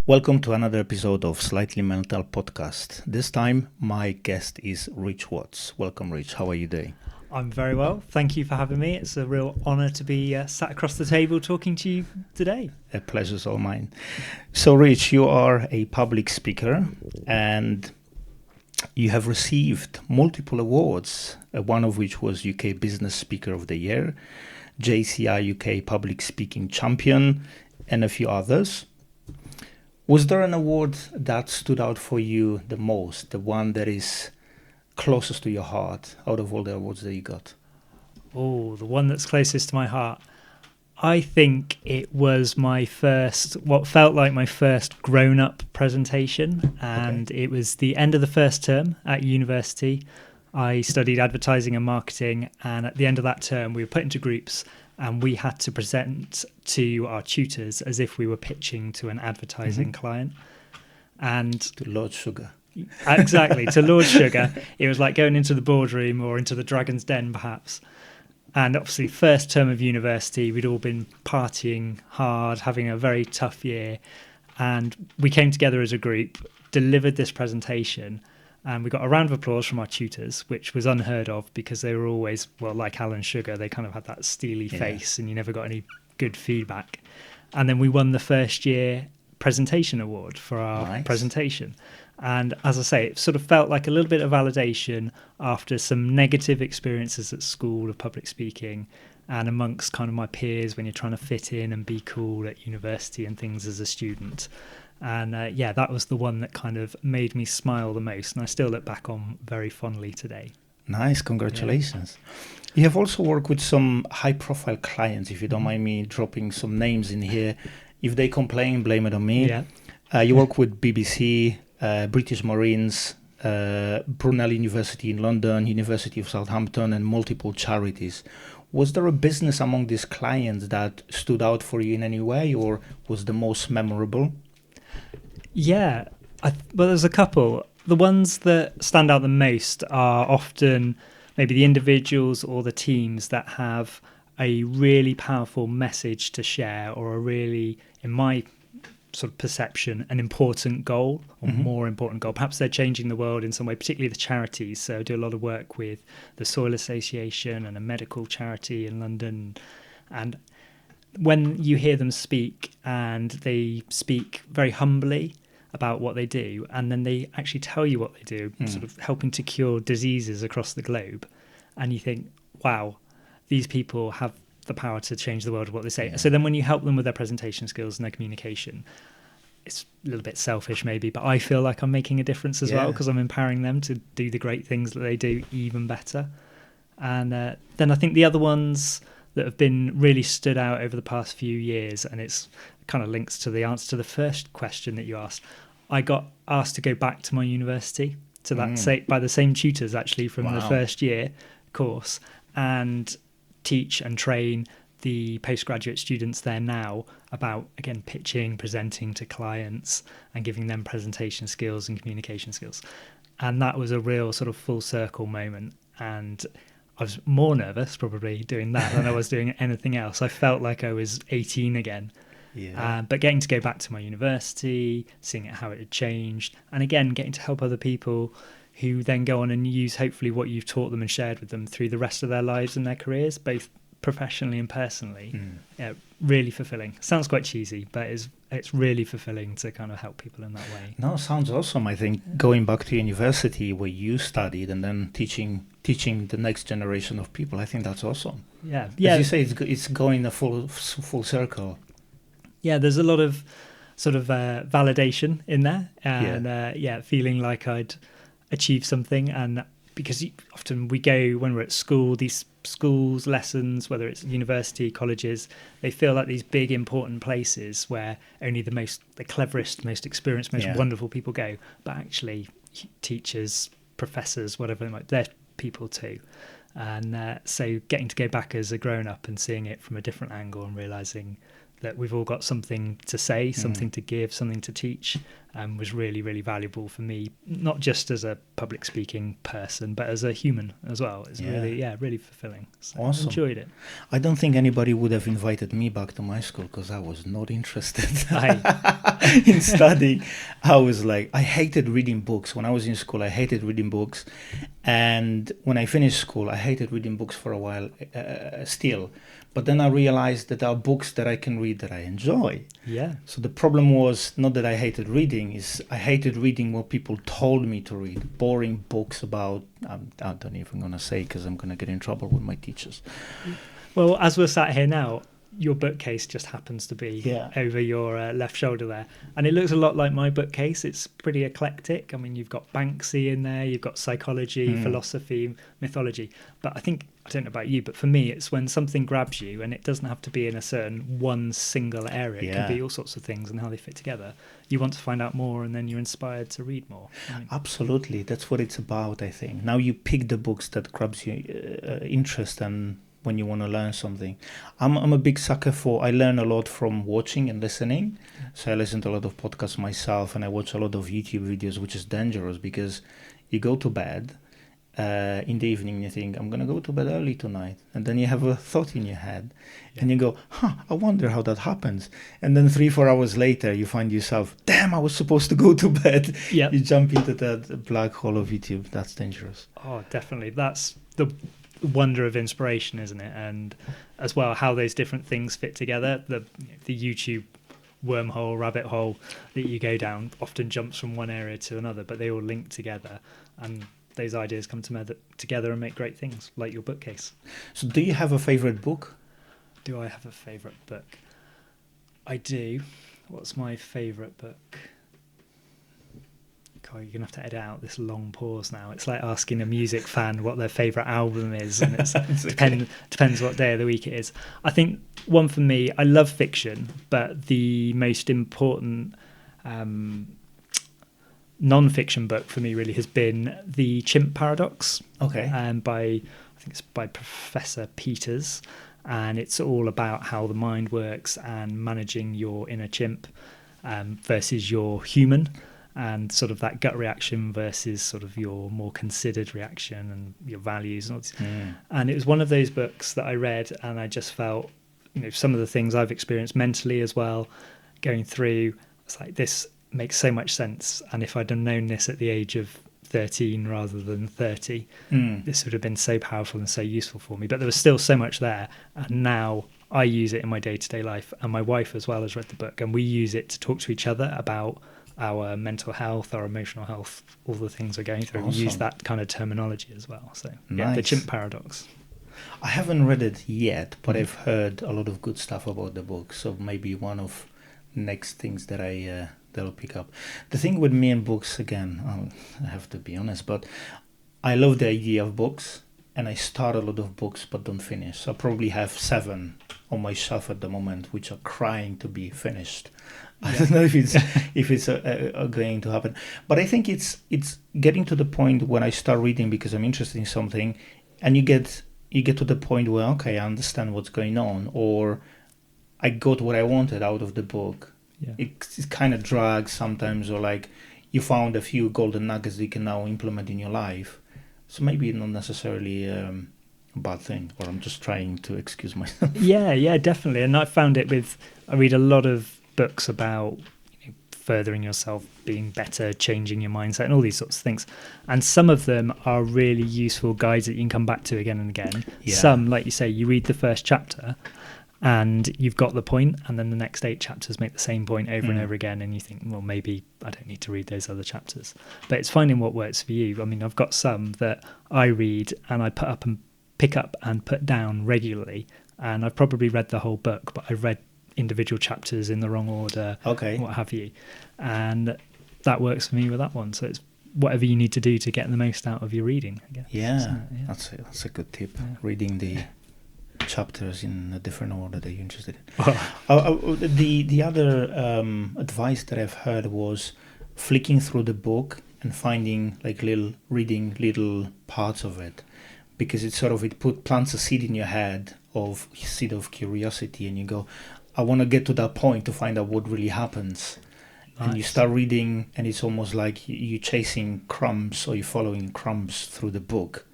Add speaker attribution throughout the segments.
Speaker 1: Welcome to another episode of Slightly Mental Podcast. This time, my guest is Rich Watts. Welcome, Rich. How are you doing?
Speaker 2: I'm very well. Thank you for having me. It's a real honour to be sat across the table talking to you today.
Speaker 1: A pleasure's all mine. So, Rich, you are a public speaker and you have received multiple awards, one of which was UK Business Speaker of the Year, JCI UK Public Speaking Champion, and a few others. Was there an award that stood out for you the most, the one that is closest to your heart out of all the awards that you got?
Speaker 2: Oh, the one that's closest to my heart. I think it was what felt like my first grown-up presentation, and It was the end of the first term at university. I studied advertising and marketing, and at the end of that term we were put into groups and we had to present to our tutors as if we were pitching to an advertising client. And
Speaker 1: to Lord Sugar.
Speaker 2: Exactly, to Lord Sugar. It was like going into the boardroom or into the Dragon's Den, perhaps. And obviously, first term of university, we'd all been partying hard, having a very tough year. And we came together as a group, delivered this presentation, and we got a round of applause from our tutors, which was unheard of because they were always, well, like Alan Sugar, they kind of had that steely face and you never got any good feedback. And then we won the first year presentation award for our presentation. And as I say, it sort of felt like a little bit of validation after some negative experiences at school of public speaking and amongst kind of my peers when you're trying to fit in and be cool at university and things as a student. And that was the one that kind of made me smile the most. And I still look back on very fondly today.
Speaker 1: Nice. Congratulations. Yeah. You have also worked with some high profile clients, if you don't mind me dropping some names in here. If they complain, blame it on me.
Speaker 2: Yeah.
Speaker 1: You work with BBC, British Marines, Brunel University in London, University of Southampton, and multiple charities. Was there a business among these clients that stood out for you in any way, or was the most memorable?
Speaker 2: Yeah, well, there's a couple. The ones that stand out the most are often maybe the individuals or the teams that have a really powerful message to share, or a really, in my sort of perception, an important goal or more important goal. Perhaps they're changing the world in some way, particularly the charities. So I do a lot of work with the Soil Association and a medical charity in London. And when you hear them speak, and they speak very humbly about what they do, and then they actually tell you what they do, sort of helping to cure diseases across the globe, and you think, wow, these people have the power to change the world with what they say. So then when you help them with their presentation skills and their communication, it's a little bit selfish maybe, but I feel like I'm making a difference as well, because I'm empowering them to do the great things that they do even better. And then I think the other ones that have been really stood out over the past few years, and it's kind of links to the answer to the first question that you asked. I got asked to go back to my university to that by the same tutors actually from the first year course, and teach and train the postgraduate students there now about, again, pitching, presenting to clients and giving them presentation skills and communication skills. And that was a real sort of full circle moment. And I was more nervous probably doing that than I was doing anything else. I felt like I was 18 again.
Speaker 1: Yeah.
Speaker 2: But getting to go back to my university, seeing how it had changed, and again, getting to help other people who then go on and use hopefully what you've taught them and shared with them through the rest of their lives and their careers, both professionally and personally. Really fulfilling. Sounds quite cheesy, but it's really fulfilling to kind of help people in that way.
Speaker 1: No, sounds awesome. I think going back to university where you studied and then teaching the next generation of people, I think that's awesome.
Speaker 2: Yeah.
Speaker 1: As you say, it's going a full circle.
Speaker 2: Yeah, there's a lot of sort of validation in there, and feeling like I'd achieved something. And because often we go, when we're at school, these schools, lessons, whether it's university, colleges, they feel like these big important places where only the cleverest, most experienced, most wonderful people go. But actually, teachers, professors, whatever they might, they're people too. And so getting to go back as a grown-up and seeing it from a different angle and realising that we've all got something to say, something to give, something to teach, was really, really valuable for me, not just as a public speaking person, but as a human as well. It's really fulfilling. So
Speaker 1: Awesome.
Speaker 2: I enjoyed it.
Speaker 1: I don't think anybody would have invited me back to my school because I was not interested in studying. I was like, I hated reading books. When I was in school, I hated reading books. And when I finished school, I hated reading books for a while still. But then I realized that there are books that I can read that I enjoy.
Speaker 2: Yeah.
Speaker 1: So the problem was not that I hated reading, is I hated reading what people told me to read. Boring books about, I don't even going to say because I'm going to get in trouble with my teachers.
Speaker 2: Well, as we're sat here now, your bookcase just happens to be over your left shoulder there. And it looks a lot like my bookcase. It's pretty eclectic. I mean, you've got Banksy in there, you've got psychology, philosophy, mythology. But I don't know about you, but for me, it's when something grabs you, and it doesn't have to be in a certain one single area. It can be all sorts of things and how they fit together. You want to find out more, and then you're inspired to read more.
Speaker 1: Absolutely. That's what it's about, I think. Now you pick the books that grabs your interest and when you want to learn something. I'm a big sucker I learn a lot from watching and listening. So I listen to a lot of podcasts myself, and I watch a lot of YouTube videos, which is dangerous because you go to bed in the evening, you think, I'm going to go to bed early tonight. And then you have a thought in your head and you go, I wonder how that happens. And then 3-4 hours later, you find yourself, damn, I was supposed to go to bed.
Speaker 2: Yep.
Speaker 1: You jump into that black hole of YouTube. That's dangerous.
Speaker 2: Oh, definitely. That's the wonder of inspiration, isn't it? And as well, how those different things fit together. The YouTube wormhole, rabbit hole that you go down often jumps from one area to another, but they all link together. And those ideas come together and make great things, like your bookcase. So
Speaker 1: do you have a favorite book?
Speaker 2: Do I have a favorite book? I do. What's my favorite book? God, you're going to have to edit out this long pause now. It's like asking a music fan what their favorite album is, and it depends what day of the week it is. I think one for me, I love fiction, but the most important non-fiction book for me really has been The Chimp Paradox.
Speaker 1: Okay.
Speaker 2: I think it's by Professor Peters, and it's all about how the mind works and managing your inner chimp versus your human, and sort of that gut reaction versus sort of your more considered reaction and your values and all this. And it was one of those books that I read, and I just felt, some of the things I've experienced mentally as well going through, it's like, this makes so much sense. And if I'd have known this at the age of 13 rather than 30, this would have been so powerful and so useful for me. But there was still so much there, and now I use it in my day-to-day life, and my wife as well has read the book, and we use it to talk to each other about our mental health, our emotional health, all the things we're going through. Awesome. We use that kind of terminology as well. So The Chimp Paradox.
Speaker 1: I haven't read it yet, but I've heard a lot of good stuff about the book, so maybe one of next things that that'll pick up. The thing with me and books, again, I have to be honest, but I love the idea of books, and I start a lot of books but don't finish. So I probably have 7 on my shelf at the moment which are crying to be finished. I don't know if it's going to happen, but I think it's getting to the point when I start reading because I'm interested in something, and you get to the point where, okay, I understand what's going on, or I got what I wanted out of the book. It kind of drags sometimes, or like you found a few golden nuggets that you can now implement in your life. So maybe not necessarily a bad thing, or I'm just trying to excuse myself. Yeah,
Speaker 2: definitely. And I found it I read a lot of books about furthering yourself, being better, changing your mindset, and all these sorts of things. And some of them are really useful guides that you can come back to again and again. Yeah. Some, like you say, you read the first chapter and you've got the point, and then the next 8 chapters make the same point over and over again, and you think, well, maybe I don't need to read those other chapters. But it's finding what works for you. I mean, I've got some that I read and I pick up and put down regularly, and I've probably read the whole book, but I've read individual chapters in the wrong order, what have you, and that works for me with that one. So it's whatever you need to do to get the most out of your reading, I guess.
Speaker 1: That's a good tip. Reading the chapters in a different order that you're interested in. The other advice that I've heard was flicking through the book and finding like little parts of it, because it plants a seed in your head of curiosity, and you go, I want to get to that point to find out what really happens. and you
Speaker 2: Nice.
Speaker 1: start reading, and it's almost like you're chasing crumbs, or you're following crumbs through the book.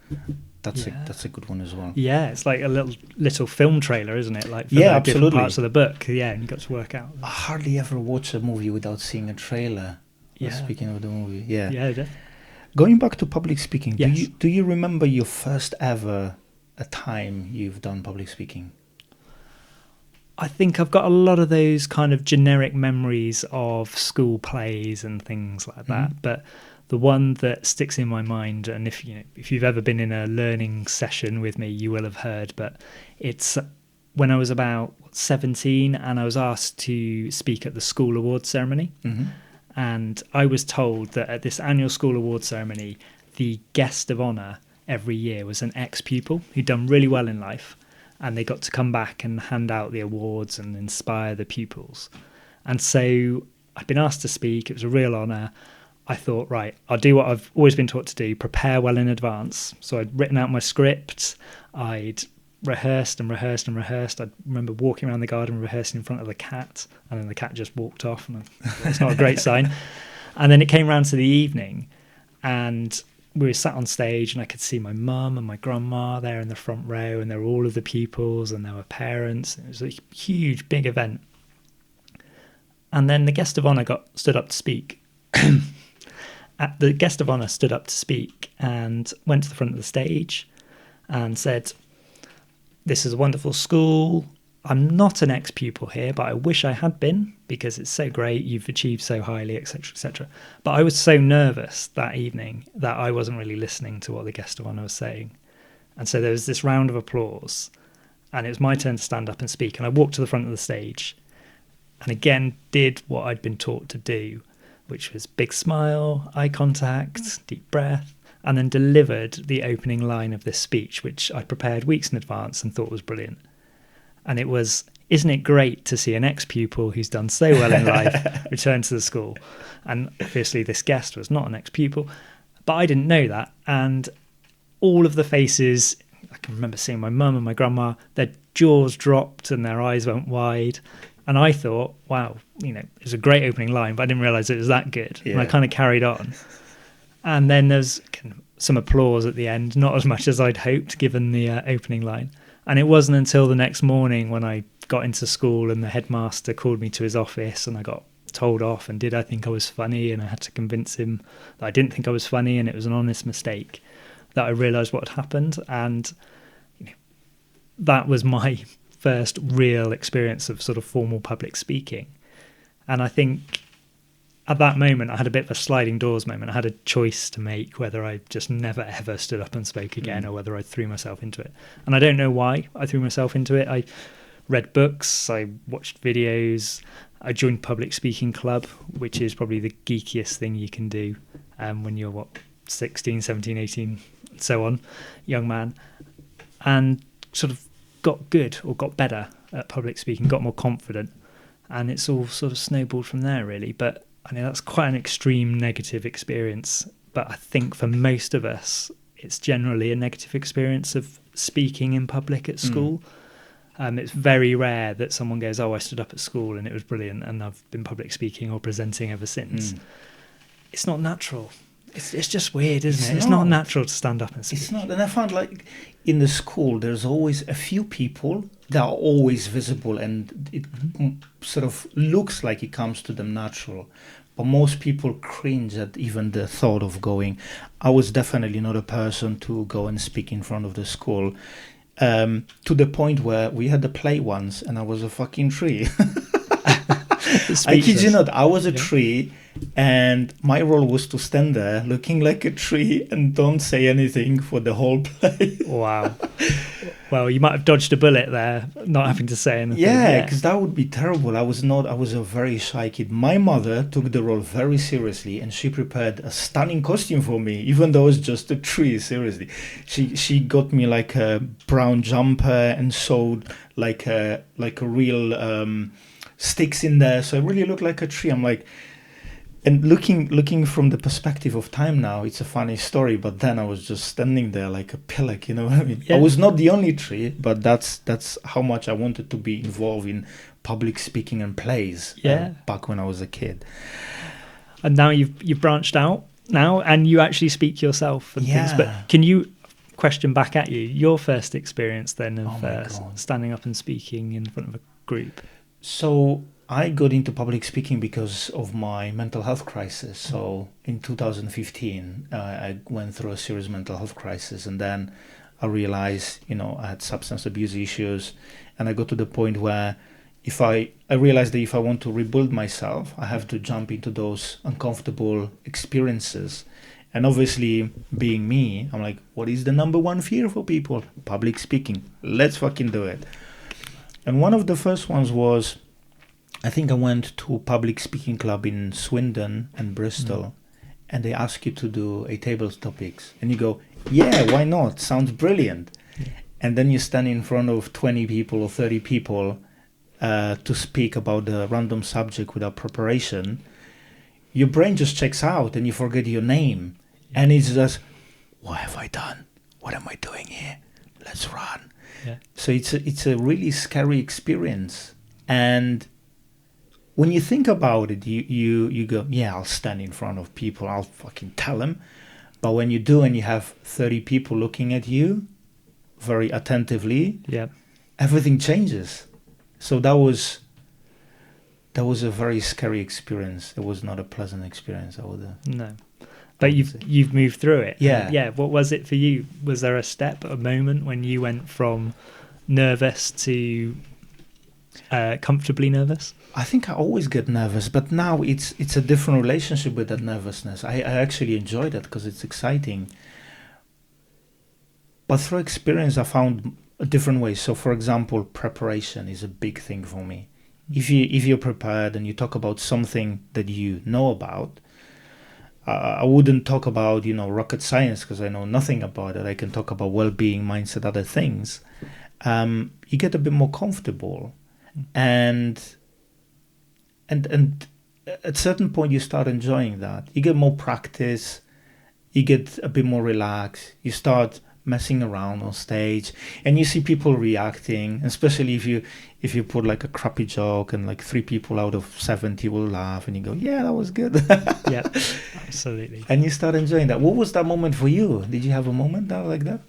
Speaker 1: That's
Speaker 2: Yeah.
Speaker 1: a good one as well.
Speaker 2: Yeah, it's like a little film trailer, isn't it? Like for
Speaker 1: Yeah,
Speaker 2: the different
Speaker 1: absolutely.
Speaker 2: parts of the book. Yeah, and you got to work out.
Speaker 1: I hardly ever watch a movie without seeing a trailer.
Speaker 2: Yeah.
Speaker 1: Speaking of the movie, yeah.
Speaker 2: Yeah, definitely.
Speaker 1: Going back to public speaking,
Speaker 2: Yes.
Speaker 1: do you remember your first ever a time you've done public speaking?
Speaker 2: I think I've got a lot of those kind of generic memories of school plays and things like that. But the one that sticks in my mind, and if you've ever been in a learning session with me, you will have heard. But it's when I was about 17, and I was asked to speak at the school awards ceremony.
Speaker 1: Mm-hmm.
Speaker 2: And I was told that at this annual school awards ceremony, the guest of honour every year was an ex-pupil who'd done really well in life, and they got to come back and hand out the awards and inspire the pupils. And so I'd been asked to speak. It was a real honour. I thought, right, I'll do what I've always been taught to do, prepare well in advance. So I'd written out my script. I'd rehearsed and rehearsed and rehearsed. I remember walking around the garden rehearsing in front of the cat, and then the cat just walked off, and it's not a great sign. And then it came round to the evening, and we were sat on stage, and I could see my mum and my grandma there in the front row, and there were all of the pupils, and there were parents. It was a huge, big event. And then the guest of honour stood up to speak. The guest of honour stood up to speak and went to the front of the stage and said, "This is a wonderful school. I'm not an ex-pupil here, but I wish I had been, because it's so great. You've achieved so highly, etc., etc." But I was so nervous that evening that I wasn't really listening to what the guest of honour was saying. And so there was this round of applause, and it was my turn to stand up and speak. And I walked to the front of the stage and again did what I'd been taught to do, which was big smile, eye contact, deep breath, and then delivered the opening line of this speech, which I prepared weeks in advance and thought was brilliant. And it was, "Isn't it great to see an ex-pupil who's done so well in life return to the school?" And obviously this guest was not an ex-pupil, but I didn't know that. And all of the faces, I can remember seeing my mum and my grandma, their jaws dropped and their eyes went wide. And I thought, wow, it was a great opening line, but I didn't realise it was that good.
Speaker 1: Yeah.
Speaker 2: And I kind of carried on. And then there's some applause at the end, not as much as I'd hoped, given the opening line. And it wasn't until the next morning when I got into school and the headmaster called me to his office, and I got told off, and did I think I was funny, and I had to convince him that I didn't think I was funny and it was an honest mistake, that I realised what had happened. And that was my first real experience of sort of formal public speaking. And I think at that moment I had a bit of a sliding doors moment. I had a choice to make, whether I just never ever stood up and spoke again, or whether I threw myself into it. And I don't know why I threw myself into it. I read books, I watched videos, I joined public speaking club, which is probably the geekiest thing you can do when you're 16, 17, 18, so on, young man, and sort of got good, or got better at public speaking, got more confident, and it's all sort of snowballed from there, really. But I know that's quite an extreme negative experience, but I think for most of us it's generally a negative experience of speaking in public at school. It's very rare that someone goes, "Oh, I stood up at school and it was brilliant and I've been public speaking or presenting ever since." It's not natural. It's just weird, isn't it? It's not natural to stand up and speak.
Speaker 1: It's not. And I found, like, in the school, there's always a few people that are always visible, and it sort of looks like it comes to them natural. But most people cringe at even the thought of going. I was definitely not a person to go and speak in front of the school, to the point where we had a play once and I was a fucking tree. I kid you not, I was a tree, and my role was to stand there looking like a tree and don't say anything for the whole play.
Speaker 2: Wow. Well, you might have dodged a bullet there, not having to say anything.
Speaker 1: Yeah, because that would be terrible. I was a very shy kid. My mother took the role very seriously, and she prepared a stunning costume for me, even though it was just a tree, seriously. She got me like a brown jumper and sewed like a real sticks in there, so I really looked like a tree. I'm like, And looking from the perspective of time now, it's a funny story. But then I was just standing there like a pillock, you know what I mean?
Speaker 2: Yeah.
Speaker 1: I was not the only tree, but that's how much I wanted to be involved in public speaking and plays.
Speaker 2: Yeah.
Speaker 1: Back when I was a kid.
Speaker 2: And now you've branched out now, and you actually speak yourself and things.
Speaker 1: Yeah.
Speaker 2: But can you question back at you your first experience then
Speaker 1: Oh
Speaker 2: of
Speaker 1: my God.
Speaker 2: standing up and speaking in front of a group?
Speaker 1: So I got into public speaking because of my mental health crisis. So in 2015, I went through a serious mental health crisis, and then I realized, I had substance abuse issues, and I got to the point where I realized that if I want to rebuild myself, I have to jump into those uncomfortable experiences. And obviously, being me, I'm like, what is the number one fear for people? Public speaking. Let's fucking do it. And one of the first ones was, I think I went to a public speaking club in Swindon and Bristol, and they ask you to do a table topics. And you go, yeah, why not? Sounds brilliant.
Speaker 2: Yeah.
Speaker 1: And then you stand in front of 20 people or 30 people to speak about the random subject without preparation. Your brain just checks out and you forget your name. Yeah. And it's just, what have I done? What am I doing here? Let's run.
Speaker 2: Yeah.
Speaker 1: So it's a really scary experience. And when you think about it, you go, yeah, I'll stand in front of people, I'll fucking tell them. But when you do and you have 30 people looking at you very attentively,
Speaker 2: yeah,
Speaker 1: everything changes. So that was a very scary experience. It was not a pleasant experience.
Speaker 2: No. But you've moved through it.
Speaker 1: Yeah.
Speaker 2: Yeah. What was it for you? Was there a moment when you went from nervous to comfortably nervous?
Speaker 1: I think I always get nervous, but now it's a different relationship with that nervousness. I actually enjoy that because it's exciting. But through experience, I found a different way. So, for example, preparation is a big thing for me. If you're prepared and you talk about something that you know about, I wouldn't talk about rocket science because I know nothing about it. I can talk about well-being, mindset, other things. You get a bit more comfortable, and at certain point you start enjoying that. You get more practice. You get a bit more relaxed. You start messing around on stage, and you see people reacting, especially if you put like a crappy joke and like 3 people out of 70 will laugh, and you go, yeah, that was good.
Speaker 2: Yeah, absolutely.
Speaker 1: And you start enjoying that. What was that moment for you? Did you have a moment like that?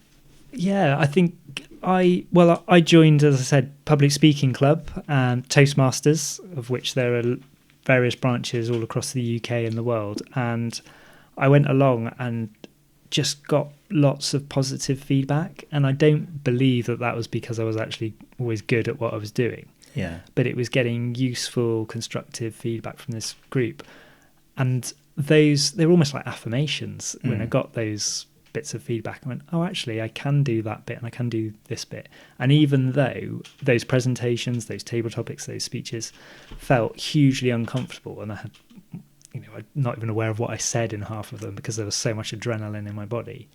Speaker 2: Yeah, I think I joined, as I said, public speaking club and Toastmasters, of which there are various branches all across the UK and the world, and I went along and just got lots of positive feedback, and I don't believe that was because I was actually always good at what I was doing.
Speaker 1: Yeah.
Speaker 2: But it was getting useful, constructive feedback from this group, and they were almost like affirmations. When I got those bits of feedback, I went, oh, actually, I can do that bit and I can do this bit. And even though those presentations, those table topics, those speeches felt hugely uncomfortable, and I had, I'm not even aware of what I said in half of them because there was so much adrenaline in my body,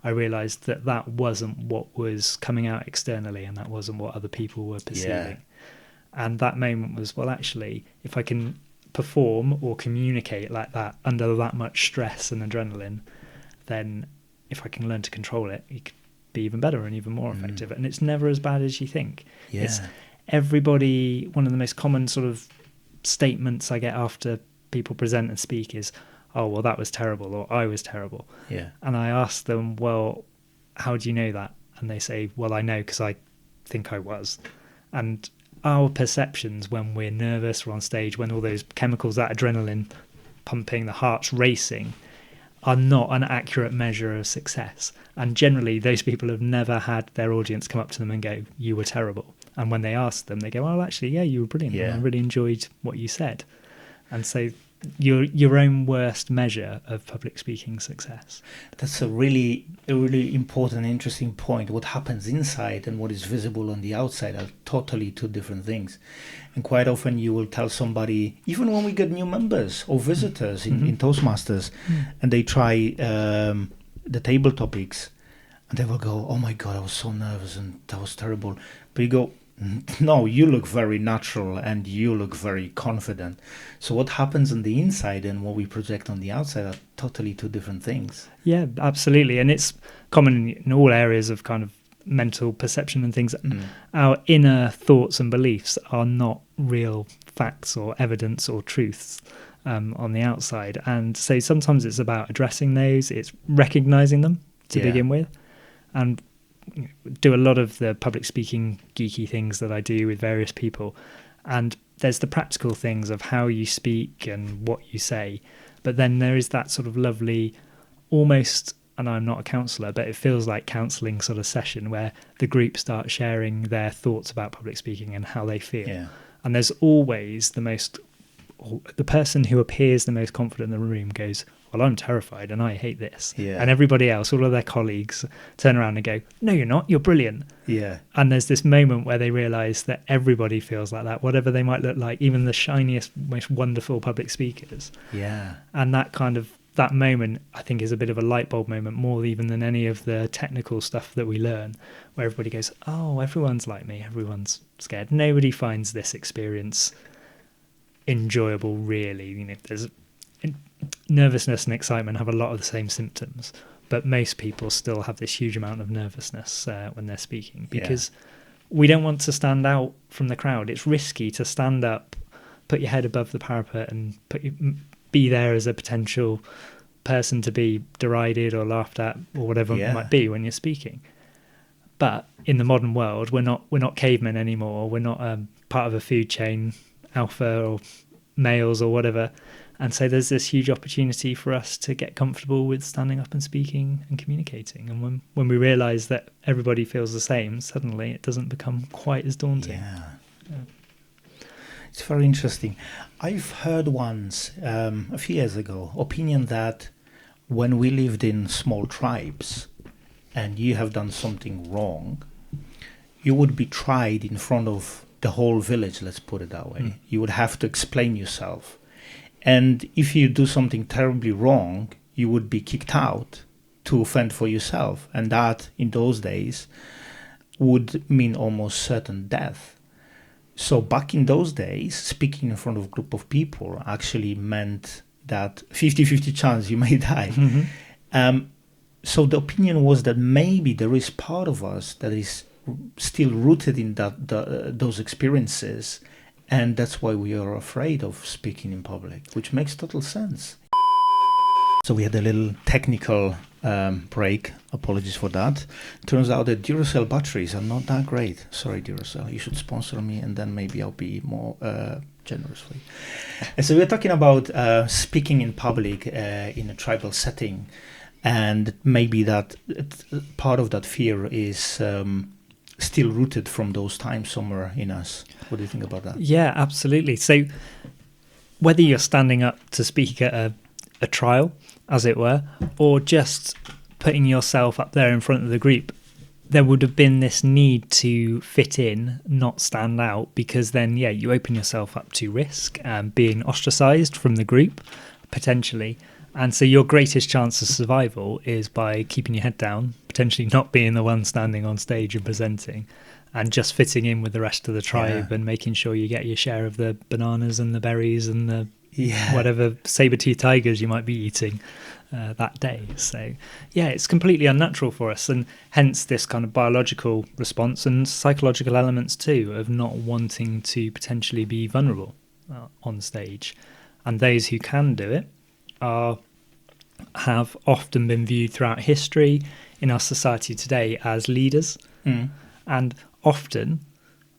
Speaker 2: I realised that wasn't what was coming out externally, and that wasn't what other people were perceiving. Yeah. And that moment was, well, actually, if I can perform or communicate like that under that much stress and adrenaline, then if I can learn to control it, you could be even better and even more effective. And it's never as bad as you think.
Speaker 1: Yeah.
Speaker 2: It's everybody, one of the most common sort of statements I get after people present and speak is, oh, well, that was terrible, or I was terrible.
Speaker 1: Yeah.
Speaker 2: And I ask them, well, how do you know that? And they say, well, I know because I think I was. And our perceptions when we're nervous or on stage, when all those chemicals, that adrenaline pumping, the heart's racing, are not an accurate measure of success. And generally, those people have never had their audience come up to them and go, you were terrible. And when they ask them, they go, well, actually, yeah, you were brilliant.
Speaker 1: Yeah.
Speaker 2: I really enjoyed what you said. And so your own worst measure of public speaking success.
Speaker 1: That's a really important, interesting point. What happens inside and what is visible on the outside are totally two different things. And quite often you will tell somebody, even when we get new members or visitors in Toastmasters, and they try the table topics, and they will go, oh my God, I was so nervous and that was terrible. But you go, No, you look very natural and you look very confident. So what happens on the inside and what we project on the outside are totally two different things.
Speaker 2: Yeah, absolutely. And it's common in all areas of kind of mental perception and things. Our inner thoughts and beliefs are not real facts or evidence or truths on the outside. And so sometimes it's about addressing those, it's recognizing them to begin with, and do a lot of the public speaking geeky things that I do with various people. And there's the practical things of how you speak and what you say. But then there is that sort of lovely, almost, and I'm not a counsellor, but it feels like counselling sort of session where the group start sharing their thoughts about public speaking and how they feel.
Speaker 1: Yeah.
Speaker 2: And there's always the person who appears the most confident in the room goes, well, I'm terrified and I hate this.
Speaker 1: Yeah.
Speaker 2: And everybody else, all of their colleagues, turn around and go, no, you're not, you're brilliant.
Speaker 1: Yeah.
Speaker 2: And there's this moment where they realise that everybody feels like that, whatever they might look like, even the shiniest, most wonderful public speakers.
Speaker 1: Yeah.
Speaker 2: And that moment, I think, is a bit of a light bulb moment, more even than any of the technical stuff that we learn, where everybody goes, oh, everyone's like me, everyone's scared. Nobody finds this experience enjoyable, really. You know, there's nervousness and excitement have a lot of the same symptoms, but most people still have this huge amount of nervousness when they're speaking, because we don't want to stand out from the crowd. It's risky to stand up, put your head above the parapet and be there as a potential person to be derided or laughed at or whatever it might be when you're speaking. But in the modern world, we're not cavemen anymore. We're not part of a food chain, alpha or males or whatever. And so there's this huge opportunity for us to get comfortable with standing up and speaking and communicating. And when we realise that everybody feels the same, suddenly it doesn't become quite as daunting.
Speaker 1: Yeah. It's very interesting. I've heard once, a few years ago, opinion that when we lived in small tribes and you have done something wrong, you would be tried in front of the whole village, let's put it that way. You would have to explain yourself. And if you do something terribly wrong, you would be kicked out to fend for yourself. And that, in those days, would mean almost certain death. So back in those days, speaking in front of a group of people actually meant that 50-50 chance you may die. So the opinion was that maybe there is part of us that is still rooted in those experiences, and that's why we are afraid of speaking in public, which makes total sense. So we had a little technical break. Apologies for that. Turns out that Duracell batteries are not that great. Sorry, Duracell. You should sponsor me, and then maybe I'll be more generous for you. And so we're talking about speaking in public in a tribal setting, and maybe that part of that fear is still rooted from those times somewhere in us. What do you think about that?
Speaker 2: Yeah, absolutely. So whether you're standing up to speak at a trial, as it were, or just putting yourself up there in front of the group, there would have been this need to fit in, not stand out, because then, you open yourself up to risk and being ostracized from the group, potentially. And so your greatest chance of survival is by keeping your head down, potentially not being the one standing on stage and presenting, and just fitting in with the rest of the tribe and making sure you get your share of the bananas and the berries and the whatever saber-toothed tigers you might be eating that day. So, it's completely unnatural for us, and hence this kind of biological response and psychological elements too of not wanting to potentially be vulnerable on stage. And those who can do it have often been viewed throughout history in our society today as leaders. And often,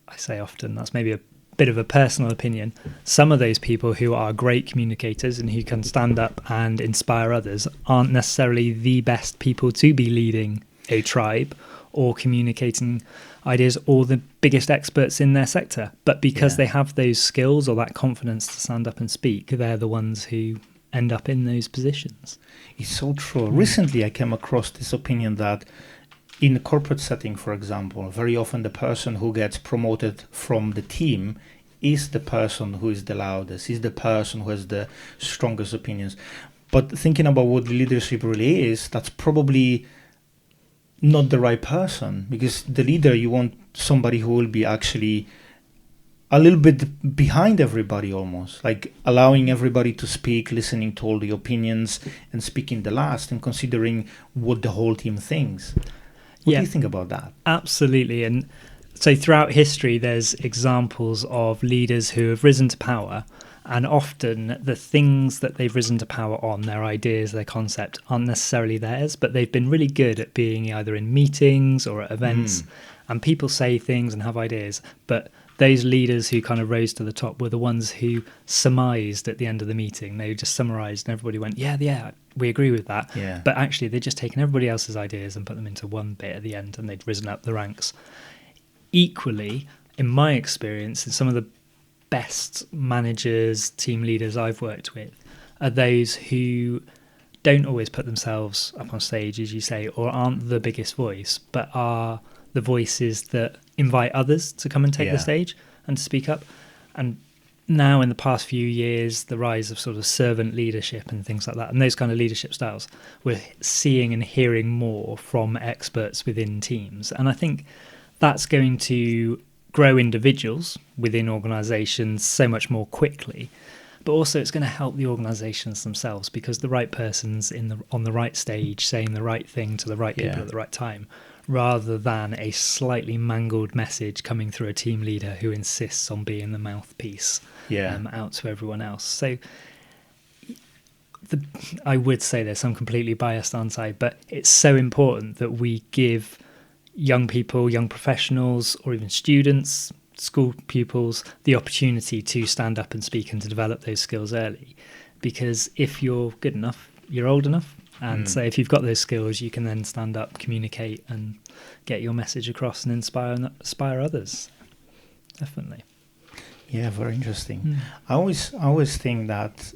Speaker 2: I say often, that's maybe a bit of a personal opinion, some of those people who are great communicators and who can stand up and inspire others aren't necessarily the best people to be leading a tribe or communicating ideas or the biggest experts in their sector. But because they have those skills or that confidence to stand up and speak, they're the ones who end up in those positions.
Speaker 1: It's so true. Recently, I came across this opinion that in a corporate setting, for example, very often the person who gets promoted from the team is the person who is the loudest, is the person who has the strongest opinions. But thinking about what leadership really is, that's probably not the right person, because the leader, you want somebody who will be actually a little bit behind everybody, almost like allowing everybody to speak, listening to all the opinions and speaking the last and considering what the whole team thinks. What do you think about that?
Speaker 2: Absolutely. And so throughout history, there's examples of leaders who have risen to power, and often the things that they've risen to power on, their ideas, their concept, aren't necessarily theirs, but they've been really good at being either in meetings or at events, and people say things and have ideas, but those leaders who kind of rose to the top were the ones who surmised at the end of the meeting. They just summarised and everybody went, yeah, we agree with that.
Speaker 1: Yeah.
Speaker 2: But actually, they'd just taken everybody else's ideas and put them into one bit at the end, and they'd risen up the ranks. Equally, in my experience, some of the best managers, team leaders I've worked with are those who don't always put themselves up on stage, as you say, or aren't the biggest voice, but are the voices that invite others to come and take the stage and to speak up. And now in the past few years, the rise of sort of servant leadership and things like that, and those kind of leadership styles, we're seeing and hearing more from experts within teams. And I think that's going to grow individuals within organizations so much more quickly, but also it's going to help the organizations themselves, because the right person's on the right stage saying the right thing to the right people at the right time, rather than a slightly mangled message coming through a team leader who insists on being the mouthpiece out to everyone else. So I would say this, I'm completely biased, aren't I? But it's so important that we give young people, young professionals, or even students, school pupils, the opportunity to stand up and speak and to develop those skills early. Because if you're good enough, you're old enough. And so if you've got those skills, you can then stand up, communicate, and get your message across and inspire others. Definitely.
Speaker 1: Yeah, very interesting. I always think that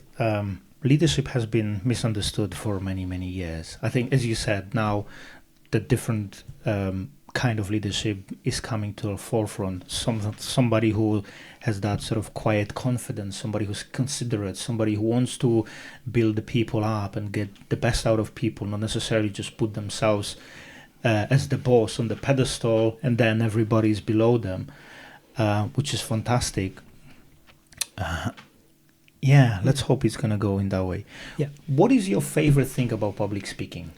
Speaker 1: leadership has been misunderstood for many, many years. I think, as you said, now the different kind of leadership is coming to the forefront. Somebody who has that sort of quiet confidence, somebody who's considerate, somebody who wants to build the people up and get the best out of people, not necessarily just put themselves as the boss on the pedestal and then everybody's below them, which is fantastic. Let's hope it's going to go in that way.
Speaker 2: Yeah.
Speaker 1: What is your favorite thing about public speaking?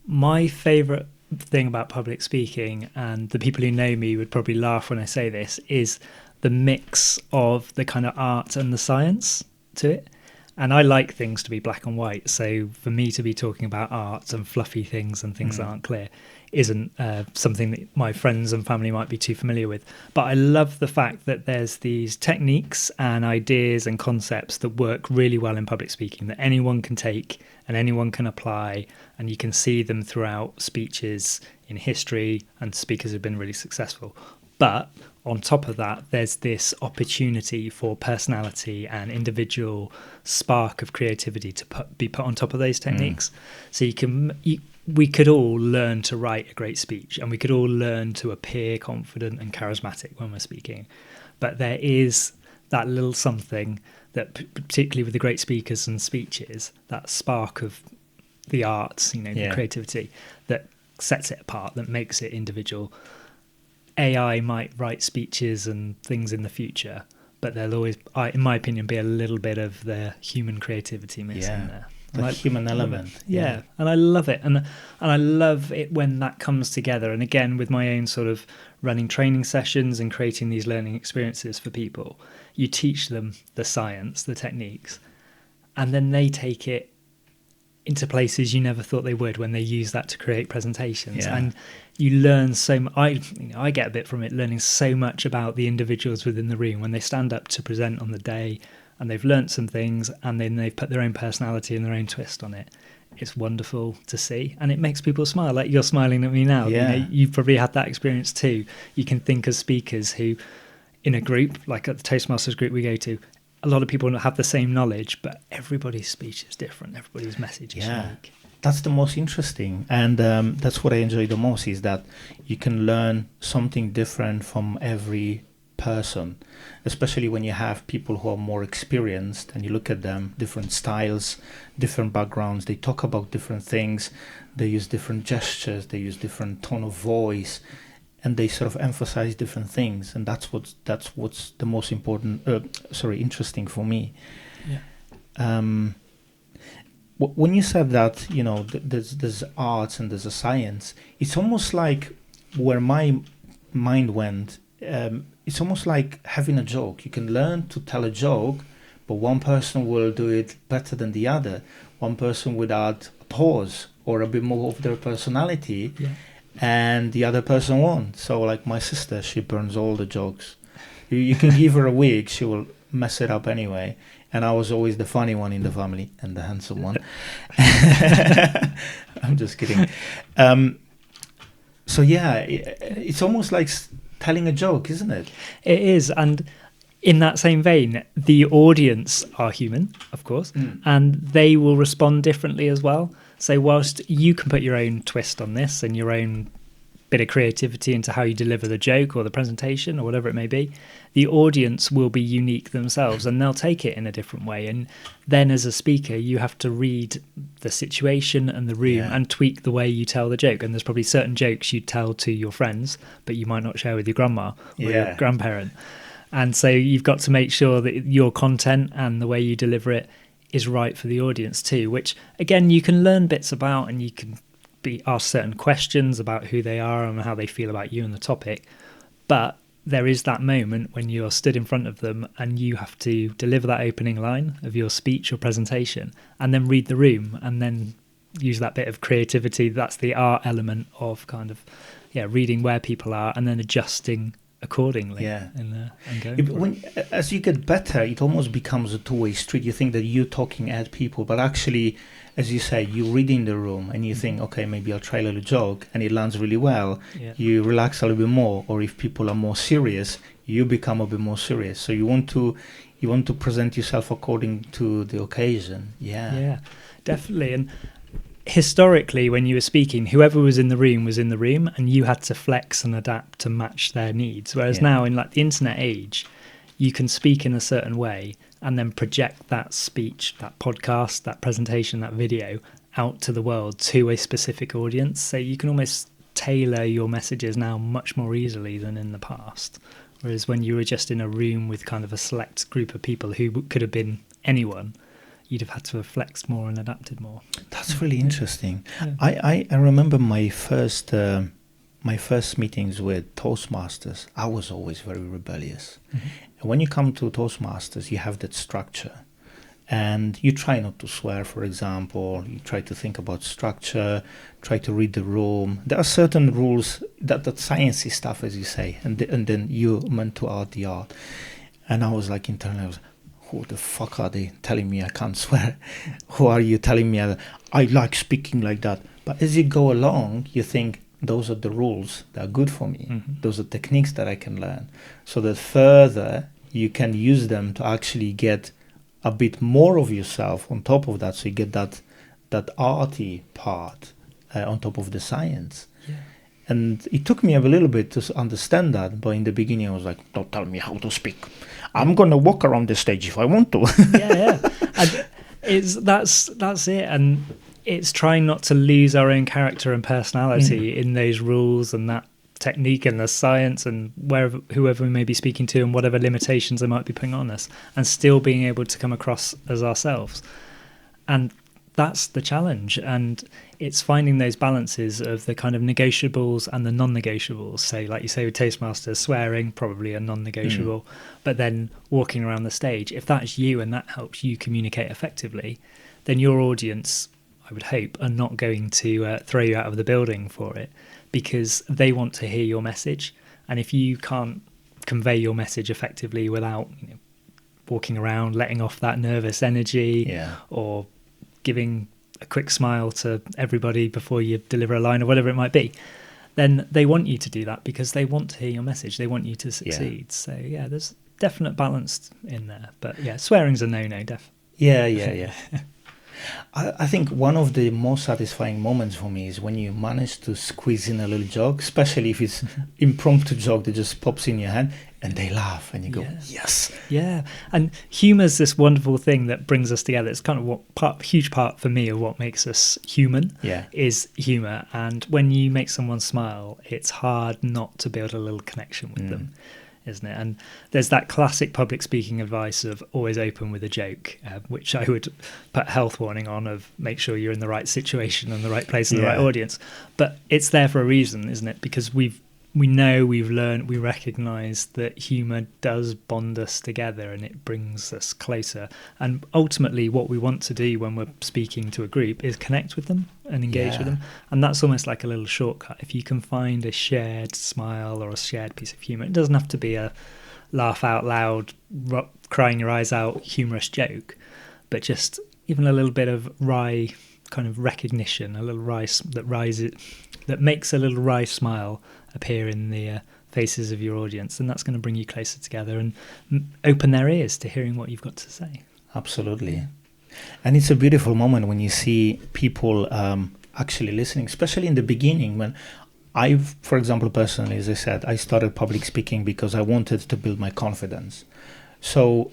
Speaker 2: My favorite thing about public speaking, and the people who know me would probably laugh when I say this, is the mix of the kind of art and the science to it. And I like things to be black and white, so for me to be talking about art and fluffy things and things that aren't clear isn't something that my friends and family might be too familiar with. But I love the fact that there's these techniques and ideas and concepts that work really well in public speaking, that anyone can take and anyone can apply, and you can see them throughout speeches in history, and speakers have been really successful. But on top of that, there's this opportunity for personality and individual spark of creativity to be put on top of those techniques. So we could all learn to write a great speech, and we could all learn to appear confident and charismatic when we're speaking. But there is that little something that, particularly with the great speakers and speeches, that spark of the arts, the creativity that sets it apart, that makes it individual. AI might write speeches and things in the future, but there'll always, in my opinion, be a little bit of the human creativity missing there.
Speaker 1: The human element.
Speaker 2: Yeah, and I love it. And I love it when that comes together. And again, with my own sort of running training sessions and creating these learning experiences for people, you teach them the science, the techniques, and then they take it into places you never thought they would when they use that to create presentations. And you learn so much. I get a bit from it, learning so much about the individuals within the room when they stand up to present on the day, and they've learnt some things, and then they've put their own personality and their own twist on it. It's wonderful to see, and it makes people smile. Like you're smiling at me now. You've probably had that experience too. You can think of speakers who, in a group, like at the Toastmasters group we go to, a lot of people have the same knowledge, but everybody's speech is different. Everybody's message is unique.
Speaker 1: That's the most interesting, and that's what I enjoy the most, is that you can learn something different from every person, especially when you have people who are more experienced and you look at them, different styles, different backgrounds, they talk about different things, they use different gestures, they use different tone of voice, and they sort of emphasize different things, and that's what's the most important, interesting for me.
Speaker 2: Yeah.
Speaker 1: When you said that, you know, there's arts and there's a science, it's almost like where my mind went. It's almost like having a joke. You can learn to tell a joke, but one person will do it better than the other. One person would add a pause or a bit more of their personality,
Speaker 2: Yeah.
Speaker 1: and the other person won't. So, like my sister, she burns all the jokes. You can give her a wig, she will mess it up anyway. And I was always the funny one in the family and the handsome one. I'm just kidding. So yeah, it's almost like telling a joke, isn't it?
Speaker 2: It is. And in that same vein, the audience are human, of course, and they will respond differently as well. So whilst you can put your own twist on this and your own bit of creativity into how you deliver the joke or the presentation or whatever it may be, the audience will be unique themselves and they'll take it in a different way. And then as a speaker, you have to read the situation and the room and tweak the way you tell the joke. And there's probably certain jokes you tell to your friends, but you might not share with your grandma or your grandparent. And so you've got to make sure that your content and the way you deliver it is right for the audience too, which again, you can learn bits about, and you can be asked certain questions about who they are and how they feel about you and the topic. But there is that moment when you're stood in front of them and you have to deliver that opening line of your speech or presentation and then read the room and then use that bit of creativity. That's the art element of kind of, reading where people are and then adjusting accordingly. And going
Speaker 1: as you get better, it almost becomes a two-way street. You think that you're talking at people, but actually, as you say, you read in the room and you think, okay, maybe I'll try a little joke, and it lands really well. You relax a little bit more, or if people are more serious, you become a bit more serious. So you want to present yourself according to the occasion.
Speaker 2: Yeah, definitely. And historically, when you were speaking, whoever was in the room, and you had to flex and adapt to match their needs. Whereas now, in like the internet age, you can speak in a certain way and then project that speech, that podcast, that presentation, that video out to the world, to a specific audience. So you can almost tailor your messages now much more easily than in the past. Whereas when you were just in a room with kind of a select group of people who could have been anyone, you'd have had to have flexed more and adapted more.
Speaker 1: That's really interesting. I remember my first meetings with Toastmasters. I was always very rebellious. And when you come to Toastmasters, you have that structure. And you try not to swear, for example. You try to think about structure, try to read the room. There are certain rules, that sciencey stuff, as you say, and then you're meant to art the art. And I was like, internally, I was, who the fuck are they telling me I can't swear? Who are you telling me I like speaking like that? But as you go along, you think, those are the rules that are good for me. Those are techniques that I can learn. So that further, you can use them to actually get a bit more of yourself on top of that. So you get that arty part on top of the science. And it took me a little bit to understand that. But in the beginning, I was like, don't tell me how to speak. I'm going to walk around the stage if I want to.
Speaker 2: And that's it. And it's trying not to lose our own character and personality in those rules and that technique and the science and whoever we may be speaking to and whatever limitations they might be putting on us, and still being able to come across as ourselves. And that's the challenge. And it's finding those balances of the kind of negotiables and the non-negotiables. So like you say with Toastmasters, swearing, probably a non-negotiable, but then walking around the stage, if that's you and that helps you communicate effectively, then your audience, I would hope, are not going to throw you out of the building for it, because they want to hear your message. And if you can't convey your message effectively without walking around, letting off that nervous energy or giving a quick smile to everybody before you deliver a line or whatever it might be, then they want you to do that because they want to hear your message. They want you to succeed. So there's definite balance in there. But swearing's a no-no, definitely.
Speaker 1: Yeah. I think one of the most satisfying moments for me is when you manage to squeeze in a little joke, especially if it's impromptu joke that just pops in your head and they laugh and you go,
Speaker 2: Yeah.
Speaker 1: yes.
Speaker 2: Yeah, and humour's this wonderful thing that brings us together. It's kind of huge part for me of what makes us human.
Speaker 1: Yeah.
Speaker 2: Is humour, and when you make someone smile, it's hard not to build a little connection with them, isn't it? And there's that classic public speaking advice of always open with a joke, which I would put a health warning on of make sure you're in the right situation and the right place and the right audience. But it's there for a reason, isn't it? Because we know, we've learned, we recognise that humour does bond us together and it brings us closer. And ultimately what we want to do when we're speaking to a group is connect with them and engage with them. And that's almost like a little shortcut. If you can find a shared smile or a shared piece of humour, it doesn't have to be a laugh out loud, crying your eyes out humorous joke, but just even a little bit of wry kind of recognition, a little wry that makes a little wry smile appear in the faces of your audience, and that's going to bring you closer together and open their ears to hearing what you've got to say.
Speaker 1: Absolutely. And it's a beautiful moment when you see people actually listening, especially in the beginning when for example, personally, as I said, I started public speaking because I wanted to build my confidence. So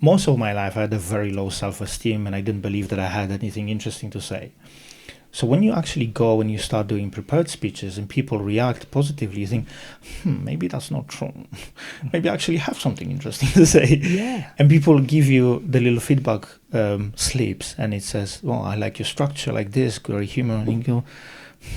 Speaker 1: most of my life I had a very low self-esteem and I didn't believe that I had anything interesting to say. So when you actually go and you start doing prepared speeches and people react positively, you think, maybe that's not true. Maybe I actually have something interesting to say.
Speaker 2: Yeah.
Speaker 1: And people give you the little feedback slips and it says, well, I like your structure like this, very humor. And you go,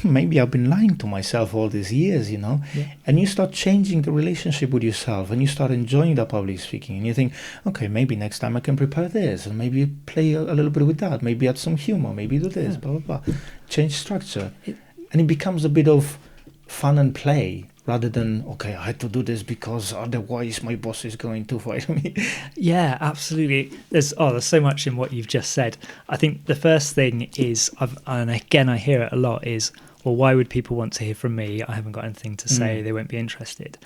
Speaker 1: maybe I've been lying to myself all these years,
Speaker 2: Yeah.
Speaker 1: and you start changing the relationship with yourself and you start enjoying the public speaking and you think, okay, maybe next time I can prepare this and maybe play a little bit with that, maybe add some humor, maybe do this, blah, blah, blah. Change structure. And it becomes a bit of fun and play rather than, okay, I had to do this because otherwise my boss is going to fire me.
Speaker 2: Yeah, absolutely. There's so much in what you've just said. I think the first thing is, and again I hear it a lot, is, well, why would people want to hear from me? I haven't got anything to say. They won't be interested.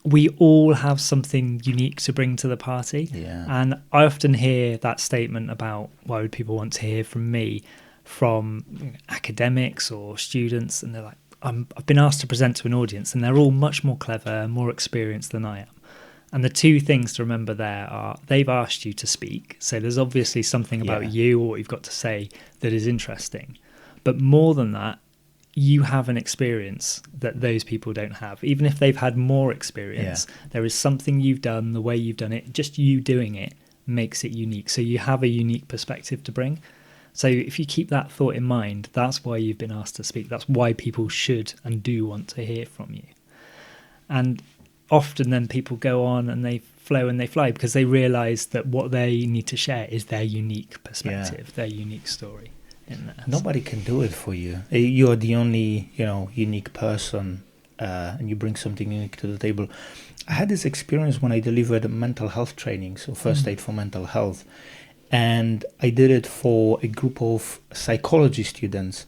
Speaker 2: We all have something unique to bring to the party.
Speaker 1: Yeah.
Speaker 2: And I often hear that statement about why would people want to hear from me from academics or students, and they're like, I've been asked to present to an audience and they're all much more clever, more experienced than I am. And the two things to remember there are they've asked you to speak. So there's obviously something about you or what you've got to say that is interesting. But more than that, you have an experience that those people don't have. Even if they've had more experience, there is something you've done, the way you've done it, just you doing it makes it unique. So you have a unique perspective to bring. So if you keep that thought in mind, that's why you've been asked to speak. That's why people should and do want to hear from you. And often then people go on and they flow and they fly because they realise that what they need to share is their unique perspective, their unique story.
Speaker 1: Nobody can do it for you. You are the only, unique person, and you bring something unique to the table. I had this experience when I delivered mental health training, so first aid for mental health. And I did it for a group of psychology students.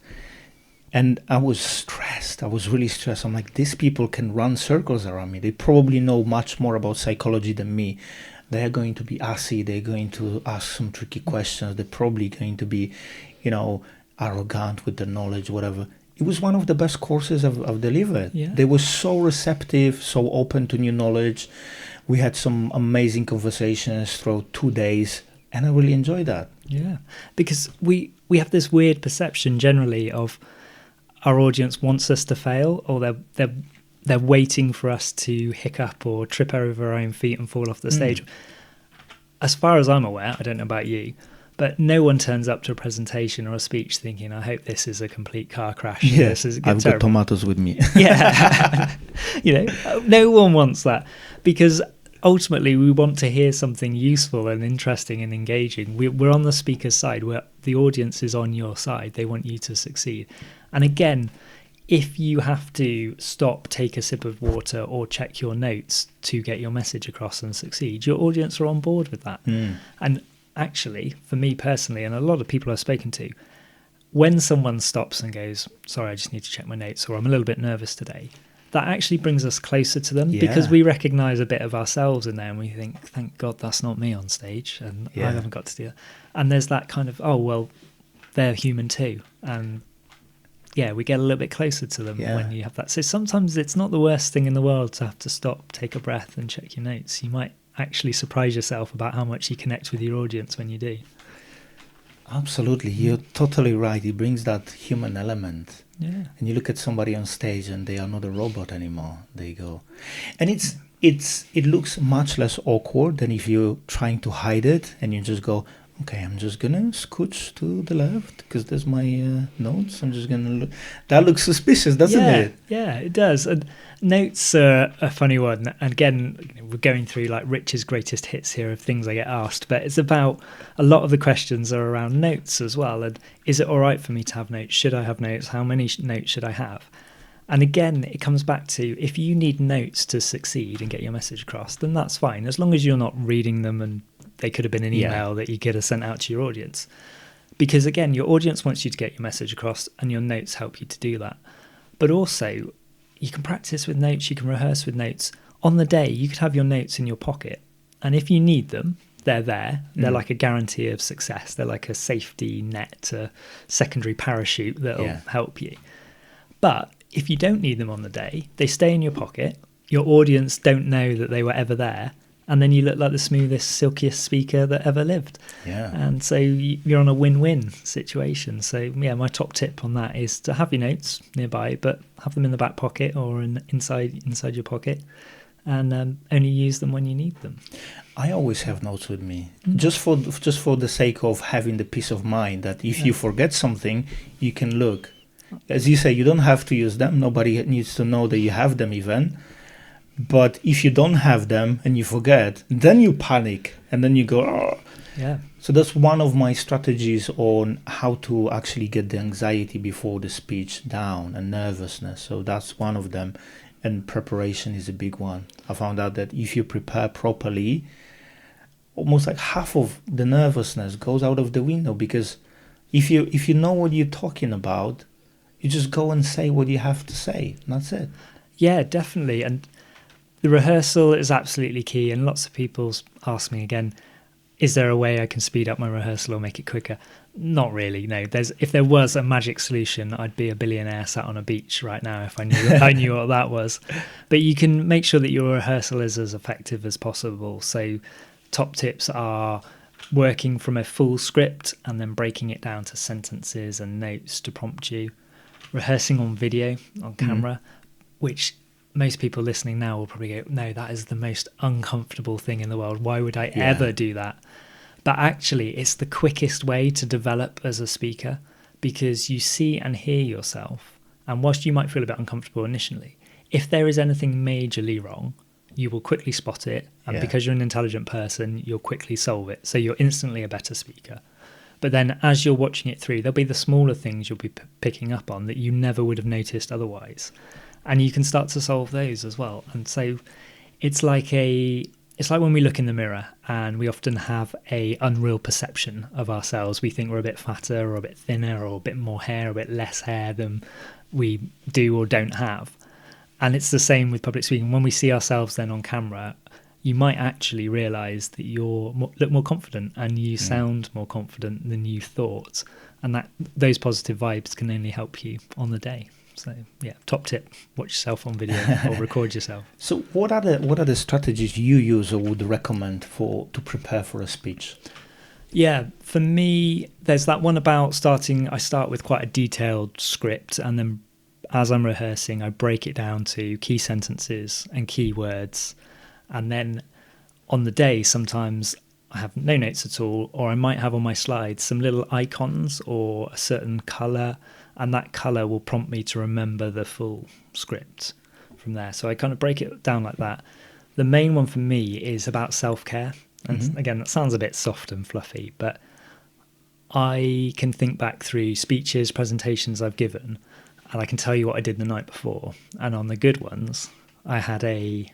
Speaker 1: And I was stressed. I was really stressed. I'm like, these people can run circles around me. They probably know much more about psychology than me. They're going to be assy. They're going to ask some tricky questions. They're probably going to be, arrogant with their knowledge, whatever. It was one of the best courses I've delivered. Yeah. They were so receptive, so open to new knowledge. We had some amazing conversations throughout 2 days. And I really enjoy that.
Speaker 2: Yeah, because we have this weird perception generally of our audience wants us to fail, or they're waiting for us to hiccup or trip over our own feet and fall off the stage. As far as I'm aware, I don't know about you, but no one turns up to a presentation or a speech thinking, I hope this is a complete car crash.
Speaker 1: Yes, I've got tomatoes with me.
Speaker 2: Yeah, no one wants that, because ultimately we want to hear something useful and interesting and engaging. We're on the speaker's side, where the audience is on your side. They want you to succeed. And again, if you have to stop, take a sip of water or check your notes to get your message across and succeed, your audience are on board with that. And actually, for me personally, and a lot of people I've spoken to, when someone stops and goes, sorry, I just need to check my notes, or I'm a little bit nervous today, that actually brings us closer to them,
Speaker 1: Yeah.
Speaker 2: because we recognize a bit of ourselves in there and we think, thank God that's not me on stage and I haven't got to do it. And there's that kind of, oh, well, they're human too. And yeah, we get a little bit closer to them when you have that. So sometimes it's not the worst thing in the world to have to stop, take a breath and check your notes. You might actually surprise yourself about how much you connect with your audience when you do.
Speaker 1: Absolutely, you're totally right. It brings that human element.
Speaker 2: Yeah.
Speaker 1: And you look at somebody on stage and they are not a robot anymore. They go. And it looks much less awkward than if you're trying to hide it and you just go, okay, I'm just going to scooch to the left because there's my notes. I'm just going to look. That looks suspicious, doesn't it?
Speaker 2: Yeah, it does. And notes are a funny one. And again, we're going through like Rich's greatest hits here of things I get asked, but it's about a lot of the questions are around notes as well. And is it all right for me to have notes? Should I have notes? How many notes should I have? And again, it comes back to, if you need notes to succeed and get your message across, then that's fine, as long as you're not reading them and they could have been an email that you could have sent out to your audience. Because again, your audience wants you to get your message across and your notes help you to do that. But also, you can practice with notes, you can rehearse with notes. On the day, you could have your notes in your pocket. And if you need them, they're there. They're like a guarantee of success. They're like a safety net, a secondary parachute that'll help you. But if you don't need them on the day, they stay in your pocket. Your audience don't know that they were ever there. And then you look like the smoothest, silkiest speaker that ever lived. Yeah. And so you're on a win-win situation. So yeah, my top tip on that is to have your notes nearby, but have them in the back pocket or inside your pocket, and only use them when you need them.
Speaker 1: I always have notes with me, just for the sake of having the peace of mind that if you forget something, you can look. As you say, you don't have to use them. Nobody needs to know that you have them even. But if you don't have them and you forget, then you panic and then you go, oh. Yeah. So that's one of my strategies on how to actually get the anxiety before the speech down and nervousness. So that's one of them. And preparation is a big one. I found out that if you prepare properly, almost like half of the nervousness goes out of the window, because if you know what you're talking about, you just go and say what you have to say. And that's it. Yeah, definitely. And the rehearsal is absolutely key, and lots of people ask me again, is there a way I can speed up my rehearsal or make it quicker? Not really, no. If there was a magic solution, I'd be a billionaire sat on a beach right now if I knew what that was. But you can make sure that your rehearsal is as effective as possible. So top tips are working from a full script and then breaking it down to sentences and notes to prompt you. Rehearsing on video, on camera, which most people listening now will probably go, no, that is the most uncomfortable thing in the world. Why would I ever do that? But actually, it's the quickest way to develop as a speaker, because you see and hear yourself. And whilst you might feel a bit uncomfortable initially, if there is anything majorly wrong, you will quickly spot it. And because you're an intelligent person, you'll quickly solve it. So you're instantly a better speaker. But then as you're watching it through, there'll be the smaller things you'll be picking up on that you never would have noticed otherwise. And you can start to solve those as well. And so it's like when we look in the mirror and we often have a unreal perception of ourselves. We think we're a bit fatter or a bit thinner or a bit more hair, a bit less hair than we do or don't have. And it's the same with public speaking. When we see ourselves then on camera, you might actually realise that look more confident and you sound more confident than you thought. And that those positive vibes can only help you on the day. So yeah, top tip: watch yourself on video or record yourself. So what are the strategies you use or would recommend to prepare for a speech? Yeah, for me, there's that one about starting. I start with quite a detailed script, and then as I'm rehearsing, I break it down to key sentences and key words, and then on the day, sometimes I have no notes at all, or I might have on my slides some little icons or a certain colour. And that colour will prompt me to remember the full script from there. So I kind of break it down like that. The main one for me is about self-care. And again, that sounds a bit soft and fluffy, but I can think back through speeches, presentations I've given, and I can tell you what I did the night before. And on the good ones, I had a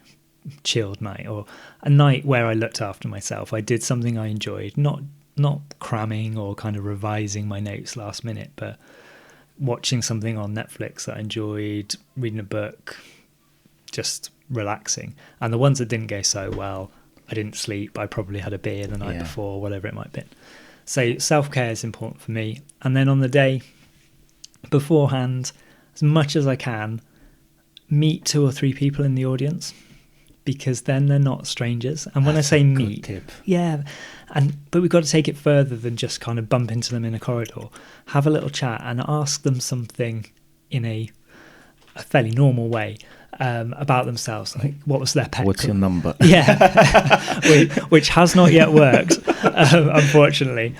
Speaker 1: chilled night, or a night where I looked after myself. I did something I enjoyed, not cramming or kind of revising my notes last minute, but watching something on Netflix that I enjoyed, reading a book,
Speaker 2: just relaxing. And the ones that didn't go so well, I didn't sleep. I probably had a beer the night before, whatever it might have been. So self-care is important for me. And then on the day beforehand, as much as I can, meet 2 or 3 people in the audience, because then they're not strangers. And when I say meet,
Speaker 1: tip.
Speaker 2: but we've got to take it further than just kind of bump into them in a corridor. Have a little chat and ask them something in a fairly normal way about themselves. Like, what was their pet?
Speaker 1: What's your number?
Speaker 2: Yeah, which has not yet worked, unfortunately,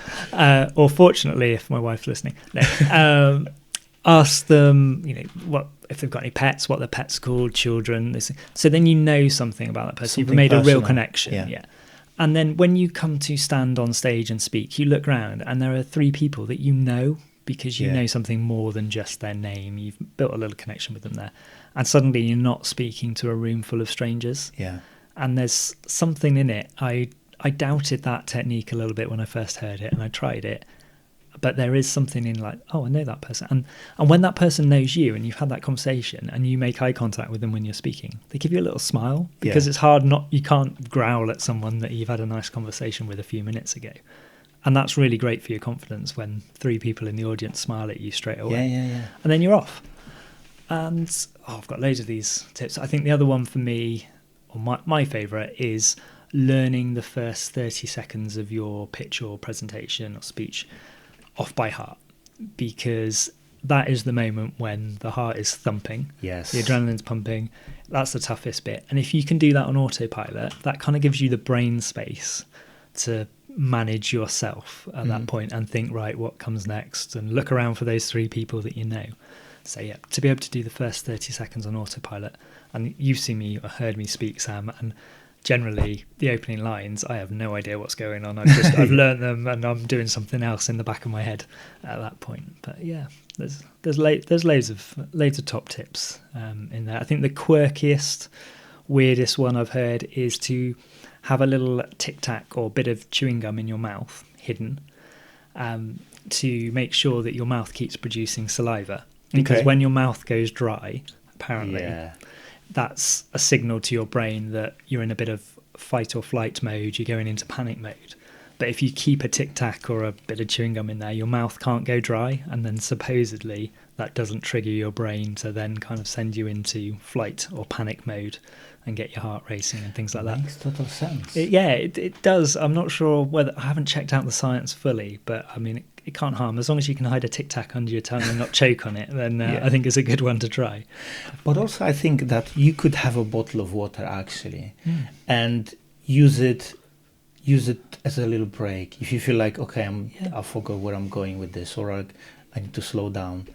Speaker 2: or fortunately, if my wife's listening. No. Ask them, what if they've got any pets, what their pets called, children. So then you know something about that person. You've made personal. A real connection. Yeah. And then when you come to stand on stage and speak, you look around and there are 3 people that you know, because you know something more than just their name. You've built a little connection with them there. And suddenly you're not speaking to a room full of strangers. Yeah. And there's something in it. I doubted that technique a little bit when I first heard it, and I tried it. But there is something in like, oh, I know that person. And when that person knows you and you've had that conversation and you make eye contact with them when you're speaking, they give you a little smile, because it's hard you can't growl at someone that you've had a nice conversation with a few minutes ago. And that's really great for your confidence when 3 people in the audience smile at you straight away. Yeah. And then you're off. And I've got loads of these tips. I think the other one for me, or my favourite, is learning the first 30 seconds of your pitch or presentation or speech off by heart, because that is the moment when the heart is thumping. Yes. The adrenaline's pumping. That's the toughest bit. And if you can do that on autopilot, that kind of gives you the brain space to manage yourself at that point and think, right, what comes next, and look around for those 3 people that you know. So yeah, to be able to do the first 30 seconds on autopilot. And you've seen me or heard me speak, Sam, and generally the opening lines, I have no idea what's going on. I've learned them and I'm doing something else in the back of my head at that point. But yeah, there's loads of top tips in there. I think the quirkiest, weirdest one I've heard is to have a little Tic Tac or bit of chewing gum in your mouth hidden, to make sure that your mouth keeps producing saliva, because when your mouth goes dry, apparently that's a signal to your brain that you're in a bit of fight or flight mode, you're going into panic mode. But if you keep a Tic Tac or a bit of chewing gum in there, your mouth can't go dry, and then supposedly that doesn't trigger your brain to then kind of send you into flight or panic mode and get your heart racing and things like that.
Speaker 1: Makes total sense.
Speaker 2: It does. I'm not sure whether, I haven't checked out the science fully, but I mean, it can't harm. As long as you can hide a Tic Tac under your tongue and not choke on it, then I think it's a good one to try.
Speaker 1: But also I think that you could have a bottle of water actually and use it as a little break. If you feel like, okay, I forgot where I'm going with this, or I need to slow down,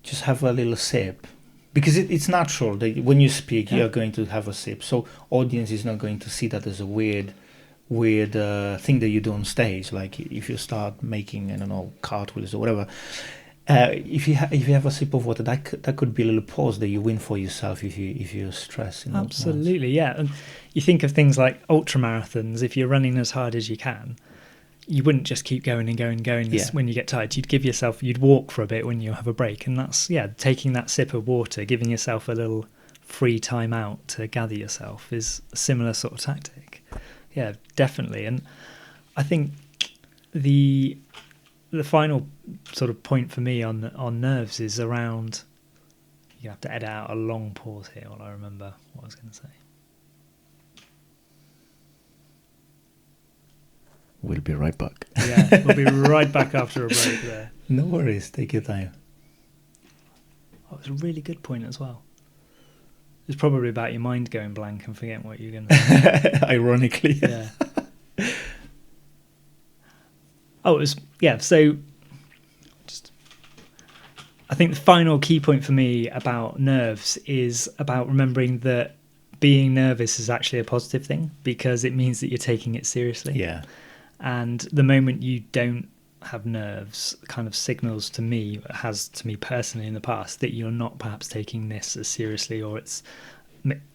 Speaker 1: just have a little sip. Because it's natural that when you speak, you're going to have a sip. So audience is not going to see that as a weird thing that you do on stage. Like if you start making, I don't know, cartwheels or whatever. If you have a sip of water, that could be a little pause that you win for yourself if you're stressing.
Speaker 2: Absolutely, yeah. And you think of things like ultra marathons. If you're running as hard as you can, you wouldn't just keep going and going and going when you get tired. You'd walk for a bit when you have a break. And that's, taking that sip of water, giving yourself a little free time out to gather yourself is a similar sort of tactic. Yeah, definitely. And I think the final sort of point for me on nerves is around, you have to edit out a long pause here while I remember what I was going to say.
Speaker 1: We'll be right back.
Speaker 2: Yeah, we'll be right back after a break there.
Speaker 1: No worries, take your time.
Speaker 2: Oh, it was a really good point as well. It's probably about your mind going blank and forgetting what you're going to say.
Speaker 1: Ironically.
Speaker 2: Yeah. So I think the final key point for me about nerves is about remembering that being nervous is actually a positive thing, because it means that you're taking it seriously. Yeah. And the moment you don't have nerves kind of signals to me, has to me personally in the past, that you're not perhaps taking this as seriously or it's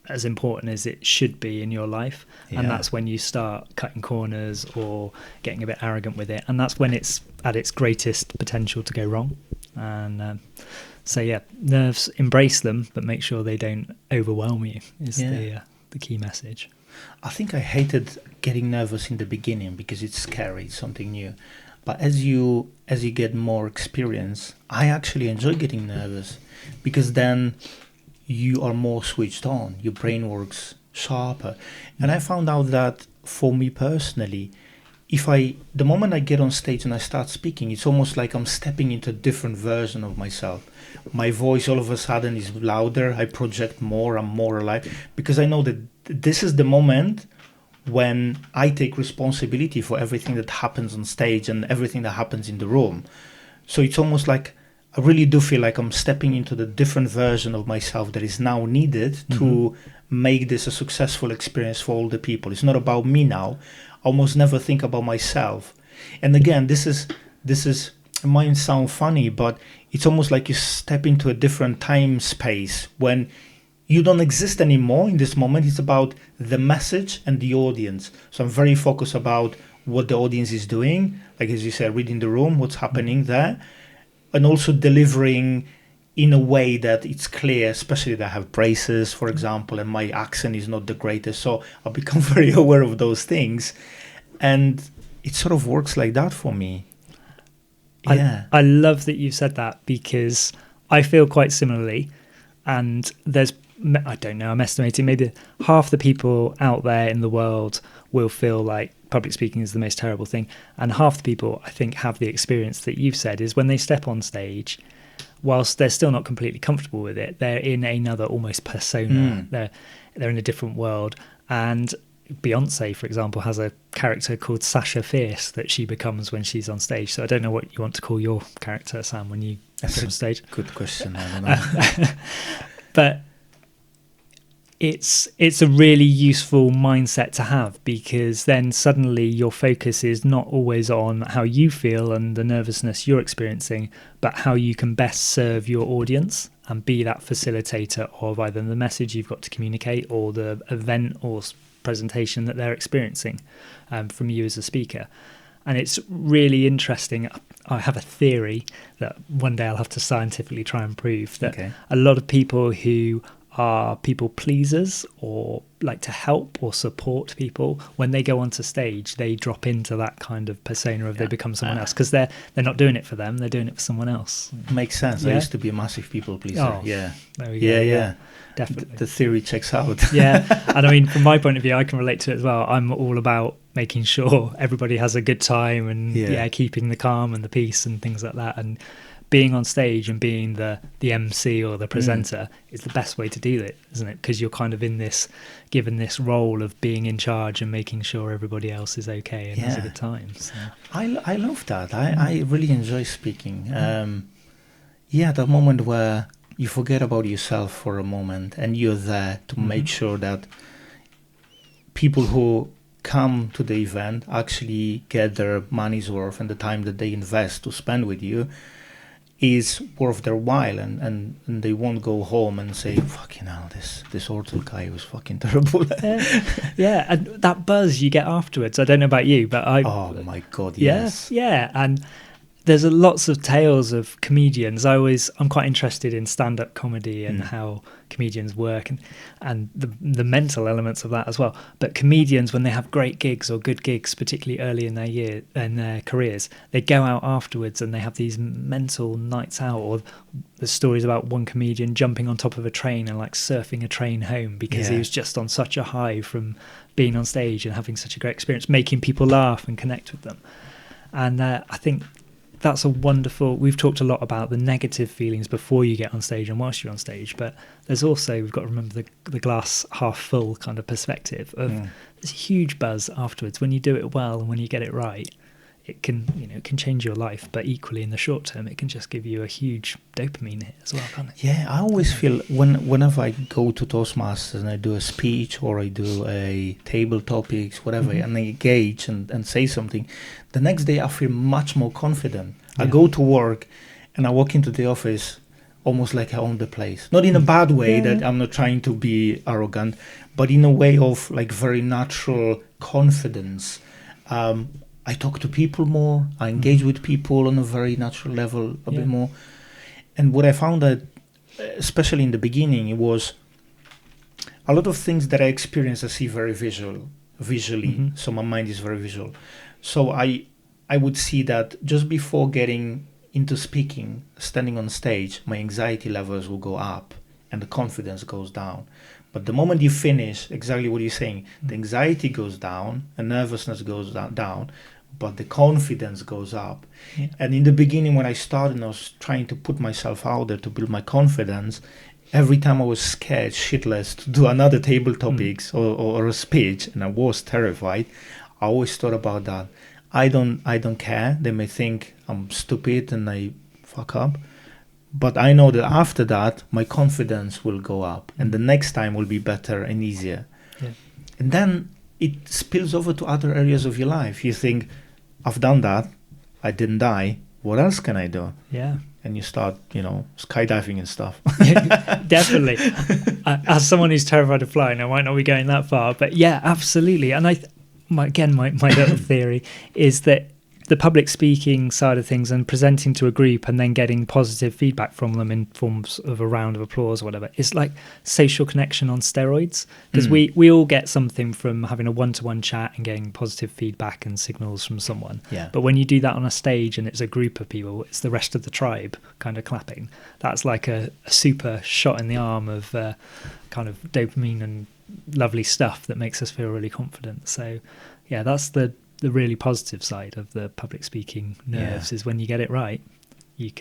Speaker 2: as important as it should be in your life. And that's when you start cutting corners or getting a bit arrogant with it, and that's when it's at its greatest potential to go wrong. And So yeah, nerves, embrace them, but make sure they don't overwhelm you. Is the key message.
Speaker 1: I think I hated getting nervous in the beginning because it's scary, it's something new. But as you get more experience, I actually enjoy getting nervous because then you are more switched on. Your brain works sharper. And I found out that for me personally, the moment I get on stage and I start speaking, it's almost like I'm stepping into a different version of myself. My voice all of a sudden is louder. I project more. I'm more alive because I know that this is the moment when I take responsibility for everything that happens on stage and everything that happens in the room. So it's almost like I really do feel like I'm stepping into the different version of myself that is now needed to make this a successful experience for all the people. It's not about me now. I almost never think about myself. And again, this is it might sound funny, but it's almost like you step into a different time space when you don't exist anymore in this moment. It's about the message and the audience. So I'm very focused about what the audience is doing, like as you said, reading the room, what's happening there, and also delivering in a way that it's clear, especially that I have braces, for example, and my accent is not the greatest. So I've become very aware of those things. And it sort of works like that for me. Yeah.
Speaker 2: I love that you've said that because I feel quite similarly. And I don't know, I'm estimating maybe half the people out there in the world will feel like public speaking is the most terrible thing. And half the people, I think, have the experience that you've said is when they step on stage, whilst they're still not completely comfortable with it, they're in another almost persona. They're in a different world. And Beyonce, for example, has a character called Sasha Fierce that she becomes when she's on stage. So I don't know what you want to call your character, Sam, when you get on stage.
Speaker 1: Good question. I don't know.
Speaker 2: But it's a really useful mindset to have because then suddenly your focus is not always on how you feel and the nervousness you're experiencing, but how you can best serve your audience and be that facilitator of either the message you've got to communicate or the event or presentation that they're experiencing from you as a speaker. And it's really interesting. I have a theory that one day I'll have to scientifically try and prove that a lot of people who are people pleasers or like to help or support people, when they go onto stage, they drop into that kind of persona of they become someone else because they're not doing it for them, they're doing it for someone else.
Speaker 1: Makes sense. I used to be a massive people pleaser.
Speaker 2: Oh,
Speaker 1: yeah.
Speaker 2: There we go.
Speaker 1: Yeah.
Speaker 2: Definitely.
Speaker 1: The theory checks out.
Speaker 2: Yeah. And I mean, from my point of view, I can relate to it as well. I'm all about making sure everybody has a good time and keeping the calm and the peace and things like that. And being on stage and being the MC or the presenter is the best way to do it, isn't it? Because you're kind of given this role of being in charge and making sure everybody else is okay and has a good time. So.
Speaker 1: I love that. I really enjoy speaking. The moment where you forget about yourself for a moment and you're there to make sure that people who come to the event actually get their money's worth and the time that they invest to spend with you is worth their while, and they won't go home and say, fucking hell, this Ortal guy was fucking terrible.
Speaker 2: Yeah, and that buzz you get afterwards, I don't know about you, but
Speaker 1: oh my God, yes.
Speaker 2: Yeah, and there's lots of tales of comedians. I'm quite interested in stand-up comedy and how comedians work and the mental elements of that as well. But comedians, when they have great gigs or good gigs, particularly early in their careers, they go out afterwards and they have these mental nights out. Or the stories about one comedian jumping on top of a train and like surfing a train home because he was just on such a high from being on stage and having such a great experience, making people laugh and connect with them. And I think that's a wonderful. We've talked a lot about the negative feelings before you get on stage and whilst you're on stage, but there's also, we've got to remember the glass half full kind of perspective of there's a huge buzz afterwards when you do it well and when you get it right. It can change your life, but equally in the short term, it can just give you a huge dopamine hit as well, can't it?
Speaker 1: Yeah, I always feel whenever I go to Toastmasters and I do a speech or I do a table topics, whatever, and I engage and say something, the next day I feel much more confident. I go to work and I walk into the office almost like I own the place. Not in a bad way that I'm not trying to be arrogant, but in a way of like very natural confidence. I talk to people more. I engage with people on a very natural level a bit more. And what I found that, especially in the beginning, it was a lot of things that I experience. I see very visually. So my mind is very visual. So I would see that just before getting into speaking, standing on stage, my anxiety levels will go up and the confidence goes down. But the moment you finish, exactly what you're saying, the anxiety goes down and nervousness goes down, but the confidence goes up.
Speaker 2: Yeah.
Speaker 1: And in the beginning, when I started, I was trying to put myself out there to build my confidence. Every time I was scared shitless to do another table topics or a speech, and I was terrified, I always thought about that. I don't care. They may think I'm stupid and I fuck up. But I know that after that, my confidence will go up and the next time will be better and easier.
Speaker 2: Yeah.
Speaker 1: And then it spills over to other areas of your life. You think, I've done that. I didn't die. What else can I do?
Speaker 2: Yeah.
Speaker 1: And you start, skydiving and stuff.
Speaker 2: Definitely. As someone who's terrified of flying, I might not be going that far, but yeah, absolutely. And my little theory is that the public speaking side of things and presenting to a group and then getting positive feedback from them in forms of a round of applause or whatever is like social connection on steroids, because we all get something from having a one-to-one chat and getting positive feedback and signals from someone.
Speaker 1: Yeah.
Speaker 2: But when you do that on a stage and it's a group of people, it's the rest of the tribe kind of clapping. That's like a super shot in the arm of kind of dopamine and lovely stuff that makes us feel really confident. So yeah, that's the really positive side of the public speaking nerves, is when you get it right, you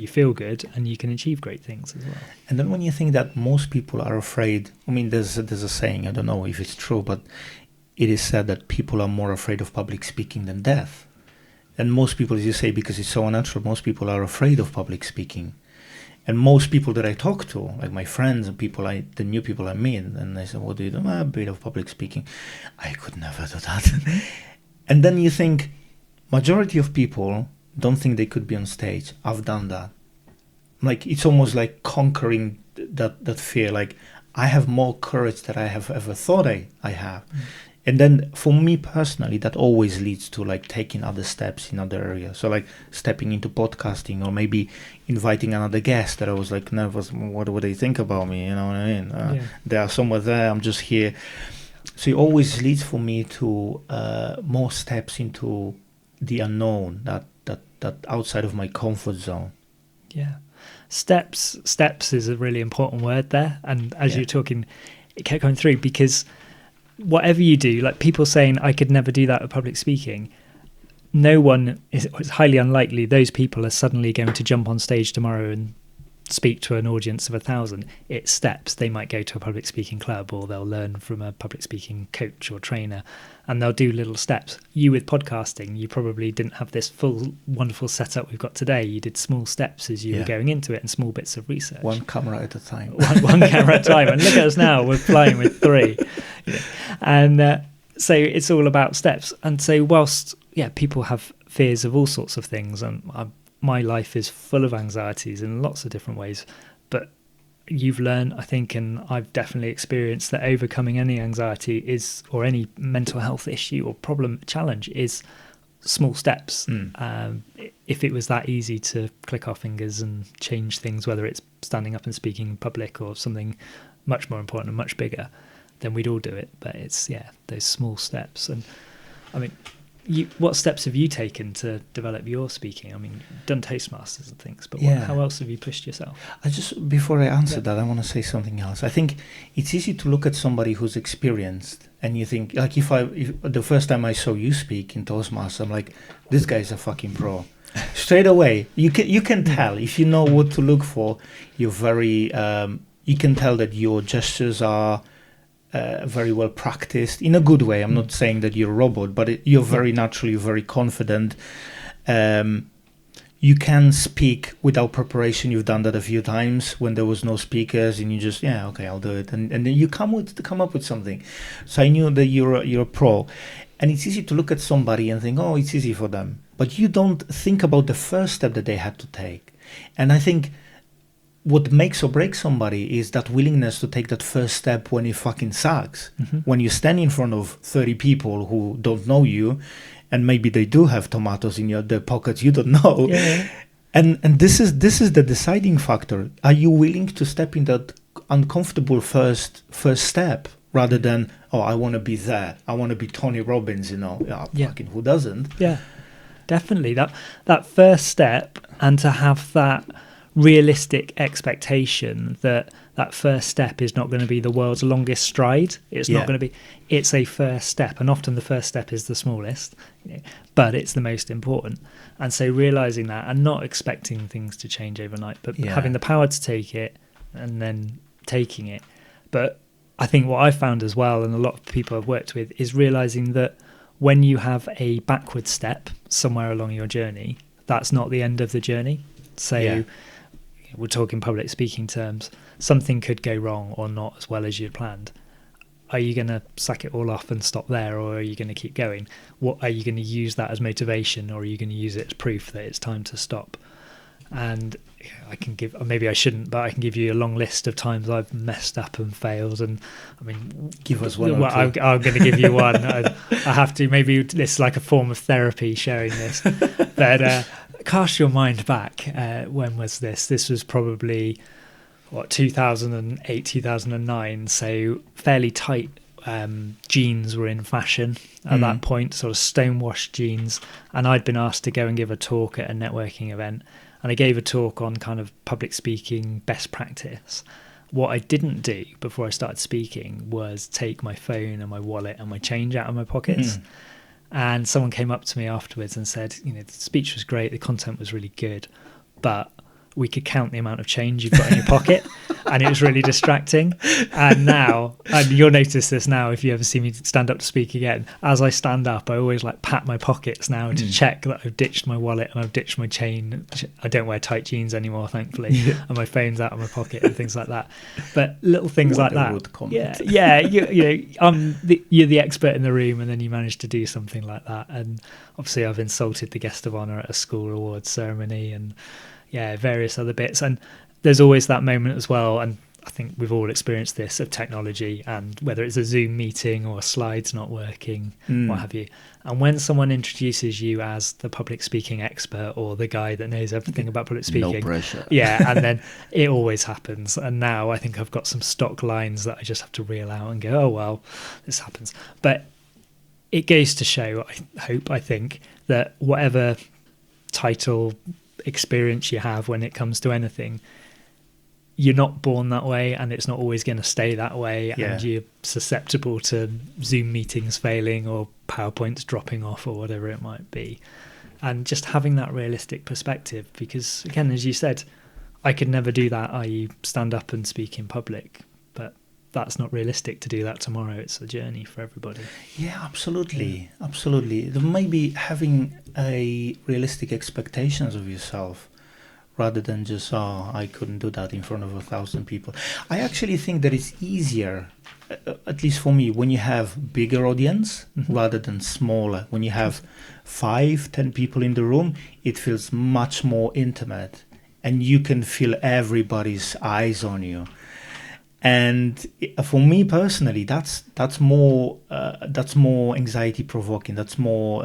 Speaker 2: feel good and you can achieve great things as well.
Speaker 1: And then when you think that most people are afraid, I mean, there's a saying, I don't know if it's true, but it is said that people are more afraid of public speaking than death. And most people, as you say, because it's so unnatural, most people are afraid of public speaking. And most people that I talk to, like my friends and the new people I meet, and they say, what do you do? I'm a bit of public speaking. I could never do that. And then you think, majority of people don't think they could be on stage. I've done that. Like, it's almost like conquering that fear. Like, I have more courage than I have ever thought I have. And then for me personally, that always leads to like taking other steps in other areas. So like stepping into podcasting or maybe inviting another guest that I was like nervous. What would they think about me? You know what I mean? They are somewhere there. I'm just here. So it always leads for me to more steps into the unknown, that outside of my comfort zone.
Speaker 2: Yeah. Steps is a really important word there. And as you're talking, it kept going through, because whatever you do, like people saying, I could never do that with public speaking, it's highly unlikely those people are suddenly going to jump on stage tomorrow and speak to an audience of 1,000. It's steps. They might go to a public speaking club, or they'll learn from a public speaking coach or trainer, and they'll do little steps. You with podcasting, you probably didn't have this full wonderful setup we've got today. You did small steps as you were going into it and small bits of research.
Speaker 1: One camera at a time.
Speaker 2: one camera at a time. And look at us now, we're flying with 3. And so it's all about steps. And so whilst people have fears of all sorts of things, and my life is full of anxieties in lots of different ways, but you've learned, I think, and I've definitely experienced, that overcoming any anxiety or any mental health issue or problem, challenge, is small steps. If it was that easy to click our fingers and change things, whether it's standing up and speaking in public or something much more important and much bigger, then we'd all do it. But it's those small steps. And I mean, what steps have you taken to develop your speaking? I mean, you've done Toastmasters and things, but how else have you pushed yourself?
Speaker 1: Before I answer that, I want to say something else. I think it's easy to look at somebody who's experienced, and you think, like, if the first time I saw you speak in Toastmasters, I'm like, this guy's a fucking pro. Straight away, you can tell if you know what to look for. You're very, you can tell that your gestures are very well practiced in a good way. I'm not saying that you're a robot, but you're very naturally very confident. You can speak without preparation. You've done that a few times when there was no speakers, and you just okay, I'll do it, and then you come up with something. So I knew that you're a pro, and it's easy to look at somebody and think, oh, it's easy for them, but you don't think about the first step that they had to take. And I think what makes or breaks somebody is that willingness to take that first step when it fucking sucks. When you stand in front of 30 people who don't know you, and maybe they do have tomatoes in their pockets, you don't know. And this is the deciding factor. Are you willing to step in that uncomfortable first step rather than, oh, I want to be there. I want to be Tony Robbins,
Speaker 2: Yeah.
Speaker 1: fucking who doesn't?
Speaker 2: Yeah, definitely. That first step, and to have that realistic expectation that first step is not going to be the world's longest stride. It's not going to be. It's a first step, and often the first step is the smallest, but it's the most important. And so realizing that and not expecting things to change overnight, but having the power to take it and then taking it. But I think what I found as well, and a lot of people I've worked with, is realizing that when you have a backward step somewhere along your journey, that's not the end of the journey. So we're talking public speaking terms. Something could go wrong or not as well as you'd planned. Are you going to sack it all off and stop there, or are you going to keep going? What are you going to use that as motivation, or are you going to use it as proof that it's time to stop? And I can give, or maybe I shouldn't, but I can give you a long list of times I've messed up and failed. And I mean,
Speaker 1: give us one.
Speaker 2: I'm going to give you one. I have to. Maybe this is like a form of therapy, sharing this. But cast your mind back. When was this? This was probably 2008, 2009. So fairly tight jeans were in fashion at that point, sort of stonewashed jeans. And I'd been asked to go and give a talk at a networking event. And I gave a talk on kind of public speaking best practice. What I didn't do before I started speaking was take my phone and my wallet and my change out of my pockets. And someone came up to me afterwards and said, the speech was great, the content was really good, but we could count the amount of change you've got in your pocket, and it was really distracting. And now, and you'll notice this now if you ever see me stand up to speak again, as I stand up, I always pat my pockets now to check that I've ditched my wallet and I've ditched my chain. I don't wear tight jeans anymore, thankfully, and my phone's out of my pocket and things like that. But little things like that. You're the expert in the room, and then you manage to do something like that. And obviously I've insulted the guest of honour at a school awards ceremony, and various other bits. And there's always that moment as well, and I think we've all experienced this, of technology, and whether it's a Zoom meeting or slides not working, what have you. And when someone introduces you as the public speaking expert or the guy that knows everything about public speaking,
Speaker 1: no pressure.
Speaker 2: And then it always happens. And now I think I've got some stock lines that I just have to reel out and go, oh well, this happens. But it goes to show, I think, that whatever title, experience you have when it comes to anything, you're not born that way, and it's not always going to stay that way. And you're susceptible to Zoom meetings failing or PowerPoints dropping off or whatever it might be. And just having that realistic perspective, because again, as you said, I could never do that, i.e. stand up and speak in public, but that's not realistic to do that tomorrow. It's a journey for everybody.
Speaker 1: Absolutely. Maybe having a realistic expectations of yourself rather than just, I couldn't do that in front of 1,000 people. I actually think that it's easier, at least for me, when you have bigger audience rather than smaller. When you have 5-10 people in the room, it feels much more intimate, and you can feel everybody's eyes on you. And for me personally, that's more anxiety provoking. That's more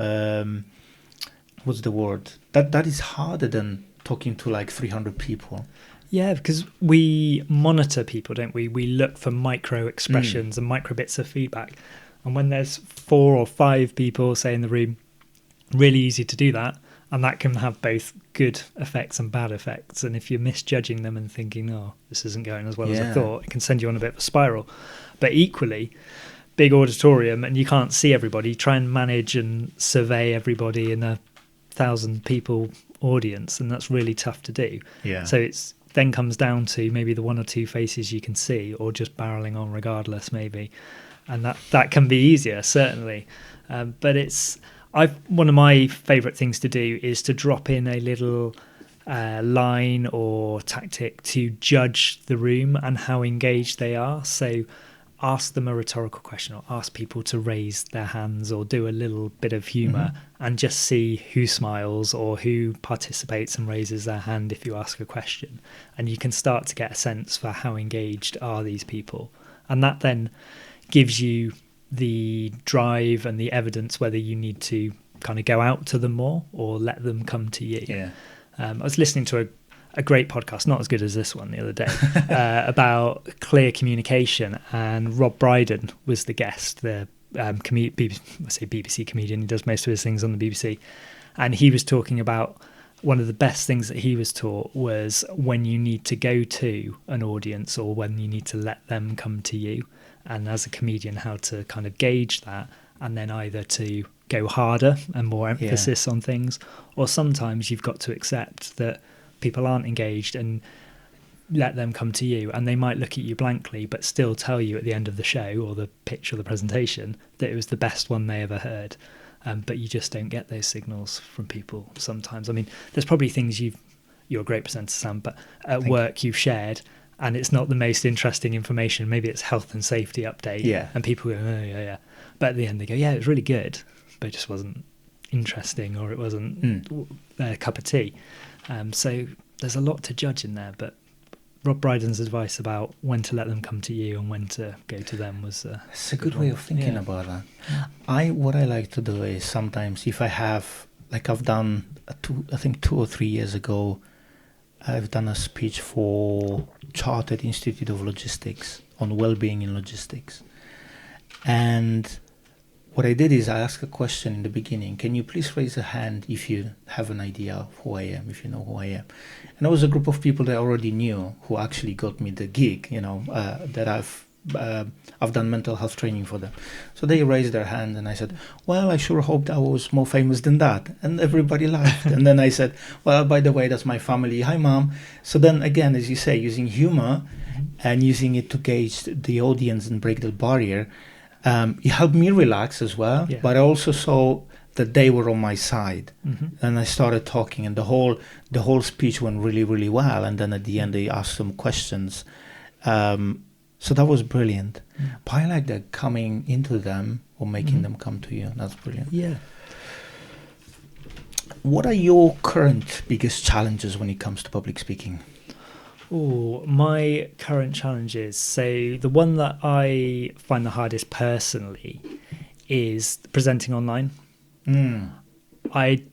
Speaker 1: what's the word? That is harder than talking to like 300 people.
Speaker 2: Yeah, because we monitor people, don't we? We look for micro expressions and micro bits of feedback. And when there's 4 or 5 people, say, in the room, really easy to do that. And that can have both good effects and bad effects. And if you're misjudging them and thinking, oh, this isn't going as well as I thought, it can send you on a bit of a spiral. But equally, big auditorium and you can't see everybody, try and manage and survey everybody in 1,000 people audience, and that's really tough to do. So it's then comes down to maybe the 1 or 2 faces you can see, or just barreling on regardless, maybe. And that can be easier, certainly. But it's... one of my favourite things to do is to drop in a little line or tactic to judge the room and how engaged they are. So ask them a rhetorical question, or ask people to raise their hands, or do a little bit of humour and just see who smiles or who participates and raises their hand if you ask a question. And you can start to get a sense for how engaged are these people. And that then gives you the drive and the evidence whether you need to kind of go out to them more or let them come to you. I was listening to a great podcast, not as good as this one, the other day, about clear communication, and Rob Brydon was the guest, the BBC comedian. He does most of his things on the BBC, and he was talking about one of the best things that he was taught was when you need to go to an audience or when you need to let them come to you, and as a comedian how to kind of gauge that, and then either to go harder and more emphasis on things, or sometimes you've got to accept that people aren't engaged and let them come to you, and they might look at you blankly but still tell you at the end of the show or the pitch or the presentation that it was the best one they ever heard. But you just don't get those signals from people sometimes. I mean, there's probably things you're a great presenter, Sam, but at work you've shared and it's not the most interesting information. Maybe it's health and safety update, and people go, oh yeah, but at the end they go, yeah, it was really good, but it just wasn't interesting, or it wasn't their cup of tea. So there's a lot to judge in there, but Rob Brydon's advice about when to let them come to you and when to go to them was
Speaker 1: it's a good way of thinking about that. What I like to do is sometimes if I have, like I've done, I think 2 or 3 years ago, I've done a speech for Chartered Institute of Logistics on well-being in logistics. And what I did is I asked a question in the beginning: can you please raise a hand if you have an idea of who I am, if you know who I am? And there was a group of people that I already knew who actually got me the gig, that I've done mental health training for them. So they raised their hand and I said, well, I sure hoped I was more famous than that. And everybody laughed. And then I said, well, by the way, that's my family. Hi, Mom. So then again, as you say, using humor and using it to gauge the audience and break the barrier, it helped me relax as well, but I also saw that they were on my side, and I started talking, and the whole speech went really, really well. And then at the end, they asked some questions, so that was brilliant. But I like that coming into them or making them come to you. That's brilliant.
Speaker 2: Yeah.
Speaker 1: What are your current biggest challenges when it comes to public speaking?
Speaker 2: Oh, my current challenges. So the one that I find the hardest personally is presenting online. I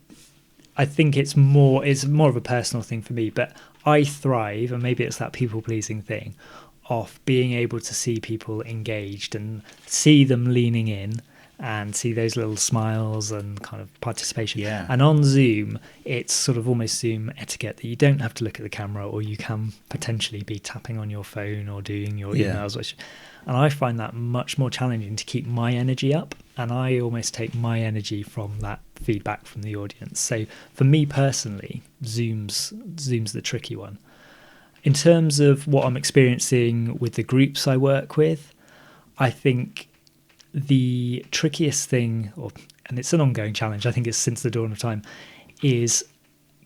Speaker 2: think it's more of a personal thing for me, but I thrive, and maybe it's that people-pleasing thing, of being able to see people engaged and see them leaning in and see those little smiles and kind of participation.
Speaker 1: Yeah.
Speaker 2: And on Zoom, it's sort of almost Zoom etiquette that you don't have to look at the camera, or you can potentially be tapping on your phone or doing your emails. And I find that much more challenging to keep my energy up. And I almost take my energy from that feedback from the audience. So for me personally, Zoom's the tricky one. In terms of what I'm experiencing with the groups I work with, I think the trickiest thing, and it's an ongoing challenge, I think it's since the dawn of time, is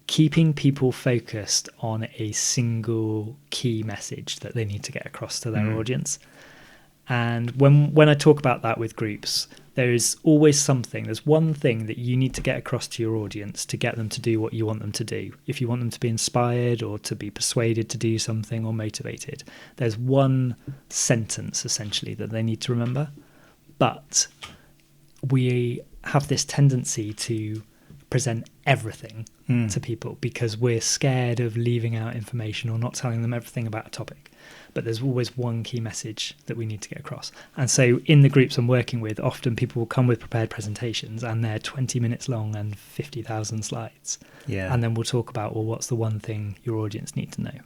Speaker 2: keeping people focused on a single key message that they need to get across to their audience. And when I talk about that with groups, there is always there's one thing that you need to get across to your audience to get them to do what you want them to do. If you want them to be inspired or to be persuaded to do something or motivated, there's one sentence essentially that they need to remember. But we have this tendency to present everything to people because we're scared of leaving out information or not telling them everything about a topic. But there's always one key message that we need to get across. And so in the groups I'm working with, often people will come with prepared presentations and they're 20 minutes long and 50,000 slides. Yeah. And then we'll talk about, well, what's the one thing your audience need to know?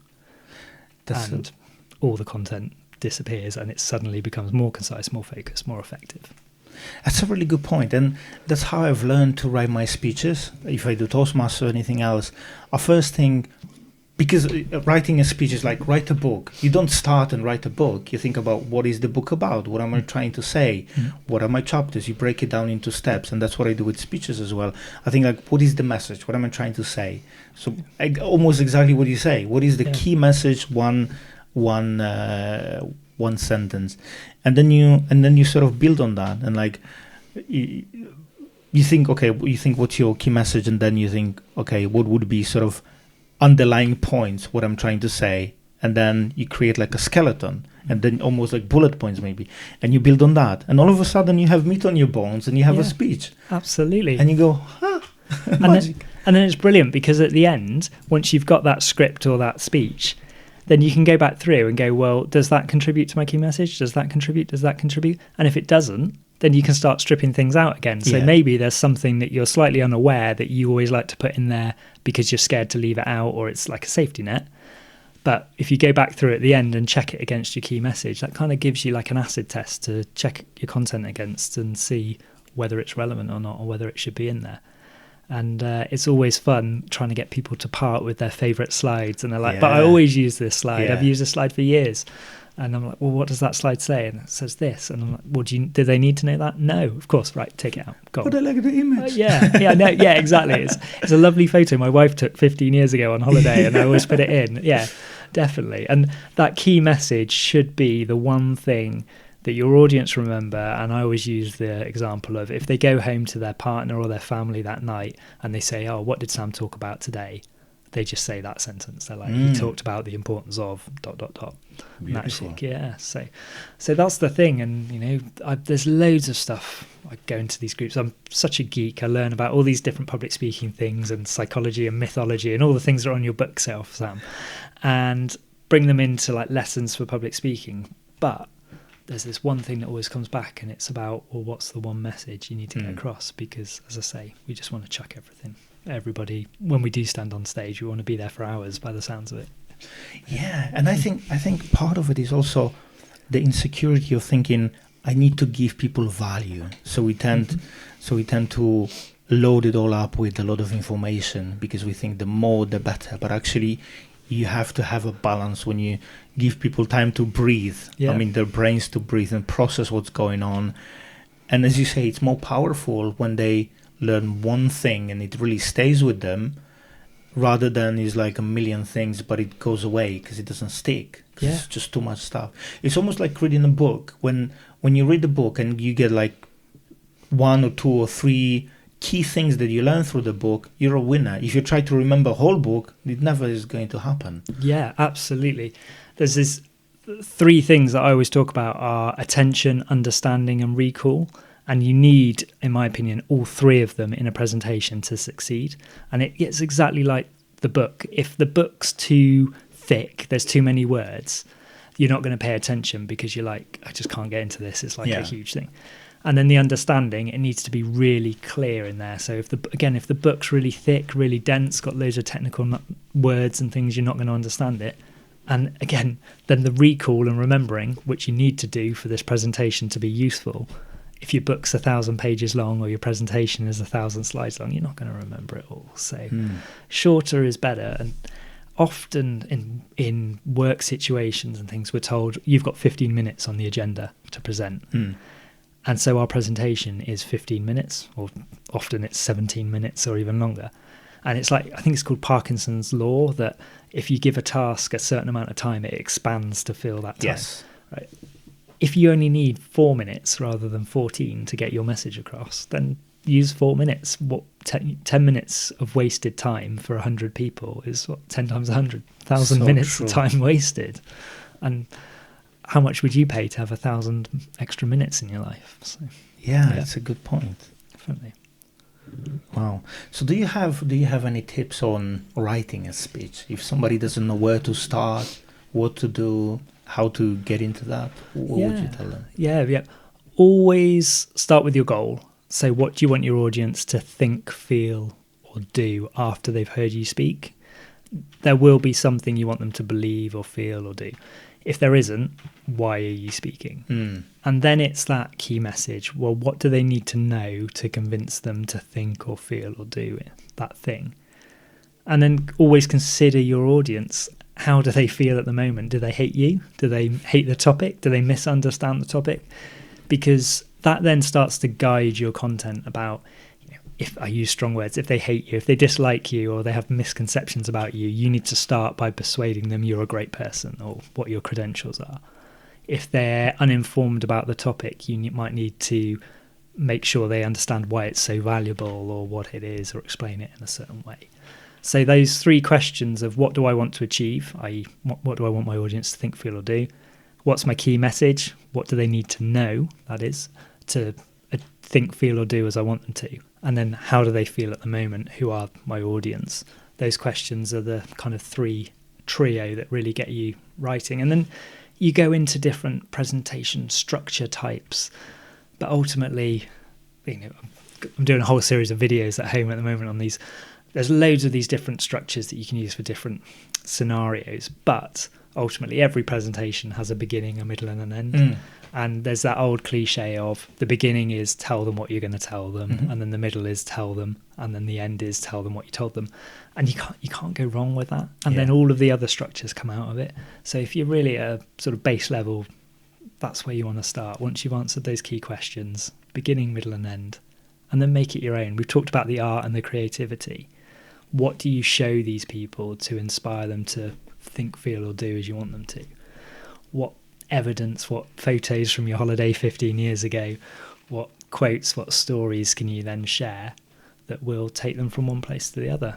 Speaker 2: All the content disappears and it suddenly becomes more concise, more focused, more effective.
Speaker 1: That's a really good point, and that's how I've learned to write my speeches. If I do Toastmasters or anything else, a first thing, because writing a speech is like write a book. You don't start and write a book. You think about what is the book about? What am I trying to say? What are my chapters? You break it down into steps, and that's what I do with speeches as well. I think like, what is the message? What am I trying to say? So almost exactly what you say. What is the key message? One sentence, and then you sort of build on that, and like you think what's your key message, and then you think, okay, what would be sort of underlying points, what I'm trying to say, and then you create like a skeleton, and then almost like bullet points maybe, and you build on that, and all of a sudden you have meat on your bones and you have a speech.
Speaker 2: Absolutely.
Speaker 1: And you go, magic.
Speaker 2: And then it's brilliant because at the end, once you've got that script or that speech, then you can go back through and go, well, does that contribute to my key message? Does that contribute? Does that contribute? And if it doesn't, then you can start stripping things out again. So maybe there's something that you're slightly unaware that you always like to put in there because you're scared to leave it out, or it's like a safety net. But if you go back through at the end and check it against your key message, that kind of gives you like an acid test to check your content against and see whether it's relevant or not, or whether it should be in there. And it's always fun trying to get people to part with their favourite slides. And they're like, but I always use this slide.
Speaker 1: Yeah.
Speaker 2: I've used this slide for years. And I'm like, well, what does that slide say? And it says this. And I'm like, well, do they need to know that? No, of course. Right, take it out. Go
Speaker 1: But
Speaker 2: on.
Speaker 1: I like the image.
Speaker 2: Yeah, exactly. It's a lovely photo my wife took 15 years ago on holiday, and I always put it in. Yeah, definitely. And that key message should be the one thing that your audience remember. And I always use the example of if they go home to their partner or their family that night and they say, oh, what did Sam talk about today? They just say that sentence. They're like, he talked about the importance of ...
Speaker 1: Beautiful.
Speaker 2: Yeah, so that's the thing. And there's loads of stuff. I go into these groups. I'm such a geek. I learn about all these different public speaking things and psychology and mythology and all the things that are on your bookshelf, Sam, and bring them into like lessons for public speaking. But there's this one thing that always comes back, and it's about, well, what's the one message you need to get across? Because, as I say, we just want to chuck everything. Everybody, when we do stand on stage, we want to be there for hours by the sounds of it.
Speaker 1: Yeah, and I think part of it is also the insecurity of thinking I need to give people value. So we tend to load it all up with a lot of information because we think the more the better. But actually, you have to have a balance when you give people time to breathe.
Speaker 2: Yeah.
Speaker 1: I mean, their brains to breathe and process what's going on. And as you say, it's more powerful when they learn one thing and it really stays with them, rather than is like a million things but it goes away because it doesn't stick.
Speaker 2: Yeah.
Speaker 1: It's just too much stuff. It's almost like reading a book. When you read a book and you get like 1 or 2 or 3 key things that you learn through the book, you're a winner. If you try to remember a whole book, it never is going to happen.
Speaker 2: Yeah, absolutely. There's this 3 things that I always talk about are attention, understanding and recall. And you need, in my opinion, all 3 of them in a presentation to succeed. And it's exactly like the book. If the book's too thick, there's too many words, you're not going to pay attention because you're like, I just can't get into this. It's like a huge thing. And then the understanding, it needs to be really clear in there. So if the book's really thick, really dense, got loads of technical words and things, you're not going to understand it. And again, then the recall and remembering, which you need to do for this presentation to be useful. If your book's 1,000 pages long or your presentation is 1,000 slides long, you're not going to remember it all. So shorter is better. And often in work situations and things, we're told you've got 15 minutes on the agenda to present. And so our presentation is 15 minutes, or often it's 17 minutes or even longer. And it's like, I think it's called Parkinson's law, that if you give a task a certain amount of time, it expands to fill that time.
Speaker 1: Yes.
Speaker 2: Right. If you only need 4 minutes rather than 14 to get your message across, then use 4 minutes. 10 minutes of wasted time for 100 people is 10 times 100,000
Speaker 1: So
Speaker 2: minutes
Speaker 1: true.
Speaker 2: of time wasted. And how much would you pay to have 1,000 extra minutes in your life? So,
Speaker 1: Yeah, it's a good point.
Speaker 2: definitely.
Speaker 1: Wow. So do you have any tips on writing a speech? If somebody doesn't know where to start, what to do, how to get into that, what would you tell them?
Speaker 2: Yeah. Always start with your goal. So what do you want your audience to think, feel, or do after they've heard you speak? There will be something you want them to believe or feel or do. If there isn't, why are you speaking? And then it's that key message. Well, what do they need to know to convince them to think or feel or do that thing? And then always consider your audience. How do they feel at the moment? Do they hate you? Do they hate the topic? Do they misunderstand the topic? Because that then starts to guide your content about, if I use strong words, if they hate you, if they dislike you, or they have misconceptions about you, you need to start by persuading them you're a great person or what your credentials are. If they're uninformed about the topic, you might need to make sure they understand why it's so valuable or what it is, or explain it in a certain way. So those 3 questions of what do I want to achieve, i.e. what do I want my audience to think, feel or do? What's my key message? What do they need to know, that is, to think, feel, or do as I want them to? And then how do they feel at the moment? Who are my audience? Those questions are the kind of three trio that really get you writing. And then you go into different presentation structure types. But ultimately, I'm doing a whole series of videos at home at the moment on these. There's loads of these different structures that you can use for different scenarios. But ultimately, every presentation has a beginning, a middle, and an end. And there's that old cliche of the beginning is tell them what you're going to tell them, and then the middle is tell them, and then the end is tell them what you told them. And you can't go wrong with that. And then all of the other structures come out of it. So if you're really at a sort of base level, that's where you want to start. Once you've answered those key questions, beginning, middle, and end, and then make it your own. We've talked about the art and the creativity. What do you show these people to inspire them to think, feel, or do as you want them to? What evidence, what photos from your holiday 15 years ago, what quotes, what stories can you then share that will take them from one place to the other?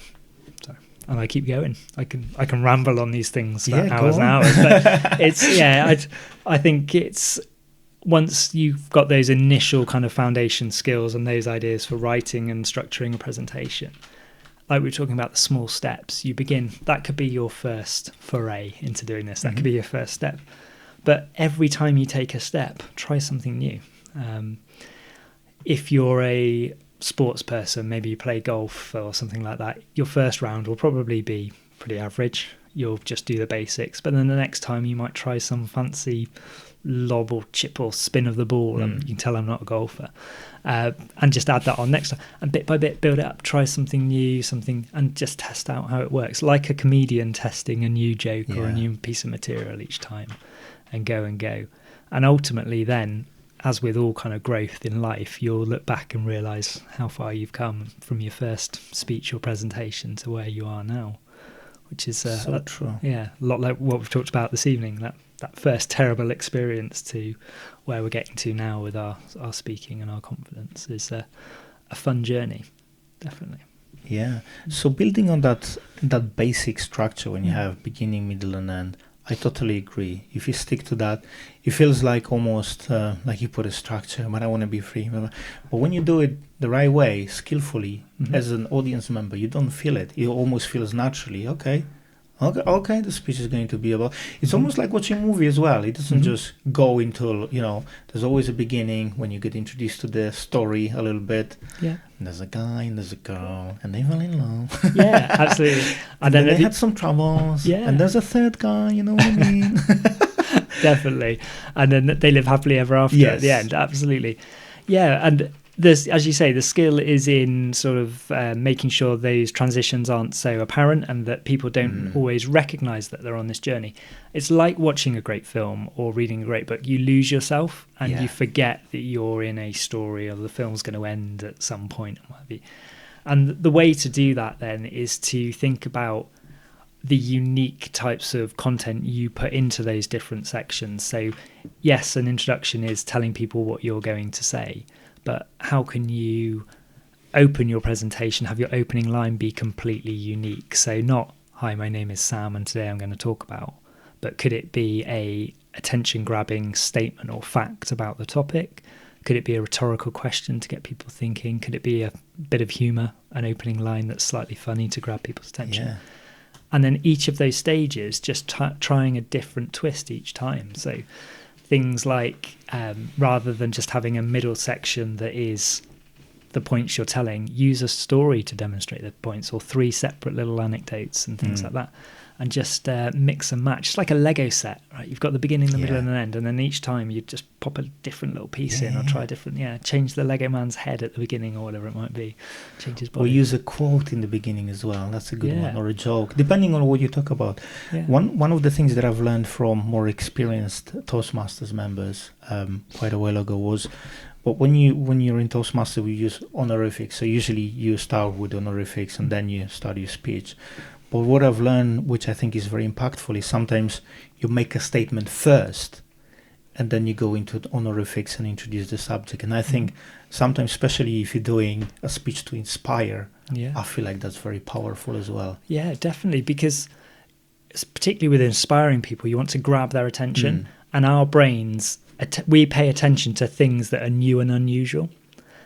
Speaker 2: So, and I keep going. I can ramble on these things for hours and hours, but it's I think it's once you've got those initial kind of foundation skills and those ideas for writing and structuring a presentation, like we were talking about the small steps, you begin. That could be your first foray into doing this. That could be your first step. But every time you take a step, try something new. If you're a sports person, maybe you play golf or something like that, your first round will probably be pretty average. You'll just do the basics. But then the next time you might try some fancy lob or chip or spin of the ball. And you can tell I'm not a golfer. And just add that on next time. And bit by bit, build it up. Try something new, and just test out how it works. Like a comedian testing a new joke or a new piece of material each time. And go. And ultimately then, as with all kind of growth in life, you'll look back and realise how far you've come from your first speech or presentation to where you are now, which is
Speaker 1: so true.
Speaker 2: Yeah, a lot like what we've talked about this evening, that first terrible experience to where we're getting to now with our speaking and our confidence is a fun journey, definitely.
Speaker 1: Yeah. So building on that basic structure when you have beginning, middle, and end, I totally agree. If you stick to that, it feels like almost like you put a structure, but I want to be free. But when you do it the right way, skillfully, as an audience member, you don't feel it. It almost feels naturally. Okay, the speech is going to be about... It's almost like watching a movie as well. It doesn't just go into, there's always a beginning when you get introduced to the story a little bit. Yeah. And there's a guy and there's a girl and they fell in love. Yeah,
Speaker 2: absolutely.
Speaker 1: And then they had some troubles. Yeah. And there's a third guy, you know what I mean?
Speaker 2: Definitely. And then they live happily ever after at the end. Absolutely. Yeah. And there's, as you say, the skill is in sort of making sure those transitions aren't so apparent and that people don't always recognize that they're on this journey. It's like watching a great film or reading a great book. You lose yourself and you forget that you're in a story or the film's going to end at some point. And the way to do that then is to think about the unique types of content you put into those different sections. So yes, an introduction is telling people what you're going to say. But how can you open your presentation, have your opening line be completely unique? So not, hi, my name is Sam and today I'm going to talk about, but could it be a attention-grabbing statement or fact about the topic? Could it be a rhetorical question to get people thinking? Could it be a bit of humour, an opening line that's slightly funny to grab people's attention? Yeah. And then each of those stages, just trying a different twist each time. So things like rather than just having a middle section that is the points you're telling, use a story to demonstrate the points or 3 separate little anecdotes and things like that. And just mix and match. It's like a Lego set, right? You've got the beginning, the middle, and the end. And then each time you just pop a different little piece in or try a different, change the Lego man's head at the beginning or whatever it might be. Change his body.
Speaker 1: Or use a quote in the beginning as well. That's a good one. Or a joke, depending on what you talk about. Yeah. One of the things that I've learned from more experienced Toastmasters members quite a while ago was, but when you're in Toastmaster, we use honorifics. So usually you start with honorifics and then you start your speech. But what I've learned, which I think is very impactful, is sometimes you make a statement first and then you go into honorifics and introduce the subject. And I think sometimes, especially if you're doing a speech to inspire, I feel like that's very powerful as well.
Speaker 2: Yeah, definitely, because particularly with inspiring people, you want to grab their attention. And our brains, we pay attention to things that are new and unusual.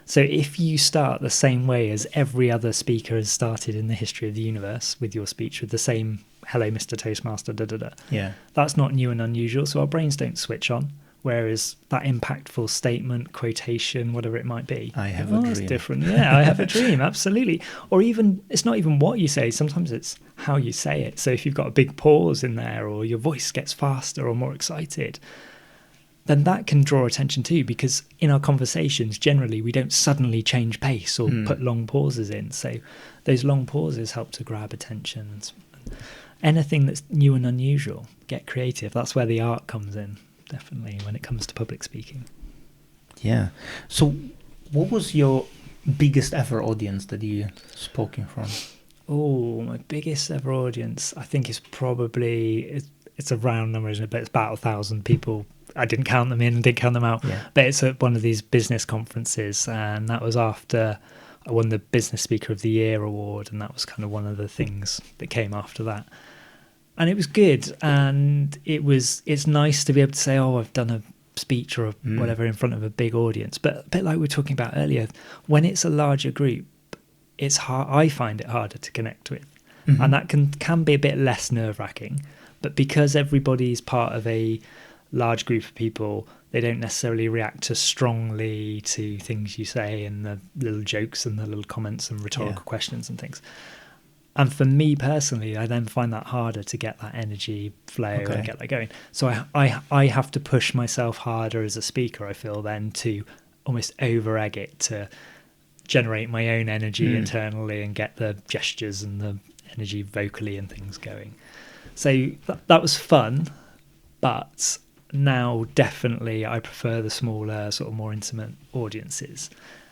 Speaker 2: So if you start the same way as every other speaker has started in the history of the universe with your speech, with the same "Hello, Mr. Toastmaster," da da da,
Speaker 1: Yeah.
Speaker 2: that's not new and unusual. So our brains don't switch on. Whereas that impactful statement, quotation, whatever it might be,
Speaker 1: I have a
Speaker 2: it's
Speaker 1: dream.
Speaker 2: different. Yeah, I have a dream, absolutely. Or even, it's not even what you say. Sometimes it's how you say it. So if you've got a big pause in there, or your voice gets faster or more excited, then that can draw attention too, because in our conversations, generally, we don't suddenly change pace or put long pauses in. So those long pauses help to grab attention. Anything that's new and unusual, get creative. That's where the art comes in, definitely, when it comes to public speaking.
Speaker 1: Yeah. So what was your biggest ever audience that you spoke in front?
Speaker 2: Oh, my biggest ever audience, I think, is probably, it's a round number, isn't it? But it's about 1,000 people. I didn't count them in and didn't count them out.
Speaker 1: Yeah.
Speaker 2: But it's at one of these business conferences, and that was after I won the Business Speaker of the Year award, and that was kind of one of the things that came after that. And it was good, and it's nice to be able to say, oh, I've done a speech or whatever in front of a big audience. But a bit like we were talking about earlier, when it's a larger group, it's hard. I find it harder to connect with, and that can be a bit less nerve-wracking. But because everybody's part of a large group of people, they don't necessarily react as strongly to things you say and the little jokes and the little comments and rhetorical questions and things. And for me personally, I then find that harder to get that energy flow and get that going. So I have to push myself harder as a speaker, I feel, then to almost over-egg it, to generate my own energy internally and get the gestures and the energy vocally and things going. So that was fun, but now definitely I prefer the smaller, sort of more intimate audiences.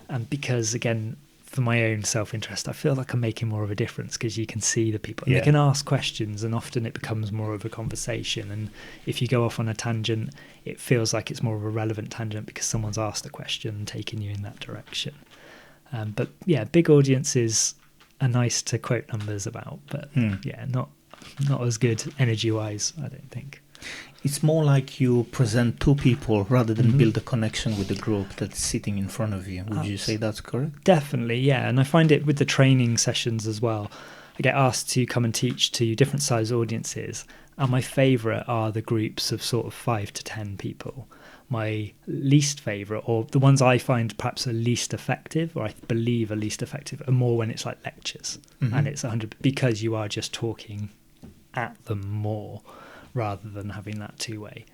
Speaker 2: And because, again, for my own self-interest, I feel like I'm making more of a difference, because you can see the people. They can ask questions, and often it becomes more of a conversation. And if you go off on a tangent, it feels like it's more of a relevant tangent because someone's asked a question and taken you in that direction. But yeah, big audiences are nice to quote numbers about, but yeah, not as good energy-wise, I don't think.
Speaker 1: It's more like you present two people rather than build a connection with the group that's sitting in front of you. Would you say that's correct?
Speaker 2: Definitely, yeah. And I find it with the training sessions as well. I get asked to come and teach to different size audiences, and my favourite are the groups of sort of 5 to 10 people. My least favourite, or the ones I find perhaps are least effective, or I believe are least effective, are more when it's like lectures and it's 100, because you are just talking at them more rather than having that two-way.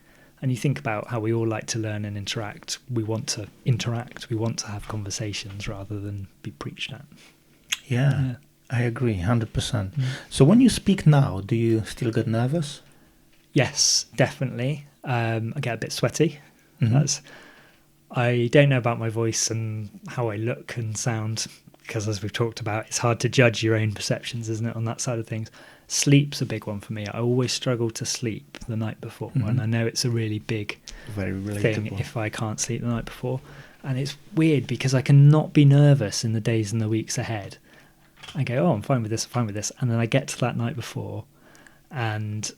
Speaker 2: And you think about how we all like to learn and interact. We want to interact. We want to have conversations rather than be preached at.
Speaker 1: Yeah. I agree, 100%. So when you speak now, do you still get nervous?
Speaker 2: Yes, definitely. I get a bit sweaty. I don't know about my voice and how I look and sound, because as we've talked about, it's hard to judge your own perceptions, isn't it, on that side of things. Sleep's a big one for me. I always struggle to sleep the night before, and I know it's a really big thing if I can't sleep the night before. And it's weird because I cannot be nervous in the days and the weeks ahead. I go, oh, I'm fine with this. And then I get to that night before, and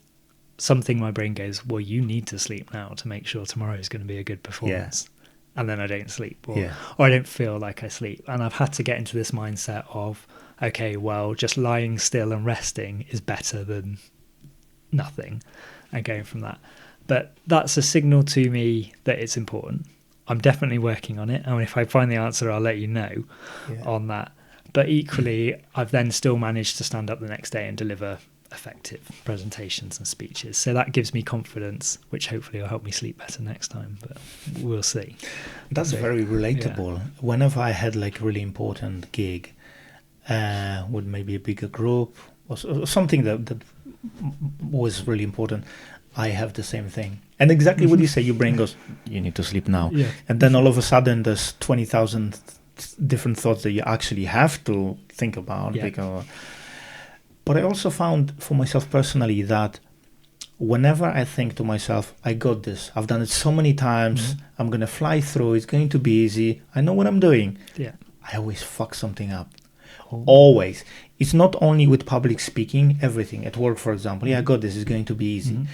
Speaker 2: something in my brain goes, well, you need to sleep now to make sure tomorrow is going to be a good performance. And then I don't sleep, or I don't feel like I sleep. And I've had to get into this mindset of, okay, well, just lying still and resting is better than nothing, and going from that. But that's a signal to me that it's important. I'm definitely working on it. And if I find the answer, I'll let you know on that. But equally, I've then still managed to stand up the next day and deliver effective presentations and speeches. So that gives me confidence, which hopefully will help me sleep better next time, but we'll see.
Speaker 1: That's very relatable. Whenever I had like a really important gig with maybe a bigger group or something that was really important, I have the same thing. And exactly what you say, your brain goes, you need to sleep now. And then all of a sudden there's 20,000 different thoughts that you actually have to think about. But I also found for myself personally that whenever I think to myself, I got this, I've done it so many times, I'm going to fly through, it's going to be easy, I know what I'm doing. I always fuck something up. Always. It's not only with public speaking, everything. At work, for example, I got this, it's going to be easy.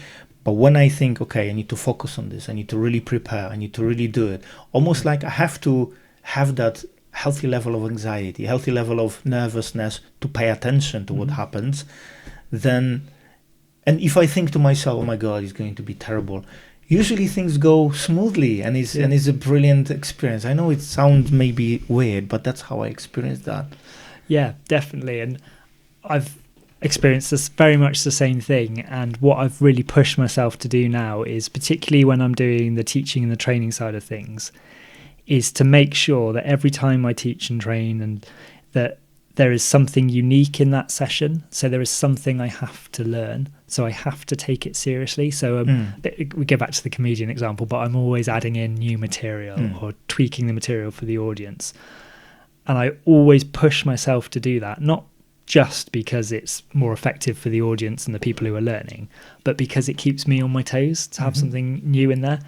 Speaker 1: But when I think, okay, I need to focus on this, I need to really prepare, I need to really do it, almost like I have to have that healthy level of anxiety, healthy level of nervousness to pay attention to what happens, then, and if I think to myself, oh my God, it's going to be terrible, usually things go smoothly, and it's a brilliant experience. I know it sounds maybe weird, but that's how I experienced that.
Speaker 2: Yeah, definitely. And I've experienced this very much the same thing. And what I've really pushed myself to do now is, particularly when I'm doing the teaching and the training side of things, is to make sure that every time I teach and train, and that there is something unique in that session. So there is something I have to learn. So I have to take it seriously. So we go back to the comedian example, but I'm always adding in new material or tweaking the material for the audience. And I always push myself to do that, not just because it's more effective for the audience and the people who are learning, but because it keeps me on my toes to have something new in there.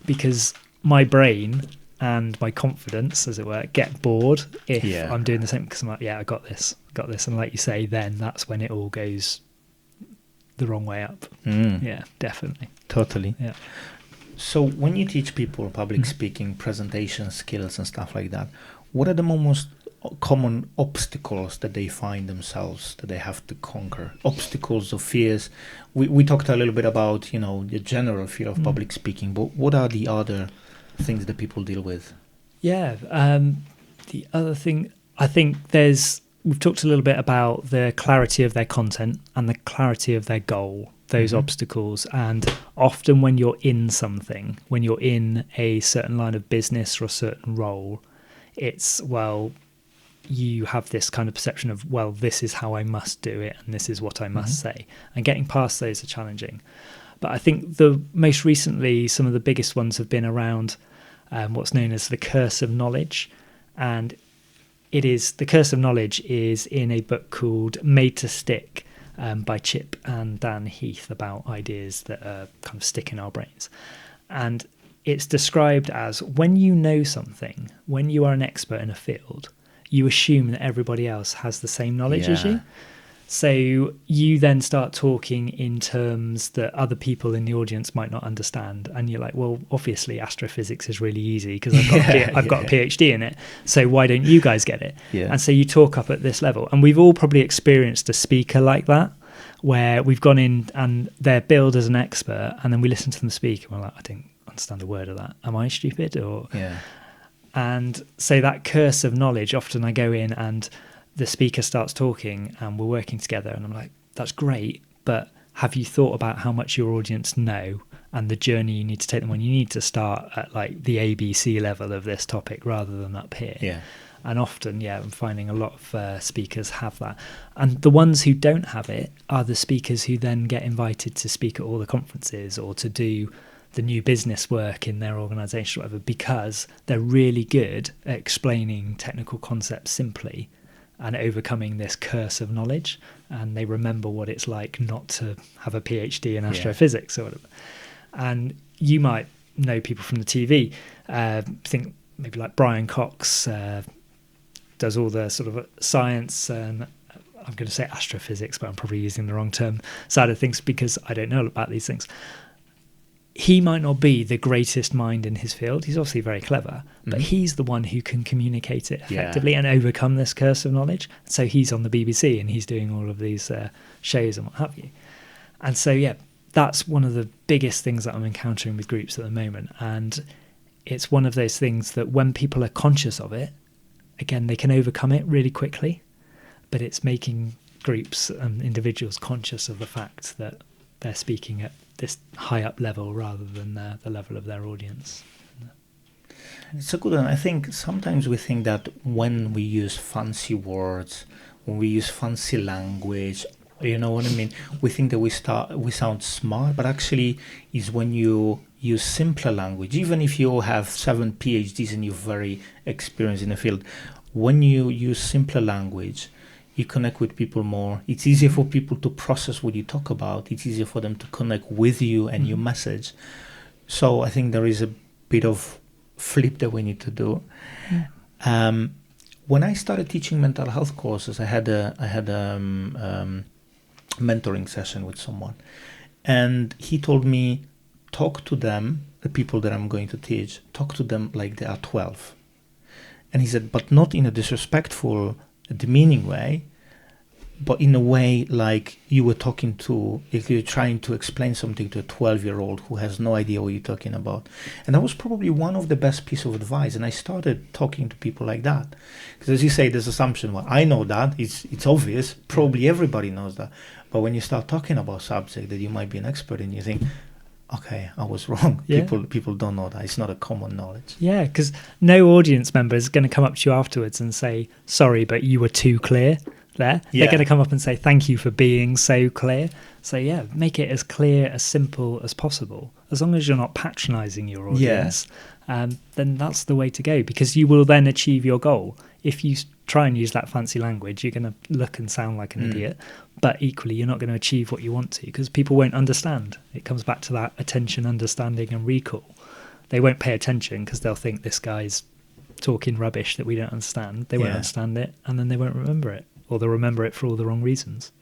Speaker 2: Because my brain and my confidence, as it were, get bored if I'm doing the same, because I'm like, I got this. And like you say, then that's when it all goes the wrong way up. Yeah, definitely.
Speaker 1: Totally.
Speaker 2: Yeah.
Speaker 1: So when you teach people public speaking, presentation skills and stuff like that, what are the most common obstacles that they find themselves, that they have to conquer? Obstacles or fears? We talked a little bit about, the general fear of public speaking, but what are the other things that people deal with?
Speaker 2: Yeah. The other thing, I think we've talked a little bit about the clarity of their content and the clarity of their goal, those obstacles. And often when you're in something, when you're in a certain line of business or a certain role, it's, you have this kind of perception of, this is how I must do it and this is what I must say. And getting past those are challenging. But I think most recently, some of the biggest ones have been around what's known as the curse of knowledge. And the curse of knowledge is in a book called Made to Stick by Chip and Dan Heath, about ideas that kind of stick in our brains. And it's described as, when you know something, when you are an expert in a field, you assume that everybody else has the same knowledge as you. So you then start talking in terms that other people in the audience might not understand. And you're like, well, obviously astrophysics is really easy because I've got a PhD in it. So why don't you guys get it? Yeah. And so you talk up at this level. And we've all probably experienced a speaker like that, where we've gone in and they're billed as an expert, and then we listen to them speak and we're like, I don't understand a word of that. Am I stupid? And so that curse of knowledge, often I go in and the speaker starts talking and we're working together and I'm like, that's great, but have you thought about how much your audience know and the journey you need to take them on? You need to start at like the ABC level of this topic rather than up here. And often, I'm finding a lot of speakers have that. And the ones who don't have it are the speakers who then get invited to speak at all the conferences or to do the new business work in their organisation or whatever, because they're really good at explaining technical concepts simply and overcoming this curse of knowledge, and they remember what it's like not to have a PhD in astrophysics or whatever. And you might know people from the TV, think maybe like Brian Cox does all the sort of science, and I'm going to say astrophysics, but I'm probably using the wrong term, side of things because I don't know about these things. He might not be the greatest mind in his field. He's obviously very clever, but he's the one who can communicate it effectively and overcome this curse of knowledge. So he's on the BBC and he's doing all of these shows and what have you. And so, that's one of the biggest things that I'm encountering with groups at the moment. And it's one of those things that when people are conscious of it, again, they can overcome it really quickly, but it's making groups and individuals conscious of the fact that they're speaking at this high up level rather than the level of their audience.
Speaker 1: It's a good one. I think sometimes we think that when we use fancy words, when we use fancy language, you know what I mean, we think that we sound smart, but actually is when you use simpler language. Even if you have 7 PhDs and you're very experienced in the field, when you use simpler language, you connect with people more. It's easier for people to process what you talk about. It's easier for them to connect with you and your message. So I think there is a bit of flip that we need to do. When I started teaching mental health courses, I had a mentoring session with someone, and he told me, talk to them, the people that I'm going to teach, talk to them like they are 12. And he said, but not in a disrespectful, demeaning way, but in a way like you were talking to, if you're trying to explain something to a 12-year-old who has no idea what you're talking about. And that was probably one of the best piece of advice. And I started talking to people like that. Because as you say, there's assumption, well, I know that, it's obvious, probably everybody knows that. But when you start talking about subject that you might be an expert in, you think, okay, I was wrong.
Speaker 2: Yeah.
Speaker 1: People don't know that. It's not a common knowledge.
Speaker 2: Yeah, because no audience member is going to come up to you afterwards and say, sorry, but you were too clear there.
Speaker 1: Yeah.
Speaker 2: They're going to come up and say, thank you for being so clear. So yeah, make it as clear, as simple as possible. As long as you're not patronizing your audience, then that's the way to go, because you will then achieve your goal. If you try and use that fancy language, you're going to look and sound like an idiot, but equally you're not going to achieve what you want to, because people won't understand. It comes back to that attention, understanding and recall. They won't pay attention because they'll think this guy's talking rubbish that we don't understand. They won't understand it, and then they won't remember it, or they'll remember it for all the wrong reasons.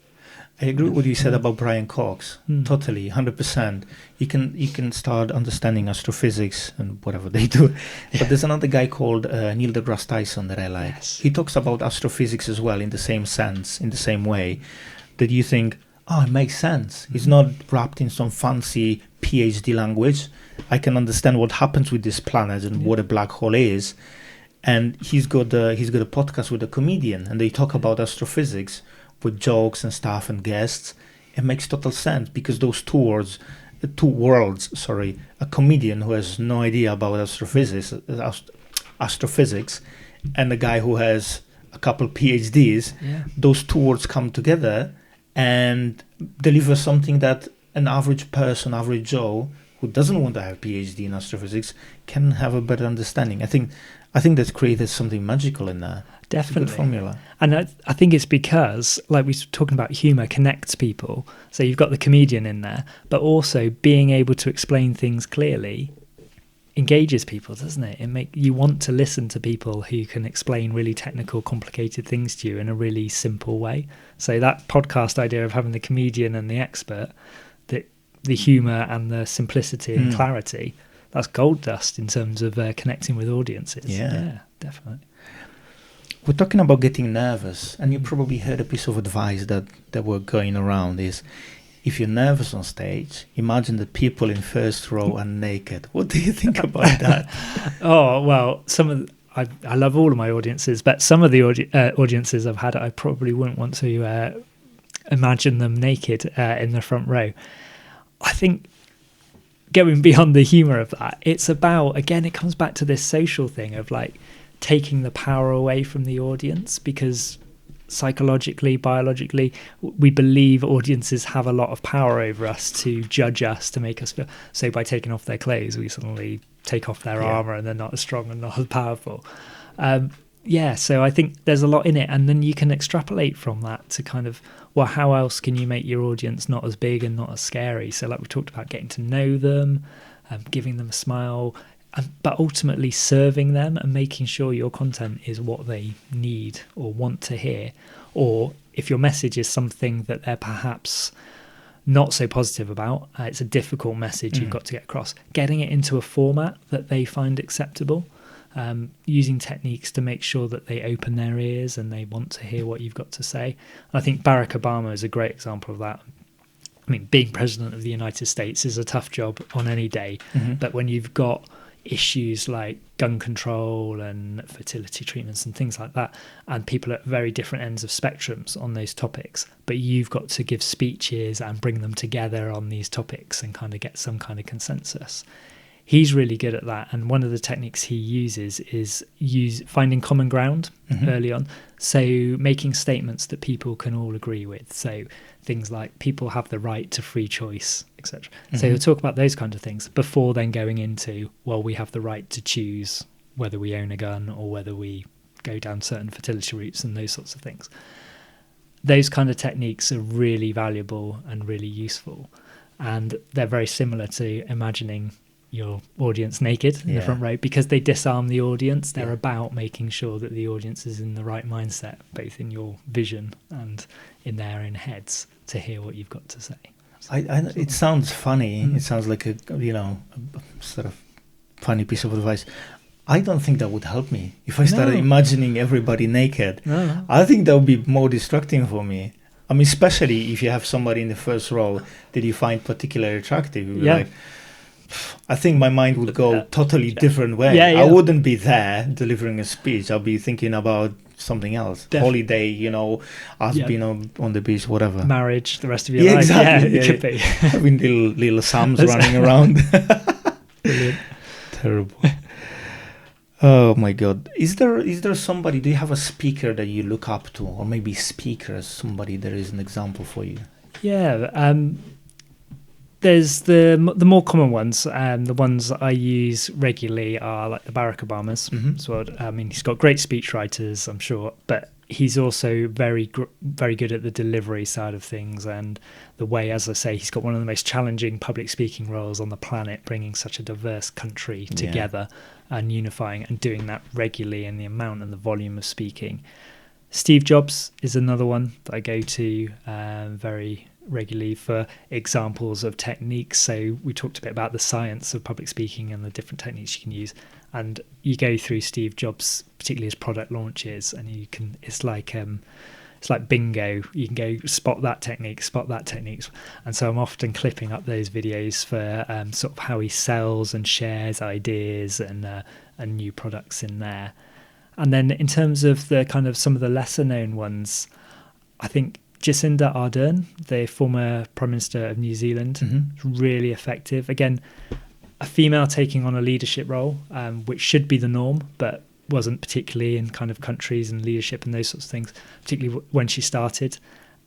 Speaker 1: I agree with what you said about Brian Cox. Totally, 100%. You can start understanding astrophysics and whatever they do. But there's another guy called Neil deGrasse Tyson that I like.
Speaker 2: Yes.
Speaker 1: He talks about astrophysics as well in the same sense, in the same way, that you think, oh, it makes sense. It's not wrapped in some fancy PhD language. I can understand what happens with this planet and what a black hole is. And he's got a podcast with a comedian, and they talk about astrophysics with jokes and stuff and guests. It makes total sense, because those two worlds, a comedian who has no idea about astrophysics, and a guy who has a couple PhDs, those two worlds come together and deliver something that an average person, average Joe, who doesn't want to have a PhD in astrophysics, can have a better understanding. I think that's created something magical in there.
Speaker 2: Definitely.
Speaker 1: It's a good formula.
Speaker 2: And I think it's because, like we were talking about, humour connects people. So you've got the comedian in there, but also being able to explain things clearly engages people, doesn't it? You want to listen to people who can explain really technical, complicated things to you in a really simple way. So that podcast idea of having the comedian and the expert, the humour and the simplicity and clarity, that's gold dust in terms of connecting with audiences. Yeah, definitely.
Speaker 1: We're talking about getting nervous, and you probably heard a piece of advice that were going around is, if you're nervous on stage, imagine the people in first row are naked. What do you think about that?
Speaker 2: Oh, well, I love all of my audiences, but some of the audiences I've had, I probably wouldn't want to imagine them naked in the front row. I think going beyond the humour of that, it's about, again, it comes back to this social thing of like taking the power away from the audience, because psychologically, biologically, we believe audiences have a lot of power over us to judge us, to make us feel. So by taking off their clothes, we suddenly take off their armour and they're not as strong and not as powerful. So I think there's a lot in it, and then you can extrapolate from that to kind of, well, how else can you make your audience not as big and not as scary? So like we talked about, getting to know them, giving them a smile, but ultimately serving them and making sure your content is what they need or want to hear. Or if your message is something that they're perhaps not so positive about, it's a difficult message you've got to get across, getting it into a format that they find acceptable, using techniques to make sure that they open their ears and they want to hear what you've got to say. I think Barack Obama is a great example of that. I mean, being president of the United States is a tough job on any day, but when you've got issues like gun control and fertility treatments and things like that, and people at very different ends of spectrums on those topics, but you've got to give speeches and bring them together on these topics and kind of get some kind of consensus. He's really good at that, and one of the techniques he uses is finding common ground early on, so making statements that people can all agree with. So things like people have the right to free choice, etc. So he'll talk about those kind of things before then going into, well, we have the right to choose whether we own a gun or whether we go down certain fertility routes and those sorts of things. Those kind of techniques are really valuable and really useful, and they're very similar to imagining your audience naked in the front row, because they disarm the audience. They're about making sure that the audience is in the right mindset, both in your vision and in their own heads, to hear what you've got to say.
Speaker 1: It sounds funny. It sounds like a sort of funny piece of advice. I don't think that would help me if I started
Speaker 2: No.
Speaker 1: imagining everybody naked.
Speaker 2: No.
Speaker 1: I think that would be more distracting for me. I mean, especially if you have somebody in the first row that you find particularly attractive. You'd be
Speaker 2: Yeah.
Speaker 1: like, I think my mind would go totally different way.
Speaker 2: Yeah, yeah.
Speaker 1: I wouldn't be there delivering a speech. I'll be thinking about something else. Holiday, us being on the beach, whatever.
Speaker 2: Marriage, the rest of your life.
Speaker 1: Exactly.
Speaker 2: Yeah, it could be.
Speaker 1: Having little Sams running around.
Speaker 2: Brilliant.
Speaker 1: Terrible. Oh my God. Is there somebody, do you have a speaker that you look up to, or maybe speakers, somebody that is an example for you?
Speaker 2: Yeah. There's the more common ones, and the ones that I use regularly are like the Barack Obamas.
Speaker 1: Mhm.
Speaker 2: So I mean, he's got great speech writers, I'm sure, but he's also very good at the delivery side of things, and the way, as I say, he's got one of the most challenging public speaking roles on the planet, bringing such a diverse country together and unifying and doing that regularly in the amount and the volume of speaking. Steve Jobs is another one that I go to very regularly for examples of techniques. So we talked a bit about the science of public speaking and the different techniques you can use, and you go through Steve Jobs, particularly his product launches, and it's like bingo. You can go spot that technique, and so I'm often clipping up those videos for sort of how he sells and shares ideas and new products in there. And then in terms of the kind of some of the lesser known ones, I think Jacinda Ardern, the former Prime Minister of New Zealand, is really effective. Again, a female taking on a leadership role, which should be the norm, but wasn't particularly in kind of countries and leadership and those sorts of things, particularly when she started.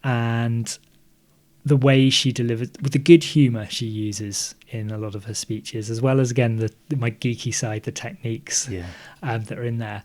Speaker 2: And the way she delivered, with the good humour she uses in a lot of her speeches, as well as, again, my geeky side, the techniques that are in there.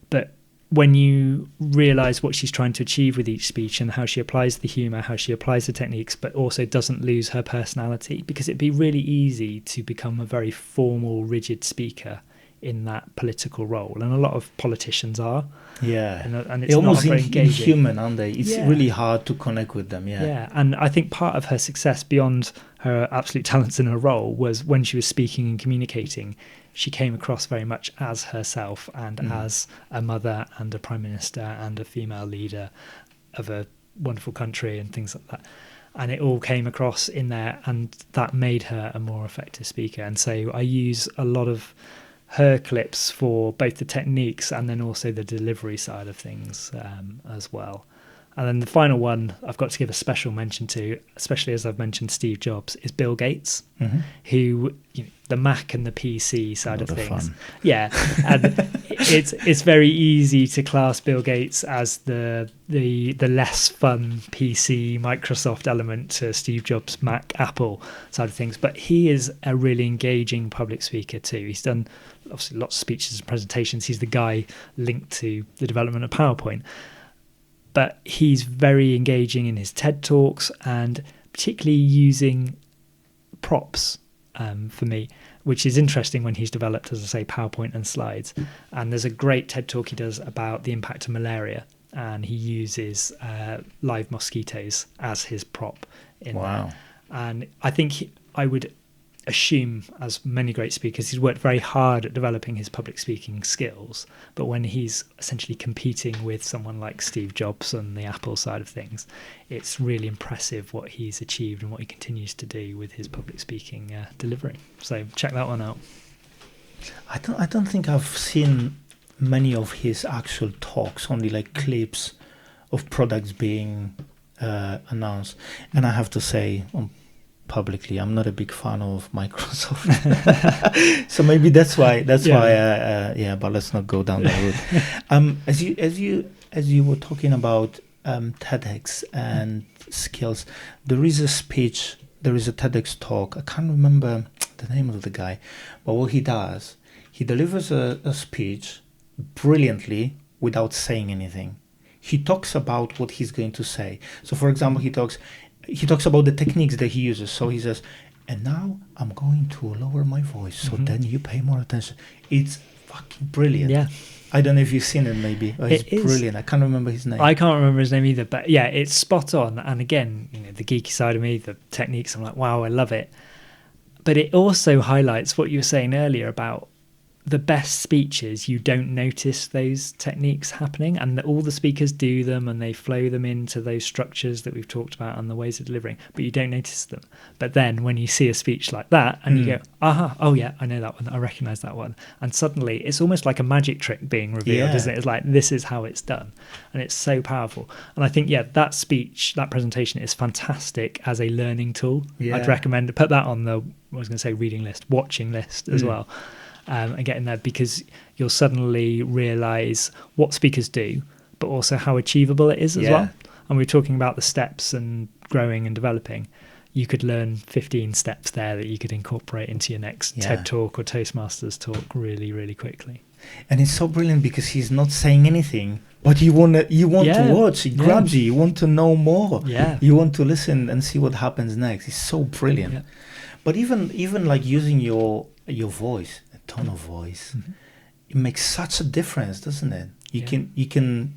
Speaker 2: But when you realise what she's trying to achieve with each speech and how she applies the humour, how she applies the techniques, but also doesn't lose her personality, because it'd be really easy to become a very formal, rigid speaker in that political role, and a lot of politicians are.
Speaker 1: Yeah,
Speaker 2: and it's
Speaker 1: they're almost
Speaker 2: not very engaging.
Speaker 1: Inhuman, aren't they? It's really hard to connect with them.
Speaker 2: Yeah, and I think part of her success, beyond her absolute talents in her role, was when she was speaking and communicating, she came across very much as herself and as a mother and a prime minister and a female leader of a wonderful country and things like that. And it all came across in there, and that made her a more effective speaker. And so I use a lot of her clips for both the techniques and then also the delivery side of things as well. And then the final one I've got to give a special mention to, especially as I've mentioned Steve Jobs, is Bill Gates, who, the Mac and the PC side of things. Yeah, and it's very easy to class Bill Gates as the less fun PC Microsoft element to Steve Jobs' Mac Apple side of things. But he is a really engaging public speaker too. He's done obviously lots of speeches and presentations. He's the guy linked to the development of PowerPoint. But he's very engaging in his TED Talks, and particularly using props for me, which is interesting when he's developed, as I say, PowerPoint and slides. And there's a great TED Talk he does about the impact of malaria, and he uses live mosquitoes as his prop in there. And I think I would assume, as many great speakers, he's worked very hard at developing his public speaking skills, but when he's essentially competing with someone like Steve Jobs on the Apple side of things, it's really impressive what he's achieved and what he continues to do with his public speaking delivery. So check that one out.
Speaker 1: I don't think I've seen many of his actual talks, only like clips of products being announced. And I have to say, publicly, I'm not a big fan of Microsoft. So maybe that's why but let's not go down that route. As you were talking about TEDx and skills, there is a TEDx talk. I can't remember the name of the guy, but what he does, he delivers a speech brilliantly without saying anything. He talks about what he's going to say. So for example, he talks about the techniques that he uses. So he says, and now I'm going to lower my voice, so then you pay more attention. It's fucking brilliant.
Speaker 2: Yeah.
Speaker 1: I don't know if you've seen it maybe. It's brilliant. I can't remember his name.
Speaker 2: I can't remember his name either, but yeah, it's spot on. And again, the geeky side of me, the techniques, I'm like, wow, I love it. But it also highlights what you were saying earlier about the best speeches, you don't notice those techniques happening, and all the speakers do them and they flow them into those structures that we've talked about and the ways of delivering, but you don't notice them. But then when you see a speech like that and you go, aha, oh yeah, I know that one, I recognize that one, and suddenly it's almost like a magic trick being revealed, isn't it? It's like, this is how it's done, and it's so powerful. And I think, that speech, that presentation is fantastic as a learning tool. I'd recommend to put that on the, I was going to say reading list, watching list as well. And get in there, because you'll suddenly realise what speakers do, but also how achievable it is as well. And we're talking about the steps and growing and developing. You could learn 15 steps there that you could incorporate into your next TED Talk or Toastmasters talk really, really quickly.
Speaker 1: And it's so brilliant because he's not saying anything, but you want to watch. He grabs you. You want to know more. You want to listen and see what happens next. It's so brilliant. But even like using your voice, tone of voice, it makes such a difference, doesn't it? You can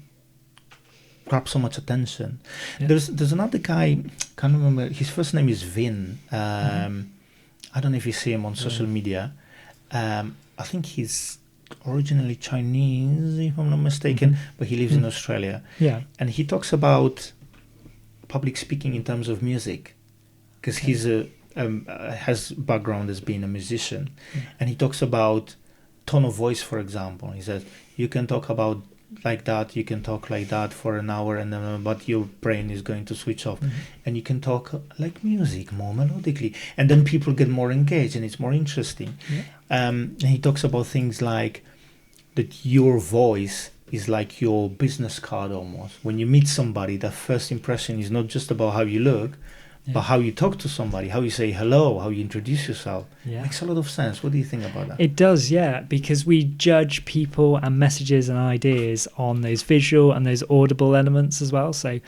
Speaker 1: grab so much attention. There's another guy, can't remember, his first name is Vin. I don't know if you see him on social media. I think he's originally Chinese, if I'm not mistaken, but he lives in Australia. And he talks about public speaking in terms of music, because he's has background as being a musician, and he talks about tone of voice, for example. He says you can talk about like that, you can talk like that for an hour, and then but your brain is going to switch off, and you can talk like music, more melodically, and then people get more engaged and it's more interesting. And he talks about things like that your voice is like your business card almost. When you meet somebody, that first impression is not just about how you look, but how you talk to somebody, how you say hello, how you introduce yourself. Makes a lot of sense. What do you think about that?
Speaker 2: It does, because we judge people and messages and ideas on those visual and those audible elements as well. So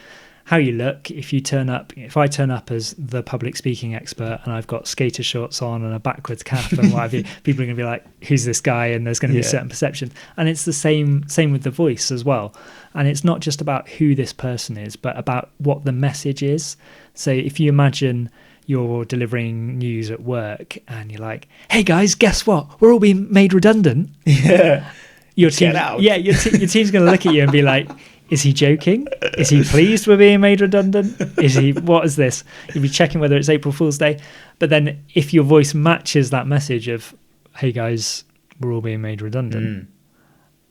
Speaker 2: how you look, if I turn up as the public speaking expert and I've got skater shorts on and a backwards cap and what have you, people are going to be like, who's this guy? And there's going to be a certain perception. And it's the same with the voice as well. And it's not just about who this person is, but about what the message is. So if you imagine you're delivering news at work and you're like, hey guys, guess what? We're all being made redundant. Your team, your team's going to look at you and be like, is he joking? Is he pleased we're being made redundant? What is this? You'll be checking whether it's April Fool's Day. But then if your voice matches that message of, hey guys, we're all being made redundant,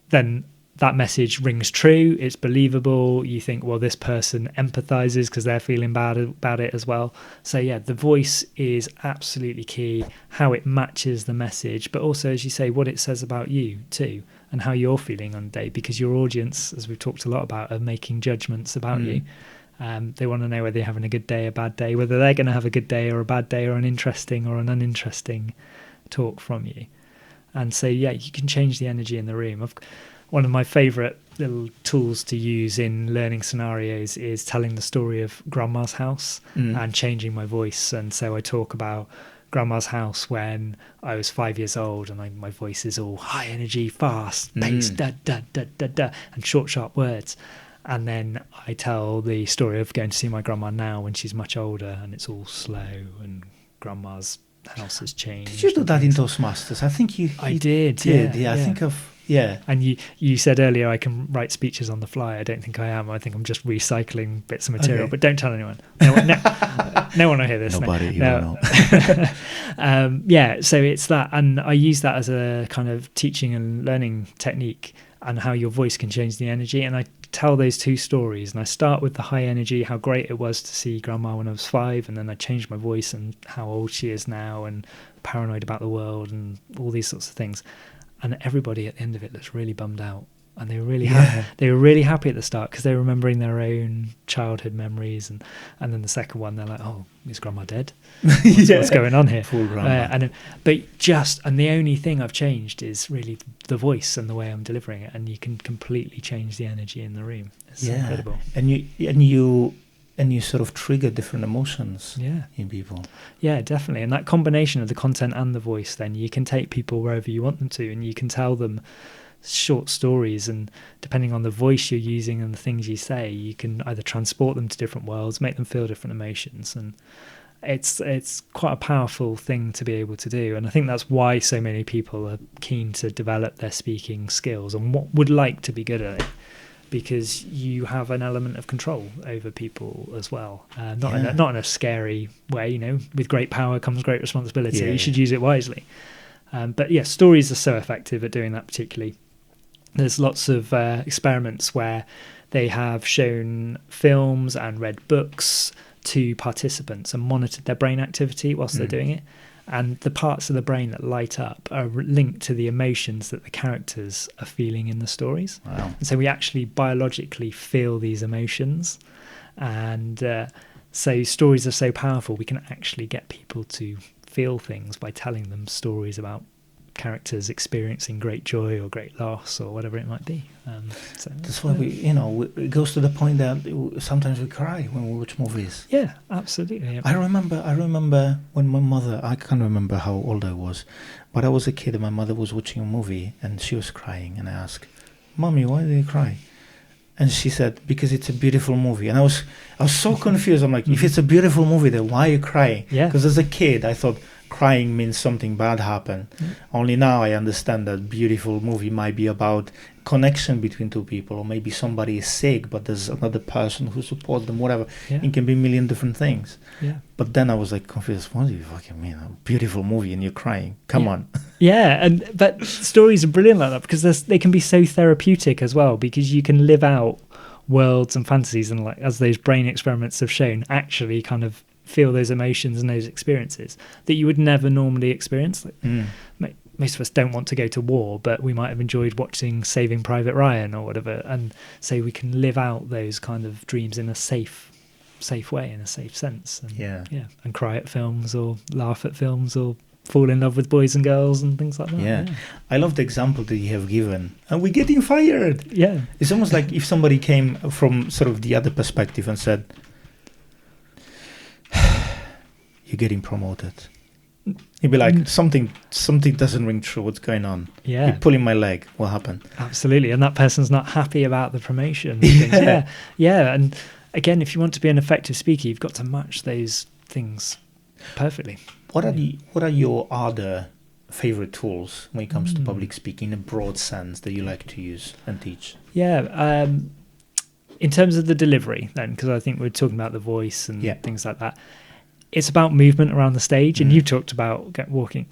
Speaker 2: then that message rings true. It's believable. You think, well, this person empathizes because they're feeling bad about it as well. So the voice is absolutely key, how it matches the message, but also, as you say, what it says about you too, and how you're feeling on the day, because your audience, as we've talked a lot about, are making judgments about you. They want to know whether you're having a good day, a bad day, whether they're going to have a good day or a bad day, or an interesting or an uninteresting talk from you. And so, you can change the energy in the room. One of my favourite little tools to use in learning scenarios is telling the story of Grandma's house and changing my voice. And so I talk about Grandma's house when I was 5 years old, and my voice is all high energy, fast, pace, da, da, da, da, da, and short, sharp words. And then I tell the story of going to see my grandma now when she's much older, and it's all slow, and Grandma's house has changed.
Speaker 1: Did you do that in Toastmasters? I think I
Speaker 2: did.
Speaker 1: Yeah, I think of. Yeah.
Speaker 2: And you said earlier I can write speeches on the fly. I don't think I am. I think I'm just recycling bits of material. But don't tell anyone. No one will hear this.
Speaker 1: Nobody.
Speaker 2: No. So it's that. And I use that as a kind of teaching and learning technique, and how your voice can change the energy. And I tell those two stories. And I start with the high energy, how great it was to see Grandma when I was 5. And then I change my voice and how old she is now, and paranoid about the world and all these sorts of things. And everybody at the end of it looks really bummed out, and they were really happy. They were really happy at the start because they were remembering their own childhood memories, and then the second one they're like, "Oh, is Grandma dead? What's going on here?"
Speaker 1: Poor Grandma.
Speaker 2: And the only thing I've changed is really the voice and the way I'm delivering it, and you can completely change the energy in the room. It's incredible.
Speaker 1: And you sort of trigger different emotions in people.
Speaker 2: Yeah, definitely. And that combination of the content and the voice, then you can take people wherever you want them to, and you can tell them short stories, and depending on the voice you're using and the things you say, you can either transport them to different worlds, make them feel different emotions. And it's quite a powerful thing to be able to do, and I think that's why so many people are keen to develop their speaking skills and would like to be good at it, because you have an element of control over people as well. Not in a scary way, you know. With great power comes great responsibility. You should use it wisely. But yeah, stories are so effective at doing that particularly. There's lots of experiments where they have shown films and read books to participants and monitored their brain activity whilst they're doing it. And the parts of the brain that light up are linked to the emotions that the characters are feeling in the stories.
Speaker 1: Wow.
Speaker 2: And so we actually biologically feel these emotions. And so stories are so powerful, we can actually get people to feel things by telling them stories about characters experiencing great joy or great loss or whatever it might be. So
Speaker 1: that's why it goes to the point that sometimes we cry when we watch movies.
Speaker 2: Yeah, absolutely.
Speaker 1: I remember when my mother, I can't remember how old I was, but I was a kid and my mother was watching a movie and she was crying, and I asked, "Mommy, why do you cry?" And she said, "Because it's a beautiful movie." And I was so confused. I'm like, if it's a beautiful movie, then why are you crying?
Speaker 2: Yeah.
Speaker 1: Because as a kid, I thought crying means something bad happened. Only now I understand that beautiful movie might be about connection between two people, or maybe somebody is sick, but there's another person who supports them, whatever.
Speaker 2: Yeah.
Speaker 1: It can be a million different things.
Speaker 2: Yeah.
Speaker 1: But then I was like confused. What do you fucking mean? A beautiful movie and you're crying? Come on.
Speaker 2: Yeah, but stories are brilliant like that because they can be so therapeutic as well, because you can live out worlds and fantasies, and like as those brain experiments have shown, actually kind of feel those emotions and those experiences that you would never normally experience. Like, most of us don't want to go to war, but we might have enjoyed watching Saving Private Ryan or whatever, and so we can live out those kind of dreams in a safe way, in a safe sense, and and cry at films or laugh at films or fall in love with boys and girls and things like that.
Speaker 1: I love the example that you have given, and we're getting fired. It's almost like if somebody came from sort of the other perspective and said, "You're getting promoted," you'd be like, something doesn't ring true. What's going on? You're pulling my leg. What happened?
Speaker 2: Absolutely. And that person's not happy about the promotion. And again, if you want to be an effective speaker, you've got to match those things perfectly.
Speaker 1: What are your other favorite tools when it comes to public speaking in a broad sense that you like to use and teach?
Speaker 2: In terms of the delivery then, because I think we're talking about the voice and things like that, it's about movement around the stage, and you talked about walking,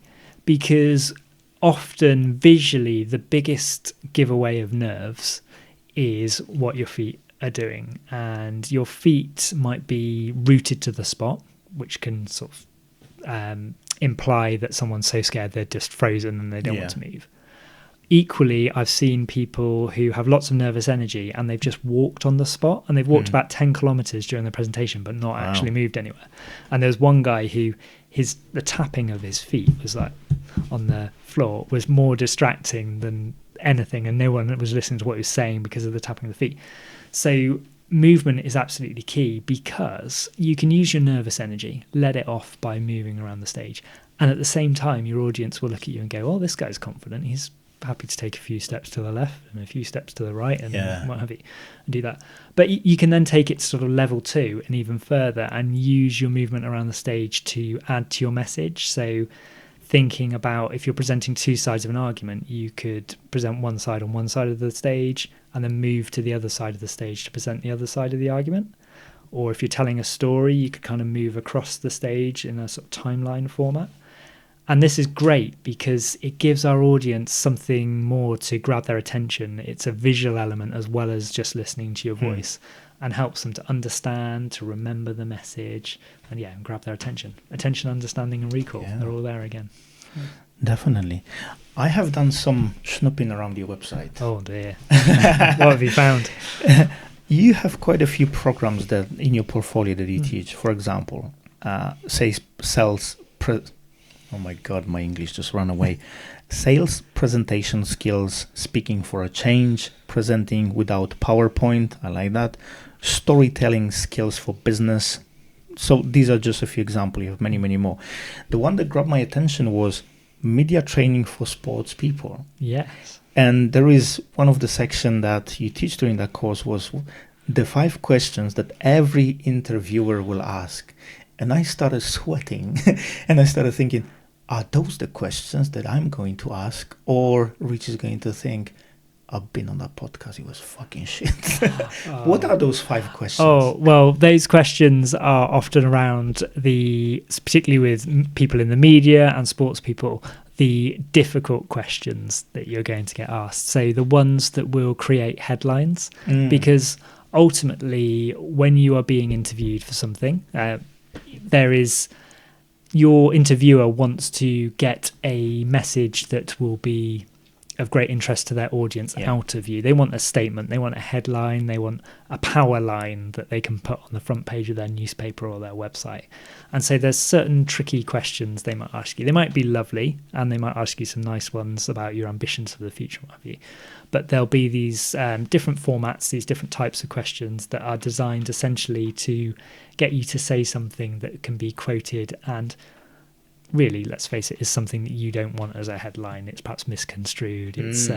Speaker 2: because often visually the biggest giveaway of nerves is what your feet are doing, and your feet might be rooted to the spot, which can sort of imply that someone's so scared they're just frozen and they don't want to move. Equally, I've seen people who have lots of nervous energy and they've just walked on the spot, and they've walked about 10 kilometers during the presentation but not actually moved anywhere. And there's one guy who the tapping of his feet was like on the floor was more distracting than anything, and no one was listening to what he was saying because of the tapping of the feet. So movement is absolutely key, because you can use your nervous energy, let it off by moving around the stage, and at the same time your audience will look at you and go, "Oh, this guy's confident, he's happy to take a few steps to the left and a few steps to the right," and what have you, and do that. But you can then take it to sort of level 2 and even further, and use your movement around the stage to add to your message. So thinking about, if you're presenting two sides of an argument, you could present one side on one side of the stage and then move to the other side of the stage to present the other side of the argument. Or if you're telling a story, you could kind of move across the stage in a sort of timeline format. And this is great because it gives our audience something more to grab their attention. It's a visual element as well as just listening to your voice, and helps them to understand, to remember the message, and grab their attention. Attention, understanding, and recall. They're all there again.
Speaker 1: Definitely. I have done some snooping around your website.
Speaker 2: Oh dear. What have you found?
Speaker 1: You have quite a few programs that in your portfolio that you teach. For example, oh my God, my English just ran away. Sales presentation skills, speaking for a change, presenting without PowerPoint. I like that. Storytelling skills for business. So these are just a few examples. You have many, many more. The one that grabbed my attention was media training for sports people.
Speaker 2: Yes.
Speaker 1: And there is one of the section that you teach during that course was the 5 questions that every interviewer will ask. And I started sweating and I started thinking, are those the questions that I'm going to ask? Or Rich is going to think, I've been on that podcast, it was fucking shit. What are those 5 questions?
Speaker 2: Oh, well, those questions are often around particularly with people in the media and sports people, the difficult questions that you're going to get asked. So the ones that will create headlines, because ultimately when you are being interviewed for something, your interviewer wants to get a message that will be of great interest to their audience out of you. They want a statement, they want a headline, they want a power line that they can put on the front page of their newspaper or their website. And so there's certain tricky questions they might ask you. They might be lovely and they might ask you some nice ones about your ambitions for the future, what have you. But there'll be these different formats, these different types of questions that are designed essentially to get you to say something that can be quoted and really, let's face it, is something that you don't want as a headline. It's perhaps misconstrued. It's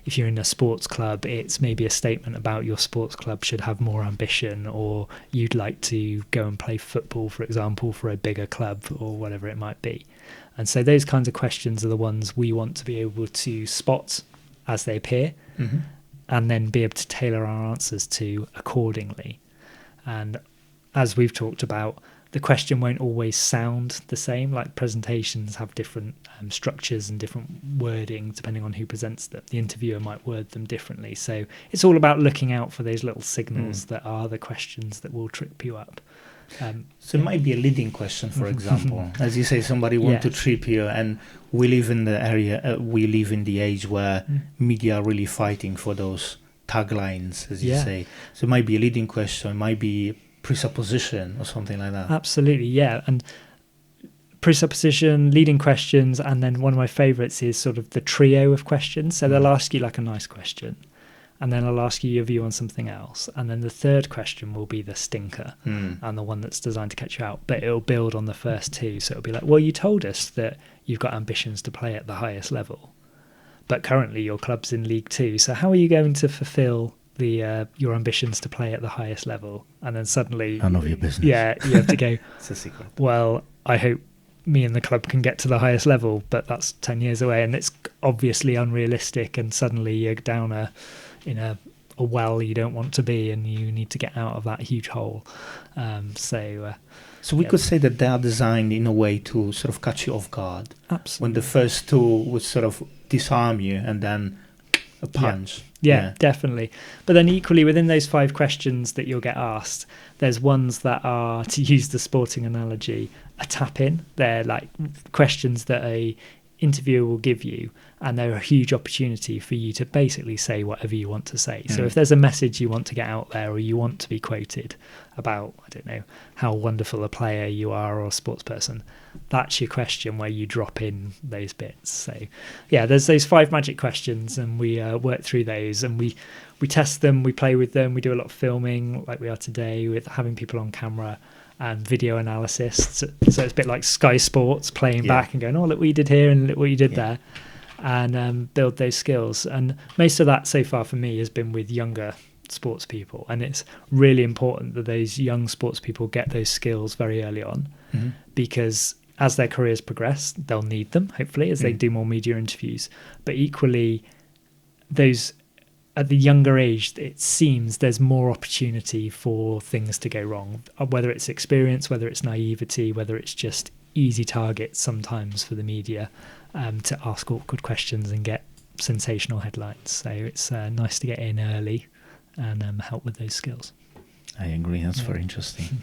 Speaker 2: if you're in a sports club, it's maybe a statement about your sports club should have more ambition, or you'd like to go and play football, for example, for a bigger club, or whatever it might be. And so those kinds of questions are the ones we want to be able to spot as they appear, and then be able to tailor our answers to accordingly. And as we've talked about, the question won't always sound the same. Like presentations have different structures and different wording depending on who presents them. The interviewer might word them differently. So it's all about looking out for those little signals that are the questions that will trip you up.
Speaker 1: So it might be a leading question, for example. As you say, somebody wants to trip you, and we live in the area, we live in the age where media are really fighting for those taglines, as you say. So it might be a leading question, it might be presupposition or something like that.
Speaker 2: Absolutely, yeah. And presupposition, leading questions, and then one of my favorites is sort of the trio of questions. So they'll ask you like a nice question, and then I'll ask you your view on something else, and then the third question will be the stinker and the one that's designed to catch you out, but it'll build on the first two. So it'll be like, well, you told us that you've got ambitions to play at the highest level, but currently your club's in League Two, so how are you going to fulfill your ambitions to play at the highest level? And then suddenly,
Speaker 1: none of your business.
Speaker 2: Yeah, you have to go,
Speaker 1: it's a secret. Well,
Speaker 2: I hope me and the club can get to the highest level, but that's 10 years away, and it's obviously unrealistic, and suddenly you're down in a well you don't want to be, and you need to get out of that huge hole. So
Speaker 1: we could say that they are designed in a way to sort of catch you off guard.
Speaker 2: Absolutely.
Speaker 1: When the first two would sort of disarm you, and then a punch.
Speaker 2: Yeah, definitely. But then equally within those 5 questions that you'll get asked, there's ones that are, to use the sporting analogy, a tap in. They're like questions that a interviewer will give you, and they're a huge opportunity for you to basically say whatever you want to say. So if there's a message you want to get out there, or you want to be quoted about, I don't know, how wonderful a player you are or a sports person, that's your question where you drop in those bits. So yeah, there's those 5 magic questions, and we work through those, and we test them, we play with them, we do a lot of filming like we are today with having people on camera and video analysis. So it's a bit like Sky Sports playing back and going, oh, look what you did here and look what you did there, and build those skills. And most of that so far for me has been with younger sports people, and it's really important that those young sports people get those skills very early on, because as their careers progress, they'll need them, hopefully, as they do more media interviews. But equally, those at the younger age, it seems there's more opportunity for things to go wrong, whether it's experience, whether it's naivety, whether it's just easy targets sometimes for the media to ask awkward questions and get sensational headlines. So it's nice to get in early and help with those skills.
Speaker 1: I agree. That's very interesting.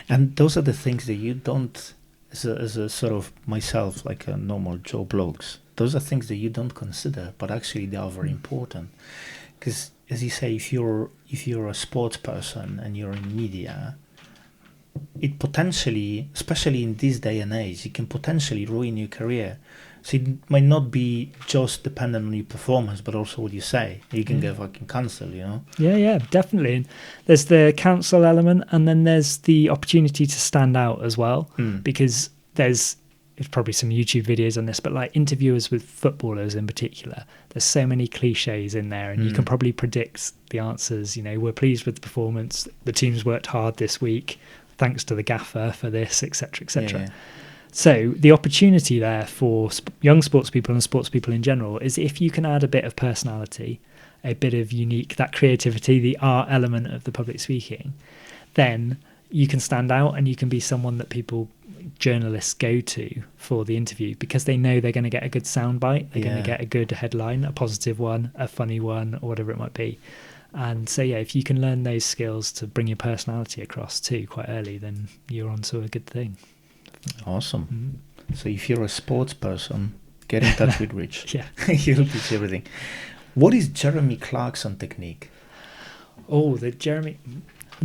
Speaker 1: And those are the things that you don't, as a sort of myself, like a normal Joe Blogs, those are things that you don't consider, but actually they are very important. Because, as you say, if you're a sports person and you're in media, it potentially, especially in this day and age, it can potentially ruin your career. So it might not be just dependent on your performance, but also what you say. You can get fucking cancelled, you know?
Speaker 2: Yeah, definitely. And there's the counsel element, and then there's the opportunity to stand out as well, because there's probably some YouTube videos on this, but like interviewers with footballers in particular, there's so many cliches in there, and you can probably predict the answers. You know, we're pleased with the performance, the team's worked hard this week, thanks to the gaffer for this, etc., etc.
Speaker 1: Yeah.
Speaker 2: So the opportunity there for young sports people and sports people in general is if you can add a bit of personality, a bit of unique, that creativity, the art element of the public speaking, then you can stand out and you can be someone that journalists go to for the interview because they know they're going to get a good soundbite, they're going to get a good headline, a positive one, a funny one, or whatever it might be. And so, yeah, if you can learn those skills to bring your personality across too quite early, then you're onto a good thing.
Speaker 1: Awesome. So if you're a sports person, get in touch with Rich.
Speaker 2: Yeah.
Speaker 1: He'll teach everything. What is Jeremy Clarkson technique?
Speaker 2: Oh, the Jeremy...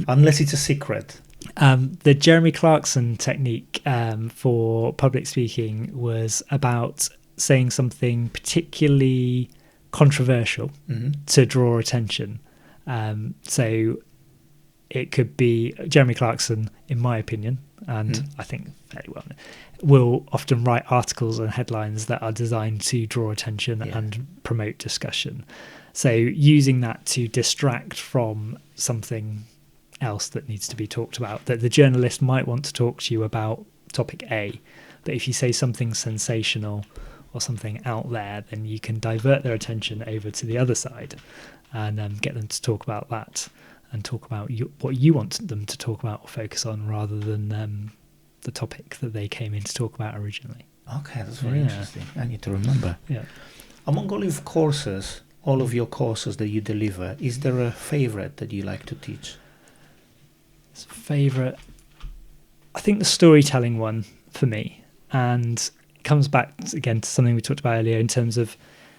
Speaker 1: Unless it's a secret.
Speaker 2: The Jeremy Clarkson technique for public speaking was about saying something particularly controversial to draw attention. So it could be Jeremy Clarkson, in my opinion, and I think fairly well, will often write articles and headlines that are designed to draw attention and promote discussion. So using that to distract from something else that needs to be talked about, that the journalist might want to talk to you about topic A, but if you say something sensational or something out there, then you can divert their attention over to the other side and get them to talk about that and talk about what you want them to talk about or focus on rather than the topic that they came in to talk about originally.
Speaker 1: Okay, that's very interesting. I need to remember.
Speaker 2: Yeah.
Speaker 1: Among all of courses, all of your courses that you deliver, is there a favorite that you like to teach?
Speaker 2: Favorite, I think the storytelling one for me, and it comes back again to something we talked about earlier in terms of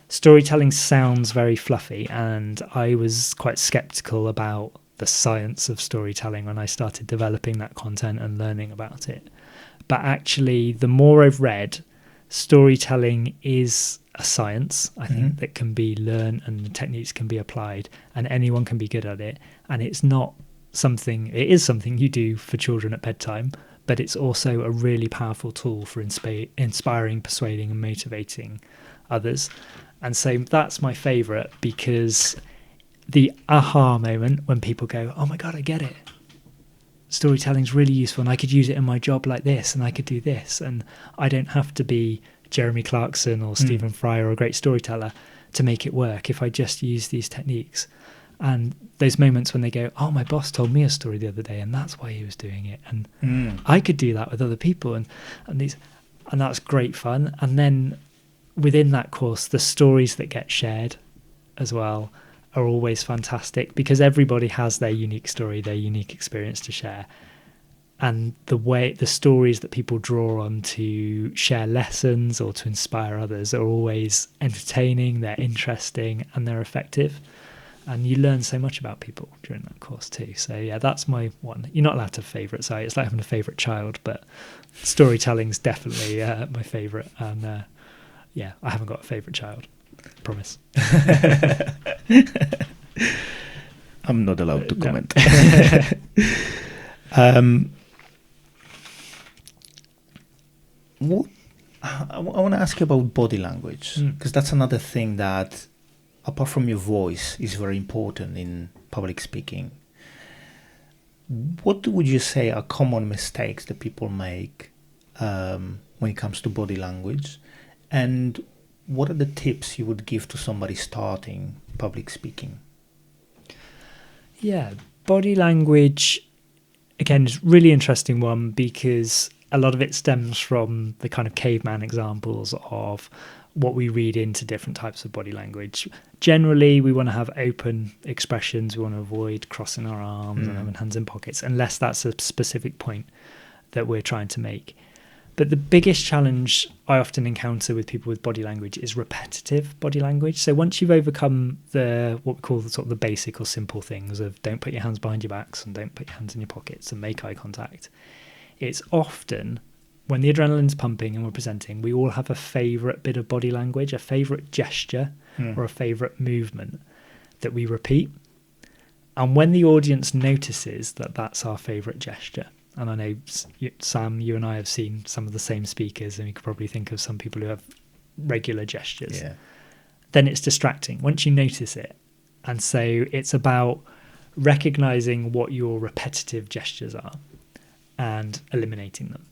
Speaker 2: storytelling sounds very fluffy, and I was quite skeptical about the science of storytelling when I started developing that content and learning about it. But actually, the more I've read, storytelling is a science, I think, that can be learned and the techniques can be applied and anyone can be good at it. And it's not something, it is something you do for children at bedtime, but it's also a really powerful tool for inspiring, persuading and motivating others. And so that's my favourite, because the aha moment when people go, oh my God, I get it. Storytelling's really useful and I could use it in my job like this and I could do this. And I don't have to be Jeremy Clarkson or Stephen Fry or a great storyteller to make it work if I just use these techniques. And those moments when they go, oh, my boss told me a story the other day and that's why he was doing it. And I could do that with other people. And that's great fun. And then within that course, the stories that get shared as well are always fantastic because everybody has their unique story, their unique experience to share. And the stories that people draw on to share lessons or to inspire others are always entertaining, they're interesting, and they're effective. And you learn so much about people during that course too. So yeah, that's my one. You're not allowed to have favourites. It's like having a favourite child, but storytelling's definitely my favourite. And yeah, I haven't got a favourite child. Promise.
Speaker 1: I'm not allowed to comment. I want to ask you about body language, because that's another thing that, apart from your voice, is very important in public speaking. What would you say are common mistakes that people make when it comes to body language? And what are the tips you would give to somebody starting public speaking?
Speaker 2: Yeah, body language, again, is a really interesting one because a lot of it stems from the kind of caveman examples of what we read into different types of body language. Generally, we want to have open expressions. We want to avoid crossing our arms and having hands in pockets, unless that's a specific point that we're trying to make. But the biggest challenge I often encounter with people with body language is repetitive body language. So once you've overcome what we call the sort of the basic or simple things of don't put your hands behind your backs and don't put your hands in your pockets and make eye contact, it's often when the adrenaline's pumping and we're presenting, we all have a favourite bit of body language, a favourite gesture or a favourite movement that we repeat. And when the audience notices that that's our favourite gesture, and I know, Sam, you and I have seen some of the same speakers, and you could probably think of some people who have regular gestures, then it's distracting once you notice it. And so it's about recognising what your repetitive gestures are and eliminating them.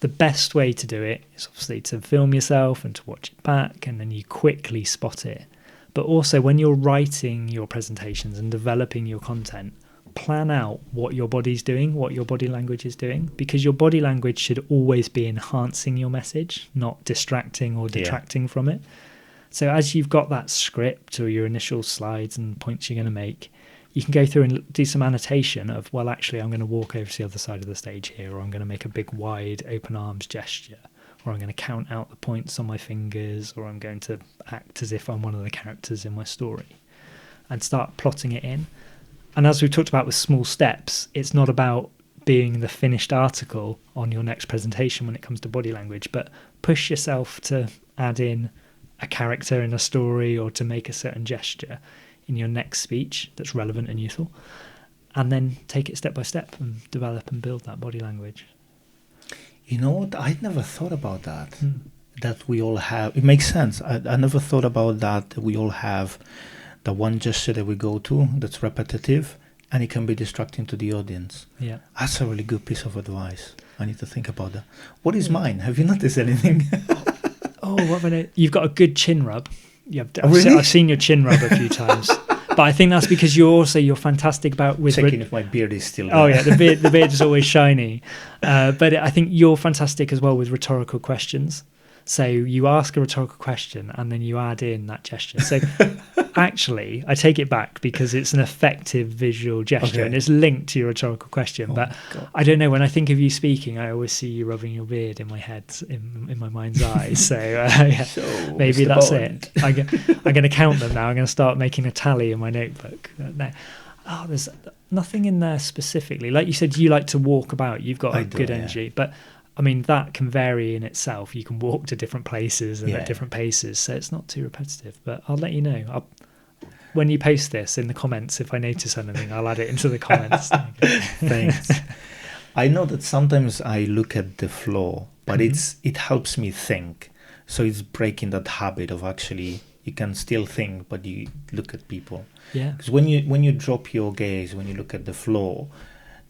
Speaker 2: The best way to do it is obviously to film yourself and to watch it back, and then you quickly spot it. But also when you're writing your presentations and developing your content, plan out what your body's doing, what your body language is doing, because your body language should always be enhancing your message, not distracting or detracting from it. So as you've got that script or your initial slides and points you're going to make, you can go through and do some annotation of, well, actually, I'm going to walk over to the other side of the stage here, or I'm going to make a big wide open arms gesture, or I'm going to count out the points on my fingers, or I'm going to act as if I'm one of the characters in my story, and start plotting it in. And as we've talked about with small steps, it's not about being the finished article on your next presentation when it comes to body language, but push yourself to add in a character in a story or to make a certain gesture in your next speech that's relevant and useful, and then take it step by step and develop and build that body language.
Speaker 1: You know what? I'd never thought about that. That we all have. It makes sense. I never thought about that we all have the one gesture that we go to that's repetitive, and it can be distracting to the audience.
Speaker 2: Yeah.
Speaker 1: That's a really good piece of advice. I need to think about that. What is mine? Have you noticed anything?
Speaker 2: What have I know? You've got a good chin rub.
Speaker 1: Really?
Speaker 2: I've seen your chin rub a few times. But I think that's because you're fantastic about with
Speaker 1: checking if my beard is still there.
Speaker 2: Oh yeah, the beard is always shiny. But I think you're fantastic as well with rhetorical questions. So you ask a rhetorical question and then you add in that gesture. So actually, I take it back because it's an effective visual gesture and it's linked to your rhetorical question. But I don't know, when I think of you speaking, I always see you rubbing your beard in my head, in my mind's eye. So,
Speaker 1: So
Speaker 2: maybe
Speaker 1: Mr.
Speaker 2: that's
Speaker 1: Bond.
Speaker 2: it. I'm going to count them now. I'm going to start making a tally in my notebook. There's nothing in there specifically. Like you said, you like to walk about. You've got good energy. But I mean, that can vary in itself. You can walk to different places and at different paces, so it's not too repetitive. But I'll let you know. When you post this in the comments, if I notice anything, I'll add it into the comments.
Speaker 1: Thanks. I know that sometimes I look at the floor, but it helps me think. So it's breaking that habit of actually, you can still think, but you look at people.
Speaker 2: Yeah.
Speaker 1: Because when you drop your gaze, when you look at the floor,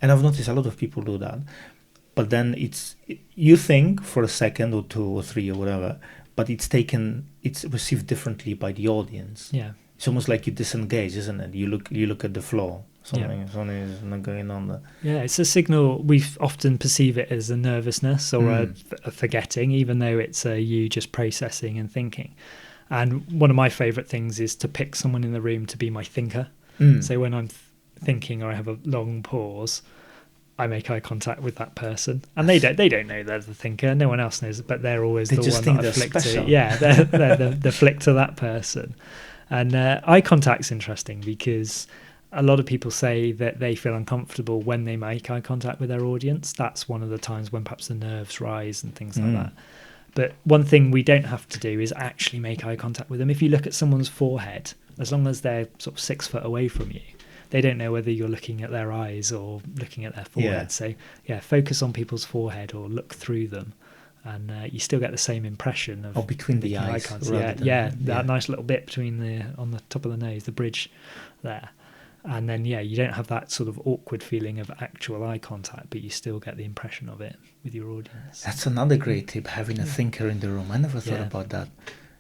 Speaker 1: and I've noticed a lot of people do that, but then you think for a second or two or three or whatever, but it's received differently by the audience.
Speaker 2: Yeah.
Speaker 1: It's almost like you disengage, isn't it? You look at the floor. Something is not going on there. Yeah,
Speaker 2: it's a signal. We often perceive it as a nervousness or a forgetting, even though it's you just processing and thinking. And one of my favourite things is to pick someone in the room to be my thinker. So when I'm thinking or I have a long pause, I make eye contact with that person, and they don't know they're the thinker. No one else knows, but they're always the one that I flick to. Yeah, they're the flick to that person. And eye contact's interesting because a lot of people say that they feel uncomfortable when they make eye contact with their audience. That's one of the times when perhaps the nerves rise and things like that. But one thing we don't have to do is actually make eye contact with them. If you look at someone's forehead, as long as they're sort of 6 foot away from you, they don't know whether you're looking at their eyes or looking at their forehead. So focus on people's forehead or look through them, and you still get the same impression of
Speaker 1: between the eyes.
Speaker 2: That nice little bit between on the top of the nose, the bridge there. And then you don't have that sort of awkward feeling of actual eye contact, but you still get the impression of it with your audience.
Speaker 1: That's another great tip, having a thinker in the room. I never thought about that,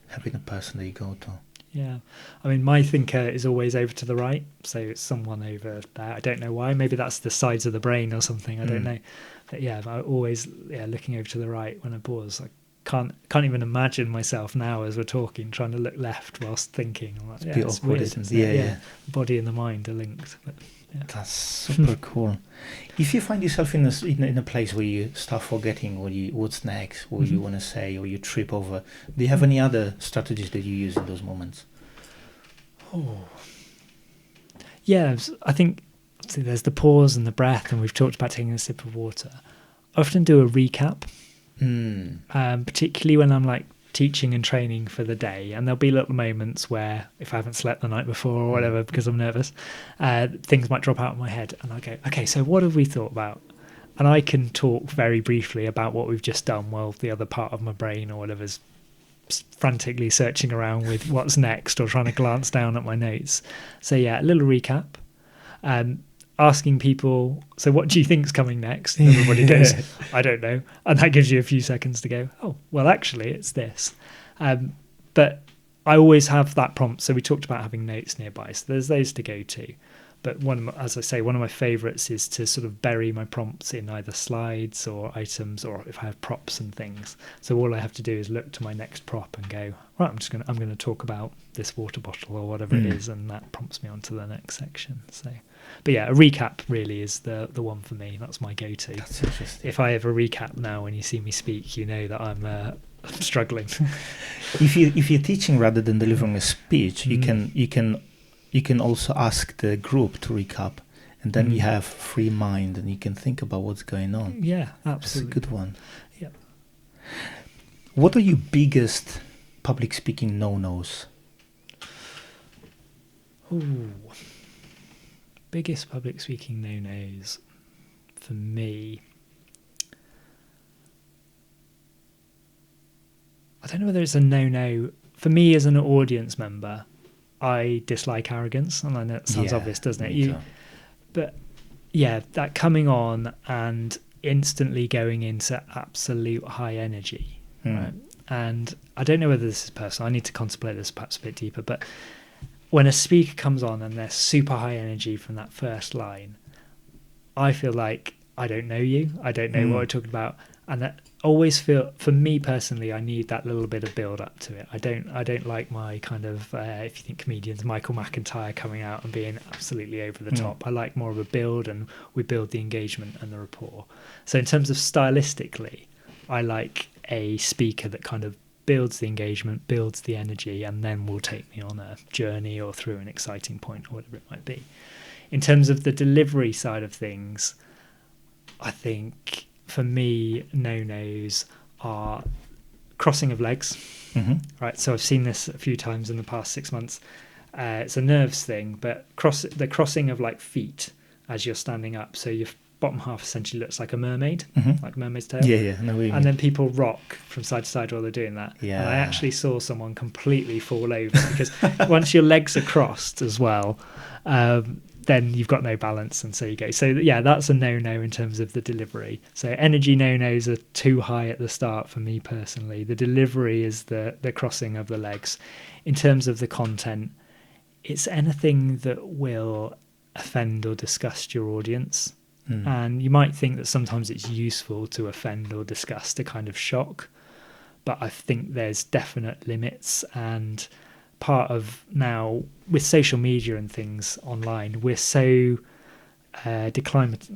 Speaker 1: having a person that you go to.
Speaker 2: Yeah, I mean, my thinker is always over to the right, so it's someone over there. I don't know why. Maybe that's the sides of the brain or something. I don't know. But I'm always looking over to the right when I pause. I can't even imagine myself now as we're talking trying to look left whilst thinking. I'm like, it's weird, isn't it?
Speaker 1: Yeah.
Speaker 2: The body and the mind are linked. But,
Speaker 1: that's super cool. If you find yourself in a place where you start forgetting what's next, what you want to say, or you trip over, do you have any other strategies that you use in those moments?
Speaker 2: I think there's the pause and the breath, and we've talked about taking a sip of water. I often do a recap, particularly when I'm like teaching and training for the day, and there'll be little moments where if I haven't slept the night before or whatever because I'm nervous, things might drop out of my head, and I go, okay, so what have we thought about? And I can talk very briefly about what we've just done while the other part of my brain or whatever's frantically searching around with what's next or trying to glance down at my notes. So a little recap. asking people, so what do you think's coming next? And everybody goes, I don't know. And that gives you a few seconds to go, oh, well, actually, it's this. But I always have that prompt. So we talked about having notes nearby. So there's those to go to. But as I say, one of my favourites is to sort of bury my prompts in either slides or items, or if I have props and things. So all I have to do is look to my next prop and go, right, I'm going to talk about this water bottle or whatever it is, and that prompts me onto the next section. So, but yeah, a recap really is the one for me. That's my go-to.
Speaker 1: That's interesting.
Speaker 2: If I have a recap now, when you see me speak, you know that I'm struggling.
Speaker 1: If you're teaching rather than delivering a speech, you can also ask the group to recap, and then you have free mind and you can think about what's going on.
Speaker 2: Yeah, absolutely.
Speaker 1: That's a good one.
Speaker 2: Yeah.
Speaker 1: What are your biggest public speaking no-nos?
Speaker 2: Ooh. Biggest public speaking no-nos for me. I don't know whether it's a no-no. For me as an audience member, I dislike arrogance, and I know it sounds obvious, doesn't it? But yeah, that coming on and instantly going into absolute high energy, right? And I don't know whether this is personal. I need to contemplate this perhaps a bit deeper. But when a speaker comes on and they're super high energy from that first line, I feel like I don't know you. I don't know what we're talking about, and that always feel, for me personally, I need that little bit of build up to it. I don't like my kind of if you think comedians, Michael McIntyre coming out and being absolutely over the top. I like more of a build, and we build the engagement and the rapport. So in terms of stylistically, I like a speaker that kind of builds the engagement, builds the energy, and then will take me on a journey or through an exciting point or whatever it might be. In terms of the delivery side of things, I think for me, no-nos are crossing of legs. Right, so I've seen this a few times in the past 6 months. It's a nerves thing, but the crossing of like feet as you're standing up. So your bottom half essentially looks like a mermaid, like a mermaid's tail. And then people rock from side to side while they're doing that. And I actually saw someone completely fall over because once your legs are crossed as well, then you've got no balance, and so you go. So yeah, that's a no-no in terms of the delivery. So energy no-nos are too high at the start for me personally. The delivery is the crossing of the legs. In terms of the content, it's anything that will offend or disgust your audience. And you might think that sometimes it's useful to offend or disgust, to kind of shock, but I think there's definite limits. And part of now with social media and things online, we're so declimatized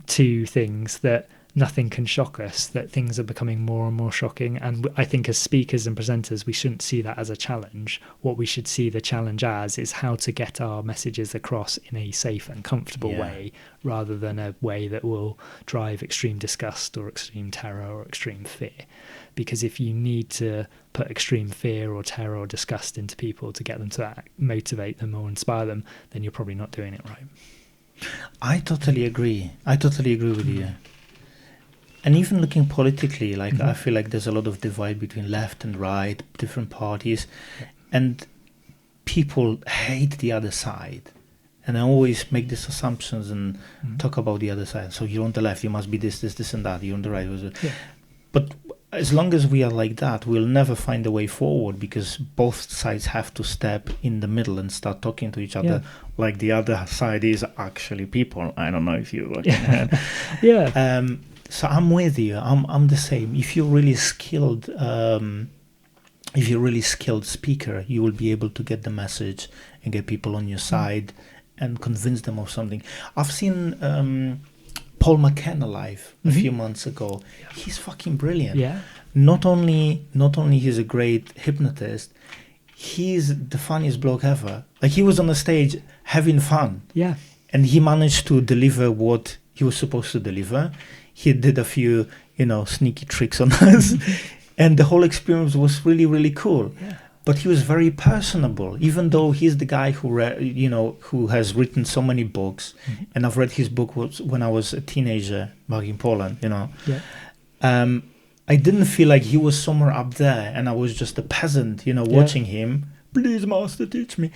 Speaker 2: to things that nothing can shock us, that things are becoming more and more shocking. And I think as speakers and presenters, we shouldn't see that as a challenge. What we should see the challenge as is how to get our messages across in a safe and comfortable way, rather than a way that will drive extreme disgust or extreme terror or extreme fear. Because if you need to put extreme fear or terror or disgust into people to get them to motivate them or inspire them, then you're probably not doing it right.
Speaker 1: I totally agree with you. And even looking politically, like I feel like there's a lot of divide between left and right, different parties, and people hate the other side. And I always make these assumptions and talk about the other side. So you're on the left, you must be this, and that. You're on the right. But as long as we are like that, we'll never find a way forward, because both sides have to step in the middle and start talking to each other like the other side is actually people. I don't know if you look at that. So I'm with you. I'm the same. If you're really skilled, speaker, you will be able to get the message and get people on your side and convince them of something. I've seen Paul McCann live a few months ago. He's fucking brilliant. Not only he's a great hypnotist, he's the funniest bloke ever. Like, he was on the stage having fun. And he managed to deliver what he was supposed to deliver. He did a few, sneaky tricks on us, and the whole experience was really, really cool. But he was very personable, even though he's the guy who has written so many books, and I've read his book when I was a teenager back in Poland. I didn't feel like he was somewhere up there, and I was just a peasant, watching him. Please, master, teach me.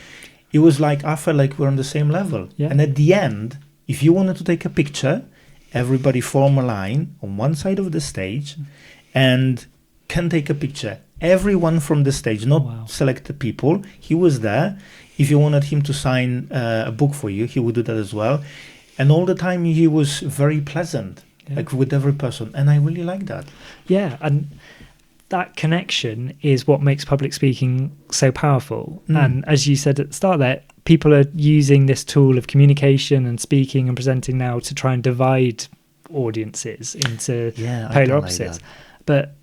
Speaker 1: it was like, I felt like we're on the same level.
Speaker 2: Yeah.
Speaker 1: And at the end, if you wanted to take a picture, everybody form a line on one side of the stage and can take a picture. Everyone from the stage, not selected people. He was there. If you wanted him to sign a book for you, he would do that as well. And all the time he was very pleasant, like with every person. And I really like that.
Speaker 2: Yeah, and that connection is what makes public speaking so powerful. And as you said at the start there, people are using this tool of communication and speaking and presenting now to try and divide audiences into polar opposites. But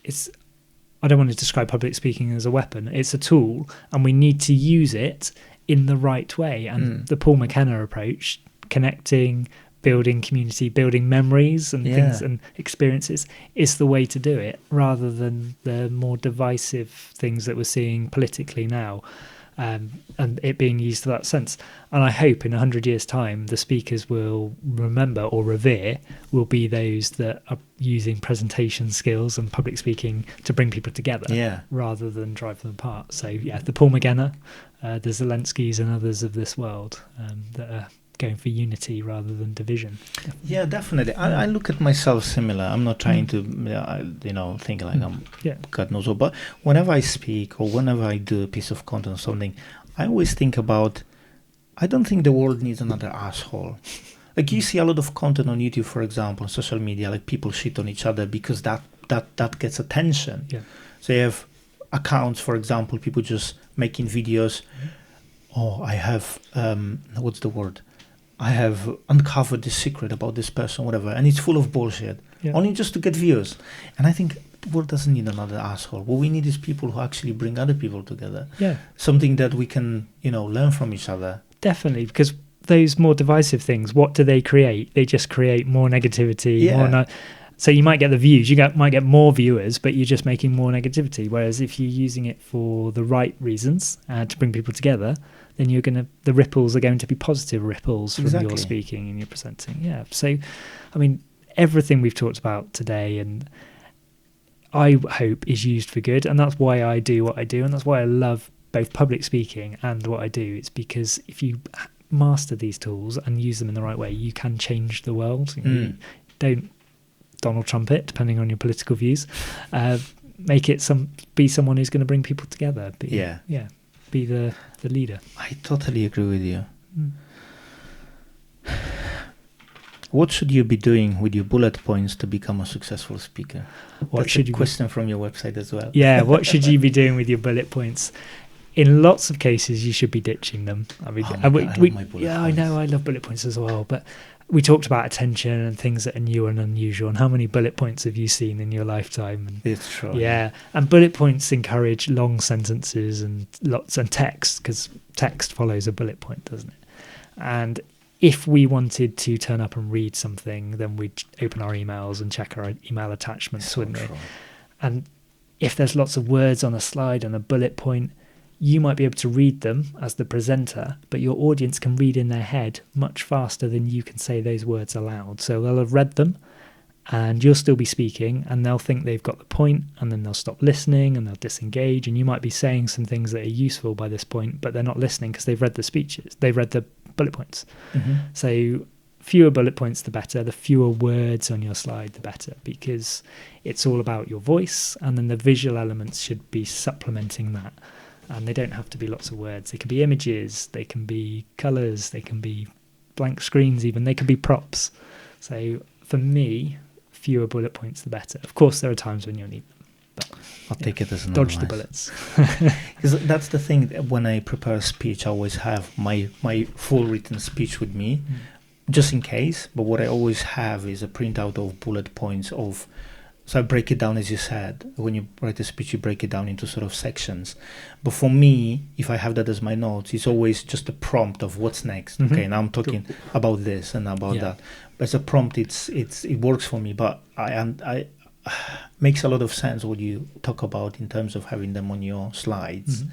Speaker 2: it's, I don't want to describe public speaking as a weapon. It's a tool, and we need to use it in the right way. And the Paul McKenna approach, connecting, building community, building memories and things and experiences, is the way to do it, rather than the more divisive things that we're seeing politically now, and it being used to that sense. And I hope in 100 years' time, the speakers will remember or revere will be those that are using presentation skills and public speaking to bring people together rather than drive them apart. So the Paul McKenna, the Zelenskys and others of this world that are going for unity rather than division.
Speaker 1: Yeah, definitely. I look at myself similar. I'm not trying to, think like I'm God knows what. But whenever I speak or whenever I do a piece of content or something, I always think about, I don't think the world needs another asshole. Like you see a lot of content on YouTube, for example, on social media, like people shit on each other because that gets attention. Yeah. So you have accounts, for example, people just making videos. Oh, I have, what's the word? I have uncovered this secret about this person, whatever, and it's full of bullshit, only just to get views. And I think the world doesn't need another asshole. What we need is people who actually bring other people together. Yeah. Something that we can, learn from each other.
Speaker 2: Definitely, because those more divisive things, what do they create? They just create more negativity. Yeah. So you might get the views, might get more viewers, but you're just making more negativity. Whereas if you're using it for the right reasons to bring people together, then the ripples are going to be positive ripples from your speaking and your presenting. Yeah. So, I mean, everything we've talked about today, and I hope is used for good. And that's why I do what I do. And that's why I love both public speaking and what I do. It's because if you master these tools and use them in the right way, you can change the world. Don't Donald Trump it, depending on your political views. Make it be someone who's going to bring people together. Be the leader.
Speaker 1: I totally agree with you. What should you be doing with your bullet points to become a successful speaker? That's a question from your website as well.
Speaker 2: Yeah, what should you be doing with your bullet points? In lots of cases, you should be ditching them. I mean, I love my bullet points. I know, I love bullet points as well, but we talked about attention and things that are new and unusual, and how many bullet points have you seen in your lifetime? And
Speaker 1: it's true.
Speaker 2: Yeah, and bullet points encourage long sentences and text, because text follows a bullet point, doesn't it? And if we wanted to turn up and read something, then we'd open our emails and check our email attachments, wouldn't we? And if there's lots of words on a slide and a bullet point, you might be able to read them as the presenter, but your audience can read in their head much faster than you can say those words aloud. So they'll have read them and you'll still be speaking, and they'll think they've got the point, and then they'll stop listening and they'll disengage, and you might be saying some things that are useful by this point, but they're not listening because they've read the speeches, they've read the bullet points. So fewer bullet points, the better. The fewer words on your slide, the better, because it's all about your voice, and then the visual elements should be supplementing that. And they don't have to be lots of words. They can be images, they can be colours, they can be blank screens even, they can be props. So for me, fewer bullet points the better. Of course, there are times when you'll need them. But
Speaker 1: I'll take it as an
Speaker 2: dodge
Speaker 1: advice.
Speaker 2: The bullets.
Speaker 1: Because that's the thing, when I prepare a speech, I always have my full written speech with me, just in case. But what I always have is a printout of bullet points of... So I break it down, as you said. When you write a speech, you break it down into sort of sections. But for me, if I have that as my notes, it's always just a prompt of what's next. Okay, now I'm talking about this and about that. But as a prompt, it works for me. But I makes a lot of sense what you talk about in terms of having them on your slides.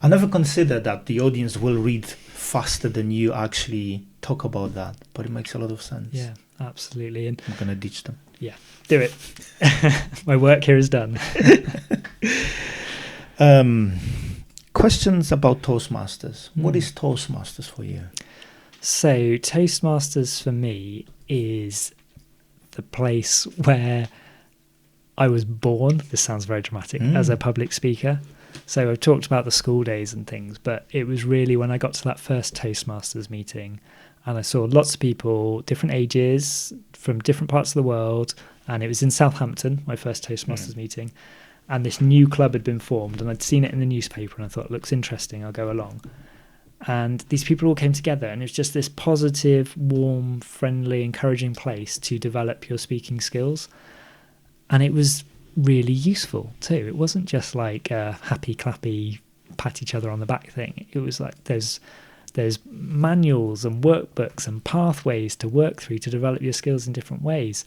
Speaker 1: I never considered that the audience will read faster than you actually talk about that. But it makes a lot of sense.
Speaker 2: Yeah, absolutely. And
Speaker 1: I'm going to ditch them.
Speaker 2: Yeah, do it. My work here is done.
Speaker 1: Questions about Toastmasters. What is Toastmasters for you?
Speaker 2: So Toastmasters for me is the place where I was born. This sounds very dramatic, as a public speaker. So I've talked about the school days and things, but it was really when I got to that first Toastmasters meeting and I saw lots of people, different ages, from different parts of the world. And it was in Southampton, my first Toastmasters meeting. And this new club had been formed and I'd seen it in the newspaper and I thought, it looks interesting, I'll go along. And these people all came together and it was just this positive, warm, friendly, encouraging place to develop your speaking skills. And it was really useful too. It wasn't just like a happy, clappy, pat each other on the back thing. It was like there's manuals and workbooks and pathways to work through to develop your skills in different ways.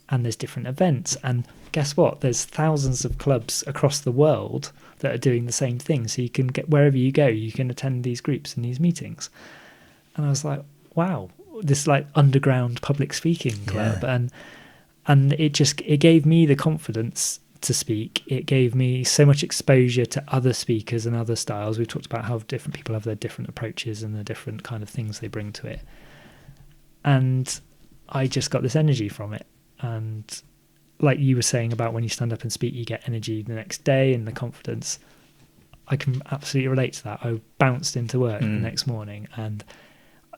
Speaker 2: And there's different events. And guess what? There's thousands of clubs across the world that are doing the same thing. So you can get, wherever you go, you can attend these groups and these meetings. And I was like, wow, this like underground public speaking club.
Speaker 1: Yeah.
Speaker 2: And it gave me the confidence to speak. It gave me so much exposure to other speakers and other styles. We've talked about how different people have their different approaches and the different kind of things they bring to it. And I just got this energy from it. And like you were saying about when you stand up and speak, you get energy the next day and the confidence. I can absolutely relate to that. I bounced into work the next morning and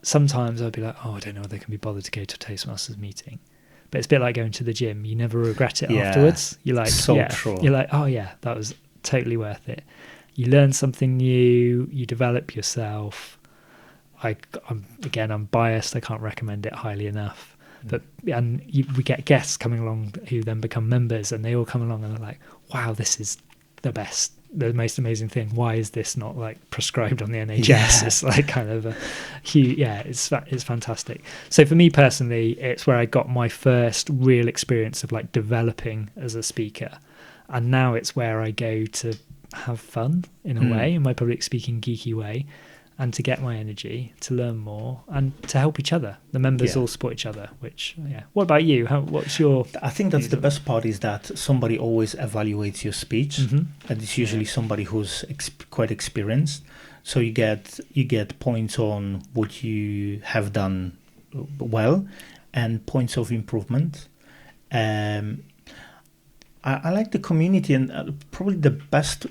Speaker 2: sometimes I'd be like, oh, I don't know whether I can be bothered to go to a Toastmasters meeting. But it's a bit like going to the gym. You never regret it afterwards. You're like,
Speaker 1: true.
Speaker 2: You're like, oh yeah, that was totally worth it. You learn something new. You develop yourself. I'm biased. I can't recommend it highly enough. But we get guests coming along who then become members, and they all come along and they're like, wow, this is the best, the most amazing thing. Why is this not like prescribed on the NHS?
Speaker 1: Yeah.
Speaker 2: It's like kind of a huge, it's fantastic. So for me personally, it's where I got my first real experience of like developing as a speaker. And now it's where I go to have fun in a way, in my public speaking geeky way, and to get my energy, to learn more, and to help each other. The members all support each other, which, What about you? What's your...
Speaker 1: I think that's the best part, is that somebody always evaluates your speech, and it's usually somebody who's quite experienced. So you get points on what you have done well and points of improvement. I like the community, and probably the best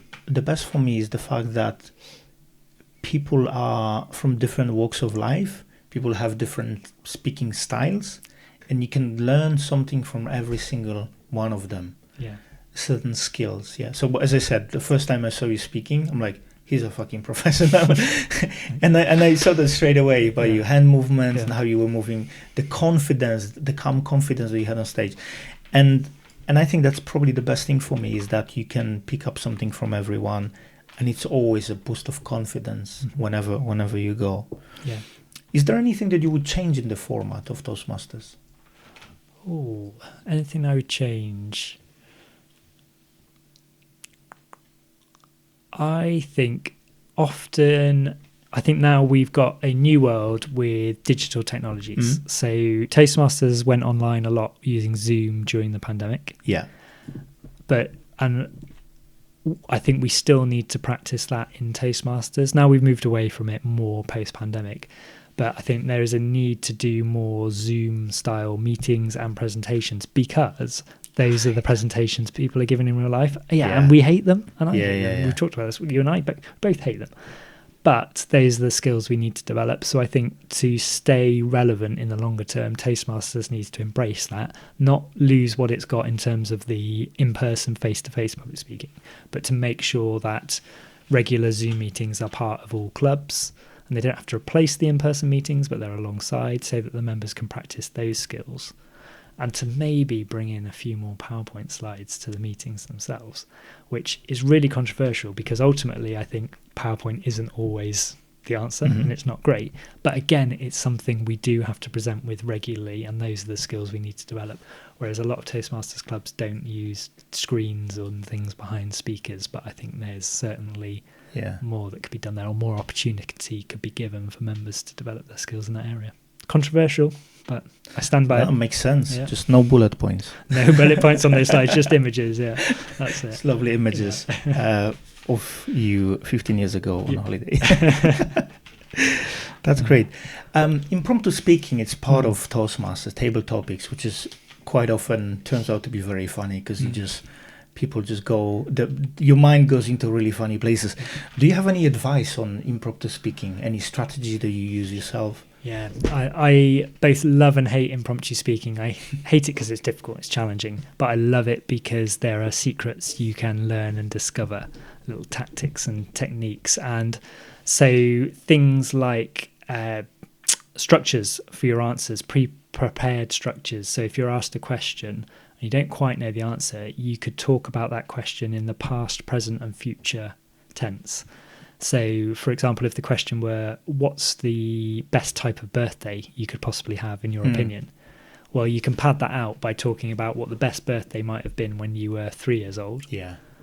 Speaker 1: for me is the fact that people are from different walks of life. People have different speaking styles, and you can learn something from every single one of them.
Speaker 2: Yeah.
Speaker 1: Certain skills. Yeah. So as I said, the first time I saw you speaking, I'm like, he's a fucking professional. and I saw that straight away by your hand movements and how you were moving, the confidence, the calm confidence that you had on stage. And I think that's probably the best thing for me, is that you can pick up something from everyone. And it's always a boost of confidence whenever you go.
Speaker 2: Yeah.
Speaker 1: Is there anything that you would change in the format of Toastmasters?
Speaker 2: Oh, anything I would change? I think now we've got a new world with digital technologies. So Toastmasters went online a lot using Zoom during the pandemic.
Speaker 1: Yeah.
Speaker 2: And I think we still need to practice that in Toastmasters. Now we've moved away from it more post-pandemic, but I think there is a need to do more Zoom-style meetings and presentations, because those are the presentations people are giving in real life. And we hate them. And I hate them. We've talked about this, you and I, but both hate them. But those are the skills we need to develop. So I think to stay relevant in the longer term, Toastmasters needs to embrace that, not lose what it's got in terms of the in-person, face-to-face public speaking, but to make sure that regular Zoom meetings are part of all clubs, and they don't have to replace the in-person meetings, but they're alongside, so that the members can practice those skills. And to maybe bring in a few more PowerPoint slides to the meetings themselves, which is really controversial, because ultimately I think PowerPoint isn't always the answer, and it's not great. But again, it's something we do have to present with regularly, and those are the skills we need to develop. Whereas a lot of Toastmasters clubs don't use screens or things behind speakers, but I think there's certainly more that could be done there, or more opportunity could be given for members to develop their skills in that area. controversial, but I stand by
Speaker 1: That
Speaker 2: it.
Speaker 1: makes sense.
Speaker 2: Yeah.
Speaker 1: Just no bullet points.
Speaker 2: No bullet points on those slides, just images. Yeah, that's it.
Speaker 1: It's lovely images of you 15 years ago on holiday. That's great. Impromptu speaking, it's part of Toastmasters, table topics, which is quite often turns out to be very funny because people just go, your mind goes into really funny places. Do you have any advice on impromptu speaking? Any strategy that you use yourself?
Speaker 2: Yeah, I both love and hate impromptu speaking. I hate it because it's difficult, it's challenging, but I love it because there are secrets you can learn and discover, little tactics and techniques. And so things like structures for your answers, pre-prepared structures. So if you're asked a question and you don't quite know the answer, you could talk about that question in the past, present and future tense. So, for example, if the question were, what's the best type of birthday you could possibly have in your opinion? Well, you can pad that out by talking about what the best birthday might have been when you were 3 years old,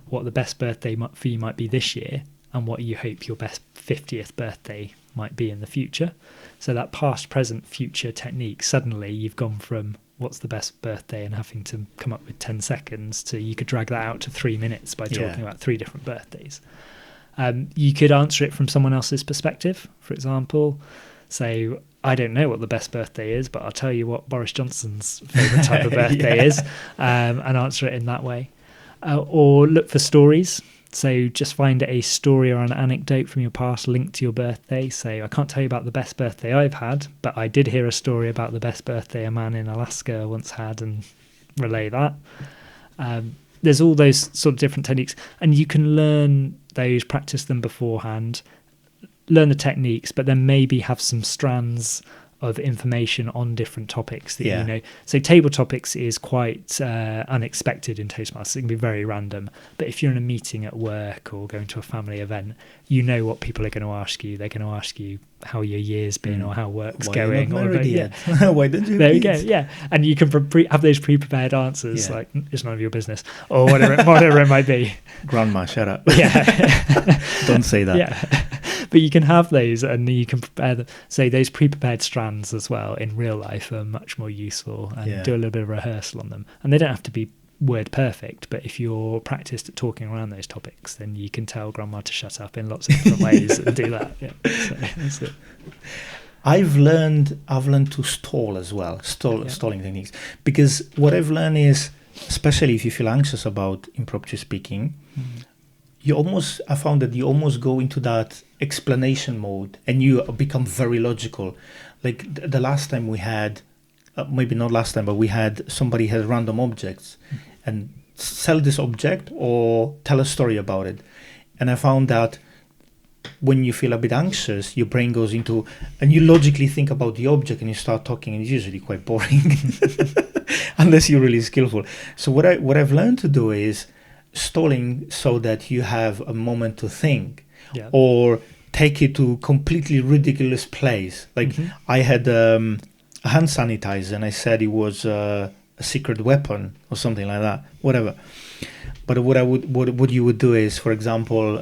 Speaker 2: what the best birthday for you might be this year, and what you hope your best 50th birthday might be in the future. So that past, present, future technique, suddenly you've gone from what's the best birthday and having to come up with 10 seconds to you could drag that out to 3 minutes by talking about 3 different birthdays. You could answer it from someone else's perspective, for example. Say, I don't know what the best birthday is, but I'll tell you what Boris Johnson's favourite type of birthday is, and answer it in that way. Or look for stories. So just find a story or an anecdote from your past linked to your birthday. Say, I can't tell you about the best birthday I've had, but I did hear a story about the best birthday a man in Alaska once had, and relay that. There's all those sort of different techniques, and you can learn those, practice them beforehand, learn the techniques, but then maybe have some strands of information on different topics that you know. So table topics is quite unexpected in Toastmasters. It can be very random, but if you're in a meeting at work or going to a family event, you know what people are going to ask you. They're going to ask you how your year's been or how work's going.
Speaker 1: Why not married yet? Why don't you?
Speaker 2: There you go. Yeah, and you can have those pre-prepared answers. Like, it's none of your business, or whatever it might be.
Speaker 1: Grandma, shut up.
Speaker 2: Yeah,
Speaker 1: don't say that.
Speaker 2: Yeah. But you can have those, and you can prepare them. So those pre-prepared strands as well in real life are much more useful, and do a little bit of rehearsal on them. And they don't have to be word perfect, but if you're practiced at talking around those topics, then you can tell grandma to shut up in lots of different ways and do that. Yeah, so that's it.
Speaker 1: I've learned to stall as well, stalling techniques, because what I've learned is, especially if you feel anxious about impromptu speaking, I found that you almost go into that explanation mode and you become very logical. Like the last time we had, maybe not last time, but we had somebody had random objects and sell this object or tell a story about it. And I found that when you feel a bit anxious, your brain goes into, and you logically think about the object and you start talking, and it's usually quite boring unless you're really skillful. So what I've learned to do is stalling so that you have a moment to think, or take it to completely ridiculous place. Like I had a hand sanitizer and I said it was a secret weapon or something like that, whatever. But what you would do is, for example,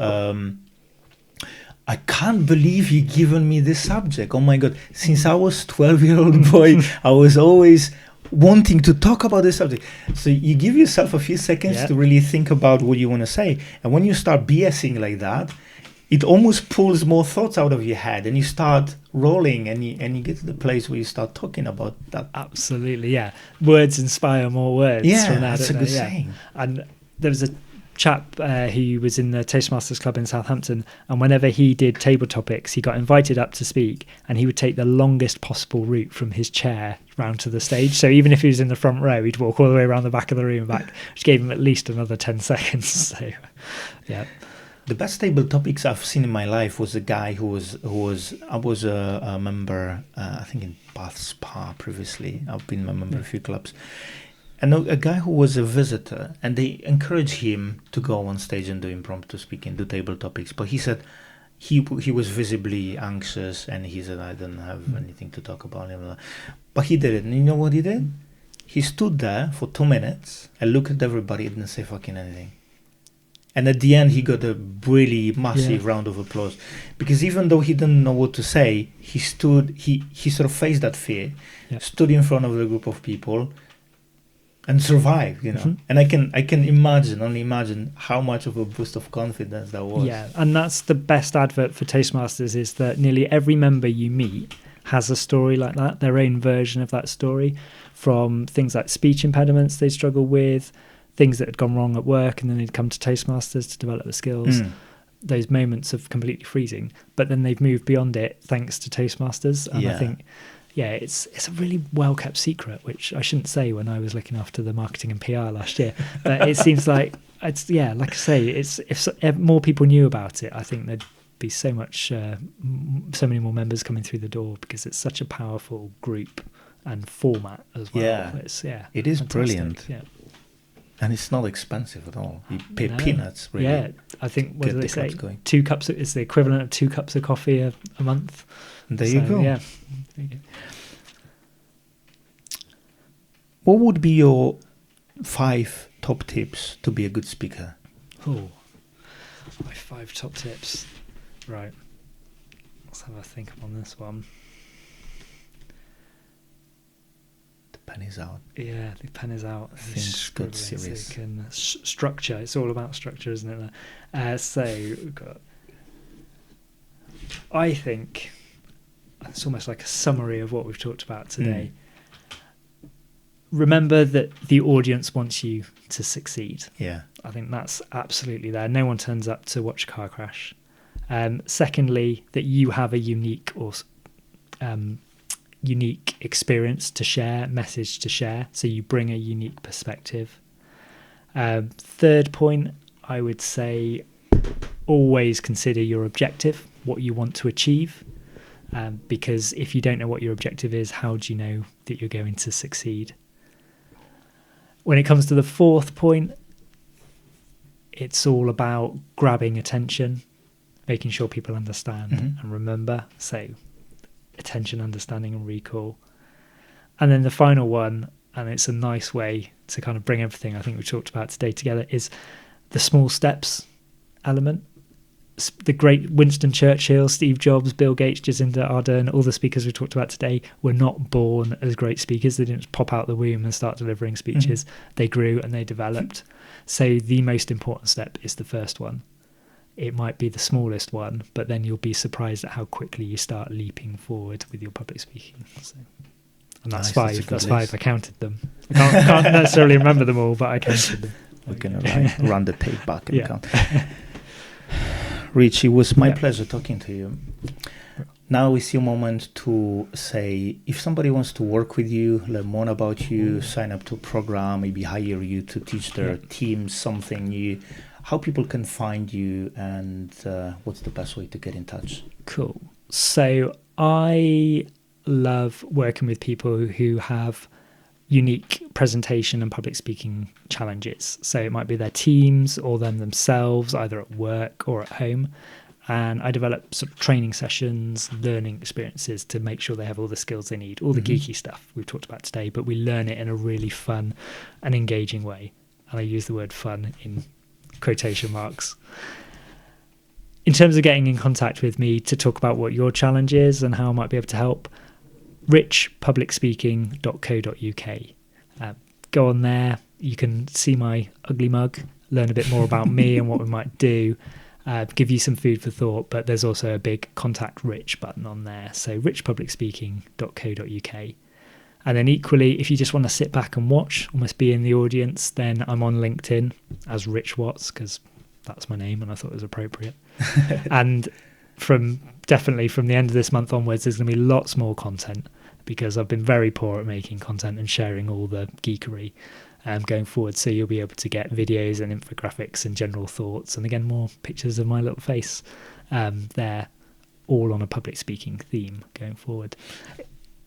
Speaker 1: I can't believe you given me this subject. Oh my God, since I was 12-year-old boy, I was always wanting to talk about this subject. So you give yourself a few seconds to really think about what you want to say. And when you start BSing like that, it almost pulls more thoughts out of your head, and you start rolling, and you get to the place where you start talking about that.
Speaker 2: Absolutely, yeah. Words inspire more words.
Speaker 1: Yeah,
Speaker 2: from that,
Speaker 1: that's a good saying.
Speaker 2: And there was a chap who was in the Toastmasters Club in Southampton, and whenever he did table topics, he got invited up to speak, and he would take the longest possible route from his chair round to the stage. So even if he was in the front row, he'd walk all the way around the back of the room and back, which gave him at least another 10 seconds. So, yeah.
Speaker 1: The best table topics I've seen in my life was a guy I was a member, I think in Bath Spa previously. I've been a member of a few clubs. And a guy who was a visitor, and they encouraged him to go on stage and do impromptu speaking, do table topics. But he said he was visibly anxious, and he said, I don't have anything to talk about. But he did it. And you know what he did? He stood there for 2 minutes and looked at everybody and didn't say fucking anything. And at the end, he got a really massive round of applause, because even though he didn't know what to say, he stood, he sort of faced that fear, stood in front of a group of people, and survived. And I can only imagine how much of a boost of confidence that was.
Speaker 2: Yeah, and that's the best advert for Toastmasters, is that nearly every member you meet has a story like that, their own version of that story, from things like speech impediments they struggle with, things that had gone wrong at work, and then they'd come to Toastmasters to develop the skills. Those moments of completely freezing, but then they've moved beyond it thanks to Toastmasters. And I think, it's a really well kept secret, which I shouldn't say when I was looking after the marketing and PR last year. But it seems like it's like I say, it's if more people knew about it, I think there'd be so many more members coming through the door, because it's such a powerful group and format as well.
Speaker 1: It is fantastic. Brilliant. And it's not expensive at all. You pay peanuts, really. Yeah,
Speaker 2: I think, what do they say? 2 cups is the equivalent of 2 cups of coffee a month.
Speaker 1: There you go.
Speaker 2: Yeah. There you go.
Speaker 1: What would be your 5 top tips to be a good speaker?
Speaker 2: Oh, my 5 top tips. Right. Let's have a think on this one.
Speaker 1: Pen is out.
Speaker 2: Yeah, the pen is out.
Speaker 1: Things got serious.
Speaker 2: Structure. It's all about structure, isn't it? So we've got, I think it's almost like a summary of what we've talked about today. Remember that the audience wants you to succeed.
Speaker 1: Yeah,
Speaker 2: I think that's absolutely there. No one turns up to watch a car crash. Secondly, that you have a unique experience to share, message to share, so you bring a unique perspective. Third point, I would say, always consider your objective, what you want to achieve, because if you don't know what your objective is, how do you know that you're going to succeed? When it comes to the fourth point, it's all about grabbing attention, making sure people understand and remember. So attention, understanding and recall. And then the final one, and it's a nice way to kind of bring everything I think we talked about today together, is the small steps element. The great Winston Churchill, Steve Jobs, Bill Gates, Jacinda Ardern, all the speakers we talked about today were not born as great speakers. They didn't just pop out the womb and start delivering speeches. They grew and they developed. So the most important step is the first one. It might be the smallest one, but then you'll be surprised at how quickly you start leaping forward with your public speaking. So, and that's nice, 5. That's 5. I counted them. I can't necessarily remember them all, but I counted them.
Speaker 1: We're going to run the tape back and count. Rich, it was my pleasure talking to you. Now is your moment to say, if somebody wants to work with you, learn more about you, sign up to a program, maybe hire you to teach their team something new, how people can find you, and what's the best way to get in touch? Cool.
Speaker 2: So I love working with people who have unique presentation and public speaking challenges. So it might be their teams or them themselves, either at work or at home. And I develop sort of training sessions, learning experiences to make sure they have all the skills they need, all the geeky stuff we've talked about today, but we learn it in a really fun and engaging way. And I use the word fun in quotation marks. In terms of getting in contact with me to talk about what your challenge is and how I might be able to help, richpublicspeaking.co.uk. Go on there, you can see my ugly mug, learn a bit more about me and what we might do, give you some food for thought, but there's also a big contact Rich button on there, so richpublicspeaking.co.uk. And then equally, if you just want to sit back and watch, almost be in the audience, then I'm on LinkedIn as Rich Watts, because that's my name and I thought it was appropriate. And definitely from the end of this month onwards, there's going to be lots more content, because I've been very poor at making content and sharing all the geekery going forward. So you'll be able to get videos and infographics and general thoughts, and again, more pictures of my little face there, all on a public speaking theme going forward.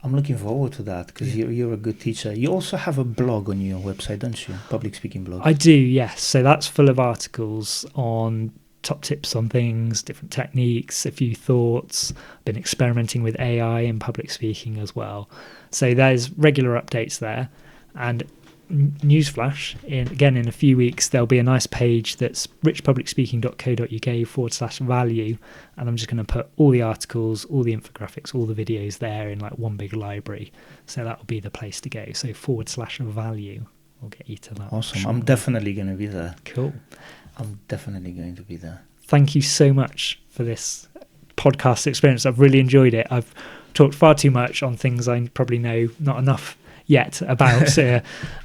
Speaker 1: I'm looking forward to that, because you're a good teacher. You also have a blog on your website, don't you? Public speaking blog.
Speaker 2: I do, yes. So that's full of articles on top tips on things, different techniques, a few thoughts. I've been experimenting with AI in public speaking as well. So there's regular updates there. And newsflash, in a few weeks there'll be a nice page that's richpublicspeaking.co.uk/value, and I'm just going to put all the articles, all the infographics, all the videos there in like one big library. So that will be the place to go. So /value will get you to that.
Speaker 1: Awesome.
Speaker 2: shortly.
Speaker 1: I'm definitely going to be there.
Speaker 2: Cool.
Speaker 1: I'm definitely going to be there.
Speaker 2: Thank you so much for this podcast experience. I've really enjoyed it. I've talked far too much on things I probably know not enough yet about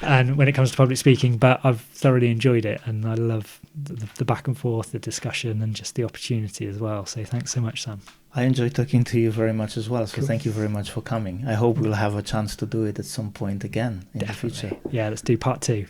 Speaker 2: and when it comes to public speaking, but I've thoroughly enjoyed it, and I love the back and forth, the discussion, and just the opportunity as well. So thanks so much, Sam.
Speaker 1: I enjoyed talking to you very much as well, so
Speaker 2: Cool.
Speaker 1: Thank you very much for coming. I hope we'll have a chance to do it at some point again in the future.
Speaker 2: Yeah, let's do part 2.